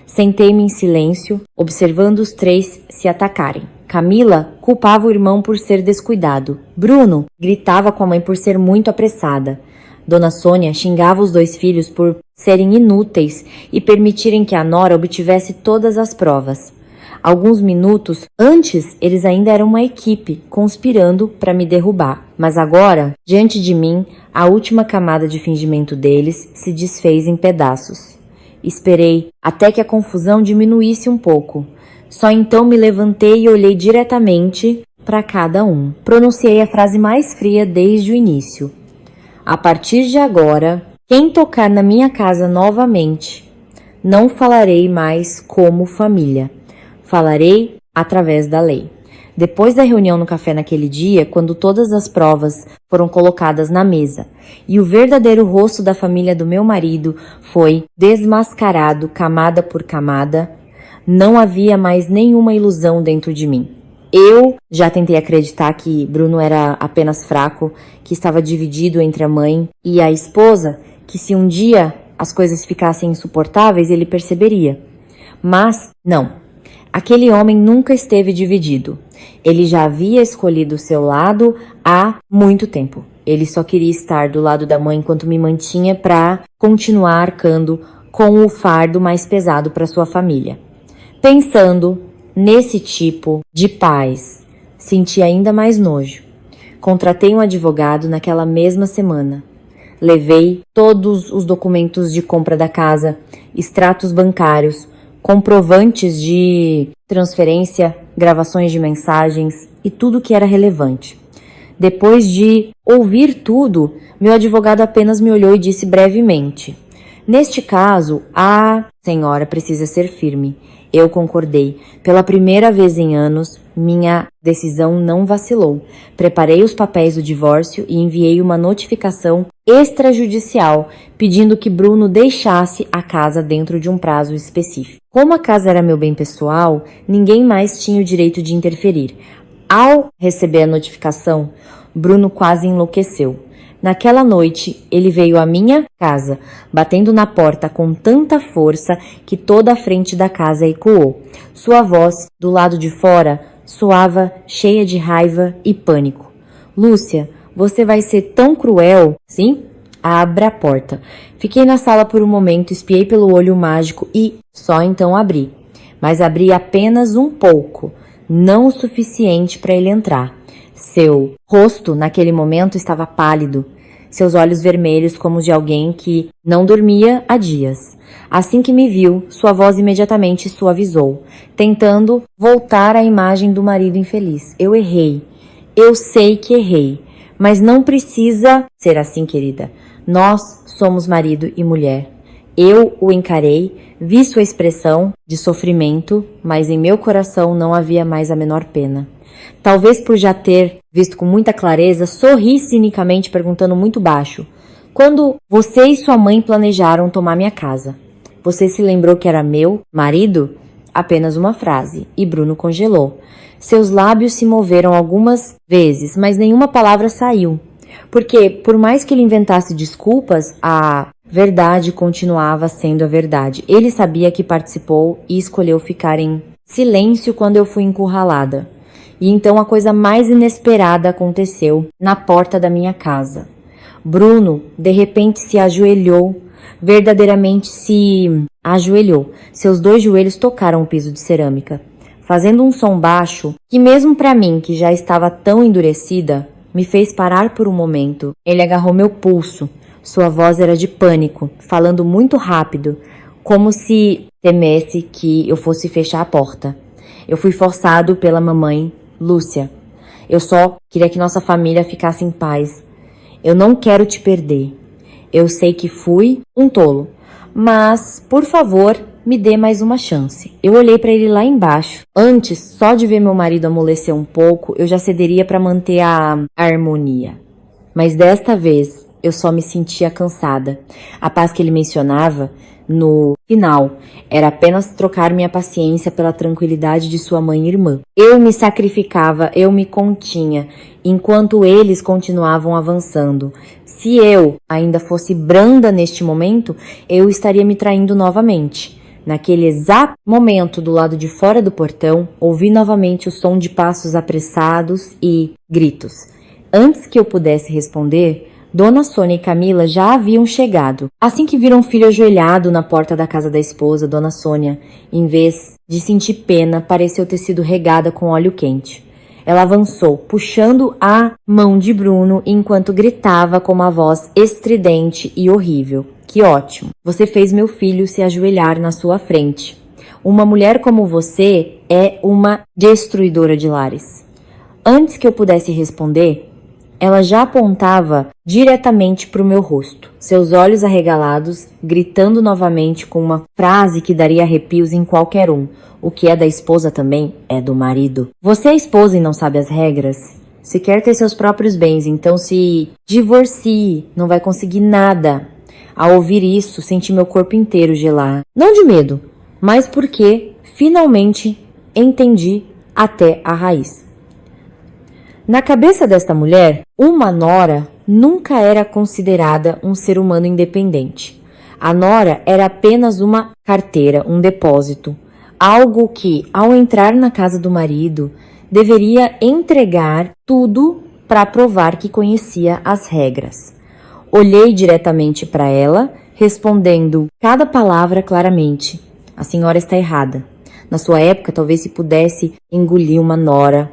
Speaker 1: Sentei-me em silêncio, observando os três se atacarem. Camila culpava o irmão por ser descuidado. Bruno gritava com a mãe por ser muito apressada. Dona Sônia xingava os dois filhos por serem inúteis e permitirem que a nora obtivesse todas as provas. Alguns minutos antes, eles ainda eram uma equipe, conspirando para me derrubar. Mas agora, diante de mim, a última camada de fingimento deles se desfez em pedaços. Esperei até que a confusão diminuísse um pouco. Só então me levantei e olhei diretamente para cada um. Pronunciei a frase mais fria desde o início. A partir de agora, quem tocar na minha casa novamente, não falarei mais como família. Falarei através da lei. Depois da reunião no café naquele dia, quando todas as provas foram colocadas na mesa e o verdadeiro rosto da família do meu marido foi desmascarado camada por camada, não havia mais nenhuma ilusão dentro de mim. Eu já tentei acreditar que Bruno era apenas fraco, que estava dividido entre a mãe e a esposa, que se um dia as coisas ficassem insuportáveis, ele perceberia. Mas, não. Aquele homem nunca esteve dividido. Ele já havia escolhido o seu lado há muito tempo. Ele só queria estar do lado da mãe enquanto me mantinha para continuar arcando com o fardo mais pesado para sua família. Pensando nesse tipo de pais, senti ainda mais nojo. Contratei um advogado naquela mesma semana. Levei todos os documentos de compra da casa, extratos bancários, comprovantes de transferência, gravações de mensagens e tudo que era relevante. Depois de ouvir tudo, meu advogado apenas me olhou e disse brevemente: "Neste caso, a senhora precisa ser firme." Eu concordei. Pela primeira vez em anos, minha decisão não vacilou. Preparei os papéis do divórcio e enviei uma notificação extrajudicial pedindo que Bruno deixasse a casa dentro de um prazo específico. Como a casa era meu bem pessoal, ninguém mais tinha o direito de interferir. Ao receber a notificação, Bruno quase enlouqueceu. Naquela noite, ele veio à minha casa, batendo na porta com tanta força que toda a frente da casa ecoou. Sua voz, do lado de fora, soava cheia de raiva e pânico. "Lúcia, você vai ser tão cruel, sim? Abra a porta." Fiquei na sala por um momento, espiei pelo olho mágico e só então abri. Mas abri apenas um pouco, não o suficiente para ele entrar. Seu rosto, naquele momento, estava pálido, seus olhos vermelhos como os de alguém que não dormia há dias. Assim que me viu, sua voz imediatamente suavizou, tentando voltar à imagem do marido infeliz. "Eu errei. Eu sei que errei. Mas não precisa ser assim, querida. Nós somos marido e mulher." Eu o encarei, vi sua expressão de sofrimento, mas em meu coração não havia mais a menor pena. Talvez por já ter visto com muita clareza, sorri cinicamente perguntando muito baixo: "Quando você e sua mãe planejaram tomar minha casa, você se lembrou que era meu marido?" Apenas uma frase, e Bruno congelou. Seus lábios se moveram algumas vezes, mas nenhuma palavra saiu. Porque, por mais que ele inventasse desculpas, a verdade continuava sendo a verdade. Ele sabia que participou e escolheu ficar em silêncio quando eu fui encurralada. E então a coisa mais inesperada aconteceu na porta da minha casa. Bruno, de repente, se ajoelhou, verdadeiramente se ajoelhou. Seus dois joelhos tocaram o piso de cerâmica, fazendo um som baixo que, mesmo para mim, que já estava tão endurecida, me fez parar por um momento. Ele agarrou meu pulso. Sua voz era de pânico, falando muito rápido, como se temesse que eu fosse fechar a porta. Eu fui forçado pela mamãe, Lúcia. Eu só queria que nossa família ficasse em paz. Eu não quero te perder. Eu sei que fui um tolo, mas, por favor, me dê mais uma chance. Eu olhei para ele lá embaixo. Antes, só de ver meu marido amolecer um pouco, eu já cederia para manter a harmonia. Mas desta vez, eu só me sentia cansada. A paz que ele mencionava no final era apenas trocar minha paciência pela tranquilidade de sua mãe e irmã. Eu me sacrificava, eu me continha, enquanto eles continuavam avançando. Se eu ainda fosse branda neste momento, eu estaria me traindo novamente. Naquele exato momento, do lado de fora do portão, ouvi novamente o som de passos apressados e gritos. Antes que eu pudesse responder, Dona Sônia e Camila já haviam chegado. Assim que viram o filho ajoelhado na porta da casa da esposa, Dona Sônia, em vez de sentir pena, pareceu ter sido regada com óleo quente. Ela avançou, puxando a mão de Bruno enquanto gritava com uma voz estridente e horrível. Que ótimo! Você fez meu filho se ajoelhar na sua frente. Uma mulher como você é uma destruidora de lares. Antes que eu pudesse responder, ela já apontava diretamente para o meu rosto, seus olhos arregalados, gritando novamente com uma frase que daria arrepios em qualquer um. O que é da esposa também é do marido. Você é esposa e não sabe as regras? Se quer ter seus próprios bens, então se divorcie, não vai conseguir nada. Ao ouvir isso, senti meu corpo inteiro gelar. Não de medo, mas porque finalmente entendi até a raiz. Na cabeça desta mulher, uma nora nunca era considerada um ser humano independente. A nora era apenas uma carteira, um depósito, algo que, ao entrar na casa do marido, deveria entregar tudo para provar que conhecia as regras. Olhei diretamente para ela, respondendo cada palavra claramente. A senhora está errada. Na sua época, talvez se pudesse engolir uma nora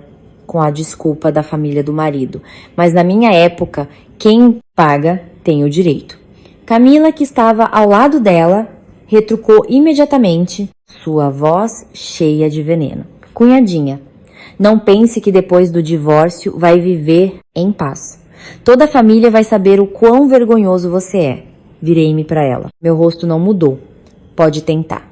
Speaker 1: com a desculpa da família do marido. Mas na minha época, quem paga tem o direito. Camila, que estava ao lado dela, retrucou imediatamente, sua voz cheia de veneno. Cunhadinha, não pense que depois do divórcio vai viver em paz. Toda a família vai saber o quão vergonhoso você é. Virei-me para ela. Meu rosto não mudou. Pode tentar.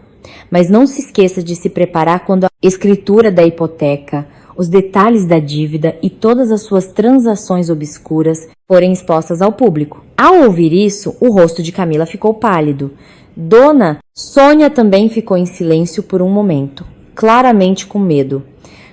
Speaker 1: Mas não se esqueça de se preparar quando a escritura da hipoteca, os detalhes da dívida e todas as suas transações obscuras forem expostas ao público. Ao ouvir isso, o rosto de Camila ficou pálido. Dona Sônia também ficou em silêncio por um momento, claramente com medo.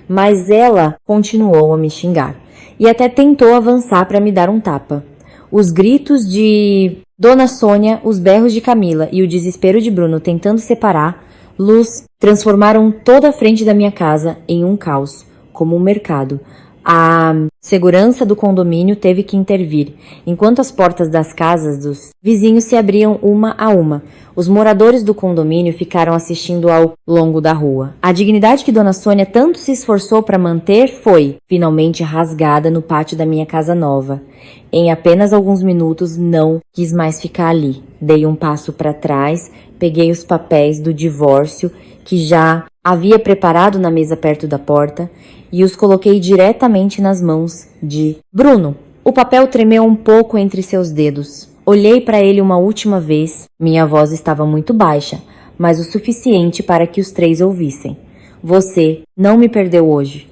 Speaker 1: Mas ela continuou a me xingar e até tentou avançar para me dar um tapa. Os gritos de Dona Sônia, os berros de Camila e o desespero de Bruno tentando separar Luz transformaram toda a frente da minha casa em um caos, como um mercado. A segurança do condomínio teve que intervir, enquanto as portas das casas dos vizinhos se abriam uma a uma. Os moradores do condomínio ficaram assistindo ao longo da rua. A dignidade que Dona Sônia tanto se esforçou para manter foi, finalmente, rasgada no pátio da minha casa nova. Em apenas alguns minutos, não quis mais ficar ali. Dei um passo para trás, peguei os papéis do divórcio que já havia preparado na mesa perto da porta e os coloquei diretamente nas mãos de Bruno. O papel tremeu um pouco entre seus dedos. Olhei para ele uma última vez. Minha voz estava muito baixa, mas o suficiente para que os três ouvissem. Você não me perdeu hoje.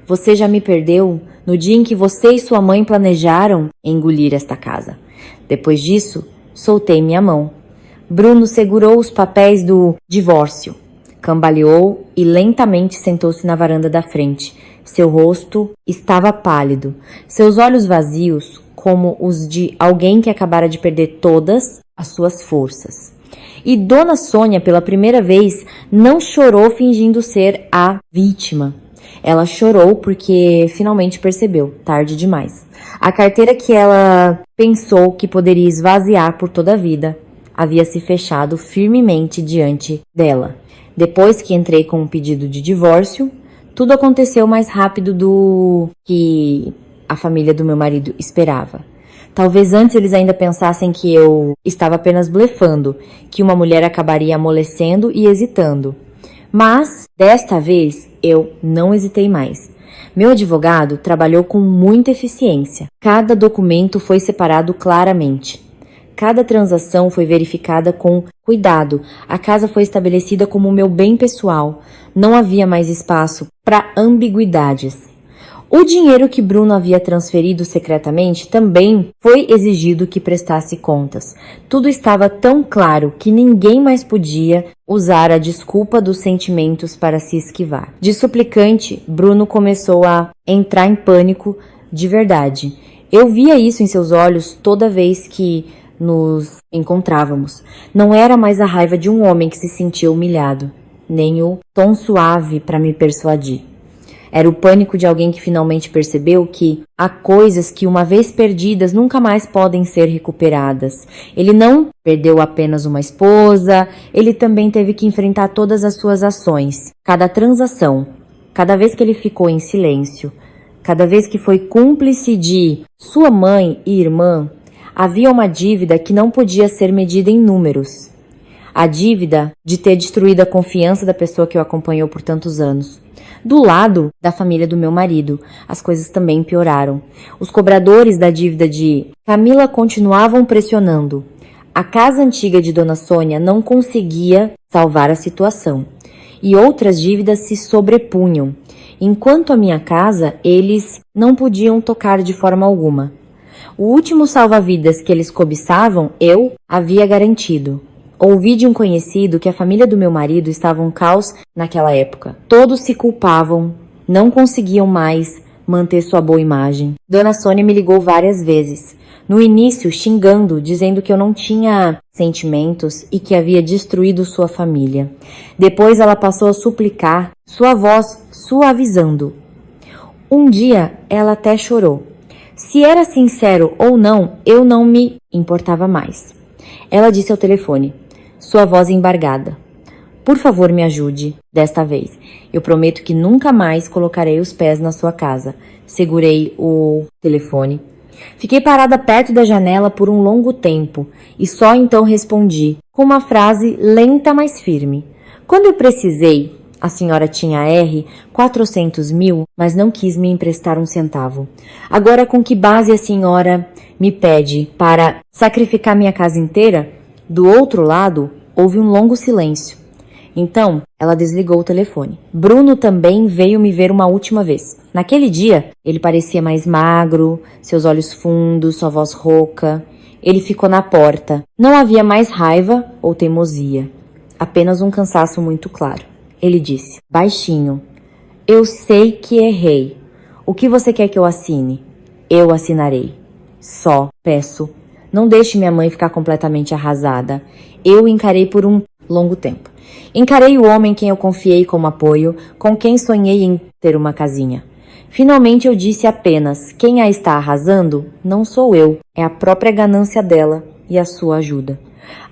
Speaker 1: Você já me perdeu no dia em que você e sua mãe planejaram engolir esta casa. Depois disso, soltei minha mão. Bruno segurou os papéis do divórcio, cambaleou e lentamente sentou-se na varanda da frente. Seu rosto estava pálido, seus olhos vazios, como os de alguém que acabara de perder todas as suas forças. E Dona Sônia, pela primeira vez, não chorou fingindo ser a vítima. Ela chorou porque finalmente percebeu, tarde demais. A carteira que ela pensou que poderia esvaziar por toda a vida havia se fechado firmemente diante dela. Depois que entrei com um pedido de divórcio, tudo aconteceu mais rápido do que a família do meu marido esperava. Talvez antes eles ainda pensassem que eu estava apenas blefando, que uma mulher acabaria amolecendo e hesitando. Mas, desta vez, eu não hesitei mais. Meu advogado trabalhou com muita eficiência. Cada documento foi separado claramente. Cada transação foi verificada com cuidado. A casa foi estabelecida como meu bem pessoal. Não havia mais espaço para ambiguidades. O dinheiro que Bruno havia transferido secretamente também foi exigido que prestasse contas. Tudo estava tão claro que ninguém mais podia usar a desculpa dos sentimentos para se esquivar. De suplicante, Bruno começou a entrar em pânico de verdade. Eu via isso em seus olhos toda vez que nos encontrávamos. Não era mais a raiva de um homem que se sentia humilhado, nem o tom suave para me persuadir. Era o pânico de alguém que finalmente percebeu que há coisas que, uma vez perdidas, nunca mais podem ser recuperadas. Ele não perdeu apenas uma esposa, ele também teve que enfrentar todas as suas ações, cada transação, cada vez que ele ficou em silêncio, cada vez que foi cúmplice de sua mãe e irmã. Havia uma dívida que não podia ser medida em números. A dívida de ter destruído a confiança da pessoa que o acompanhou por tantos anos. Do lado da família do meu marido, as coisas também pioraram. Os cobradores da dívida de Camila continuavam pressionando. A casa antiga de Dona Sônia não conseguia salvar a situação. E outras dívidas se sobrepunham. Enquanto a minha casa, eles não podiam tocar de forma alguma. O último salva-vidas que eles cobiçavam, eu havia garantido. Ouvi de um conhecido que a família do meu marido estava um caos naquela época. Todos se culpavam, não conseguiam mais manter sua boa imagem. Dona Sônia me ligou várias vezes. No início, xingando, dizendo que eu não tinha sentimentos e que havia destruído sua família. Depois ela passou a suplicar, sua voz suavizando. Um dia, ela até chorou. Se era sincero ou não, eu não me importava mais. Ela disse ao telefone, sua voz embargada. Por favor, me ajude, desta vez. Eu prometo que nunca mais colocarei os pés na sua casa. Segurei o telefone. Fiquei parada perto da janela por um longo tempo e só então respondi, com uma frase lenta, mas firme. Quando eu precisei, a senhora tinha R, 400 mil, mas não quis me emprestar um centavo. Agora, com que base a senhora me pede para sacrificar minha casa inteira? Do outro lado, houve um longo silêncio. Então, ela desligou o telefone. Bruno também veio me ver uma última vez. Naquele dia, ele parecia mais magro, seus olhos fundos, sua voz rouca. Ele ficou na porta. Não havia mais raiva ou teimosia, apenas um cansaço muito claro. Ele disse, baixinho, eu sei que errei. O que você quer que eu assine? Eu assinarei. Só peço, não deixe minha mãe ficar completamente arrasada. Eu encarei por um longo tempo. Encarei o homem em quem eu confiei como apoio, com quem sonhei em ter uma casinha. Finalmente eu disse apenas, quem a está arrasando não sou eu, é a própria ganância dela e a sua ajuda.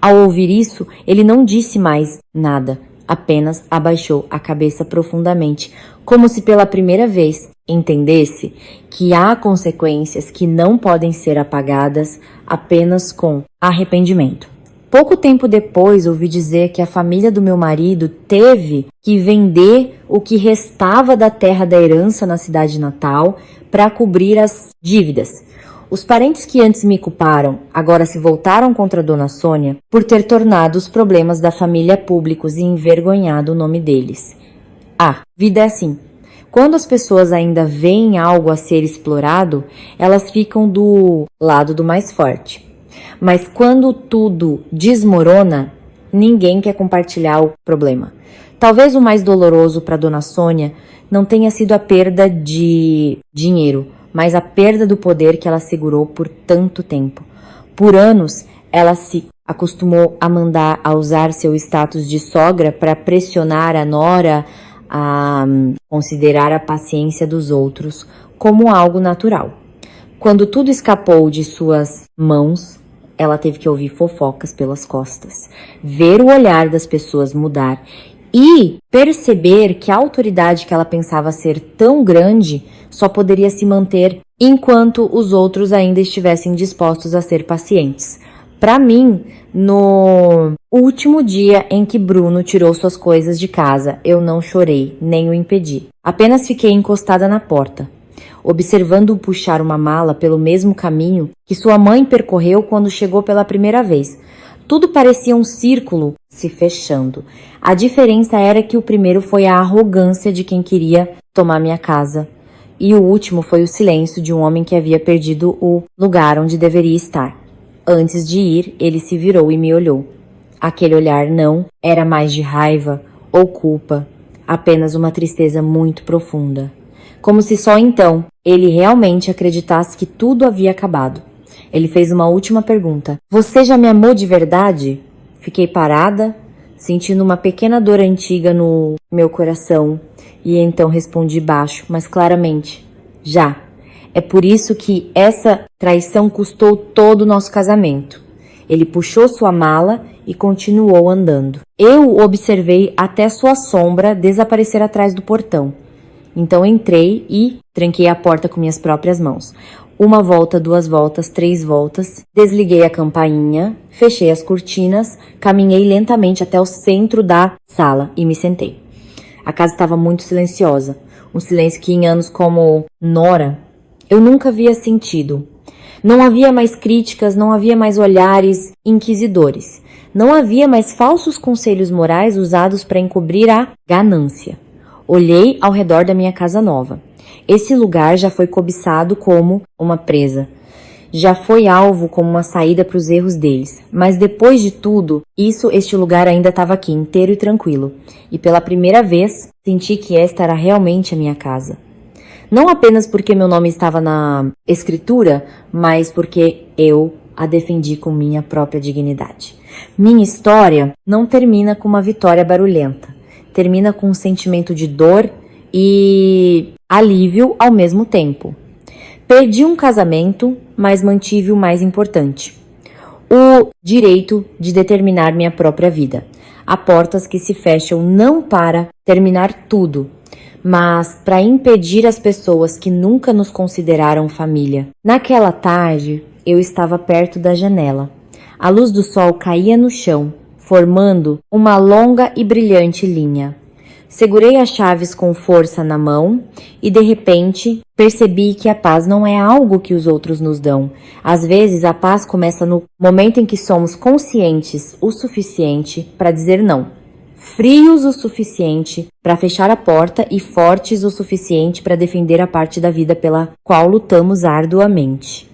Speaker 1: Ao ouvir isso, ele não disse mais nada, apenas abaixou a cabeça profundamente, como se pela primeira vez entendesse que há consequências que não podem ser apagadas apenas com arrependimento. Pouco tempo depois, ouvi dizer que a família do meu marido teve que vender o que restava da terra da herança na cidade natal para cobrir as dívidas. Os parentes que antes me culparam agora se voltaram contra Dona Sônia por ter tornado os problemas da família públicos e envergonhado o nome deles. Vida é assim. Quando as pessoas ainda veem algo a ser explorado, elas ficam do lado do mais forte. Mas quando tudo desmorona, ninguém quer compartilhar o problema. Talvez o mais doloroso para Dona Sônia não tenha sido a perda de dinheiro, mas a perda do poder que ela segurou por tanto tempo. Por anos, ela se acostumou a usar seu status de sogra para pressionar a nora a considerar a paciência dos outros como algo natural. Quando tudo escapou de suas mãos, ela teve que ouvir fofocas pelas costas, ver o olhar das pessoas mudar e perceber que a autoridade que ela pensava ser tão grande só poderia se manter enquanto os outros ainda estivessem dispostos a ser pacientes. Para mim, no último dia em que Bruno tirou suas coisas de casa, eu não chorei, nem o impedi. Apenas fiquei encostada na porta, observando-o puxar uma mala pelo mesmo caminho que sua mãe percorreu quando chegou pela primeira vez. Tudo parecia um círculo se fechando. A diferença era que o primeiro foi a arrogância de quem queria tomar minha casa E o último foi o silêncio de um homem que havia perdido o lugar onde deveria estar. Antes de ir, ele se virou e me olhou. Aquele olhar não era mais de raiva ou culpa, apenas uma tristeza muito profunda. Como se só então ele realmente acreditasse que tudo havia acabado. Ele fez uma última pergunta. Você já me amou de verdade? Fiquei parada, sentindo uma pequena dor antiga no meu coração, e então respondi baixo, mas claramente: já. É por isso que essa traição custou todo o nosso casamento. Ele puxou sua mala e continuou andando. Eu o observei até sua sombra desaparecer atrás do portão. Então entrei e tranquei a porta com minhas próprias mãos. Uma volta, 2 voltas, 3 voltas. Desliguei a campainha, fechei as cortinas, caminhei lentamente até o centro da sala e me sentei. A casa estava muito silenciosa. Um silêncio que em anos como Nora eu nunca havia sentido. Não havia mais críticas, não havia mais olhares inquisidores. Não havia mais falsos conselhos morais usados para encobrir a ganância. Olhei ao redor da minha casa nova. Esse lugar já foi cobiçado como uma presa. Já foi alvo como uma saída para os erros deles. Mas depois de tudo, este lugar ainda estava aqui, inteiro e tranquilo. E pela primeira vez, senti que esta era realmente a minha casa. Não apenas porque meu nome estava na escritura, mas porque eu a defendi com minha própria dignidade. Minha história não termina com uma vitória barulhenta. Termina com um sentimento de dor e alívio ao mesmo tempo. Perdi um casamento, mas mantive o mais importante: o direito de determinar minha própria vida. Há portas que se fecham não para terminar tudo, mas para impedir as pessoas que nunca nos consideraram família. Naquela tarde, eu estava perto da janela. A luz do sol caía no chão, formando uma longa e brilhante linha. Segurei as chaves com força na mão e, de repente, percebi que a paz não é algo que os outros nos dão. Às vezes, a paz começa no momento em que somos conscientes o suficiente para dizer não, frios o suficiente para fechar a porta e fortes o suficiente para defender a parte da vida pela qual lutamos arduamente.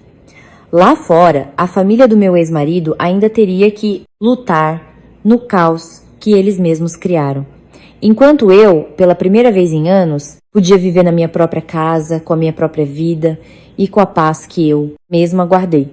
Speaker 1: Lá fora, a família do meu ex-marido ainda teria que lutar no caos que eles mesmos criaram. Enquanto eu, pela primeira vez em anos, podia viver na minha própria casa, com a minha própria vida e com a paz que eu mesma guardei.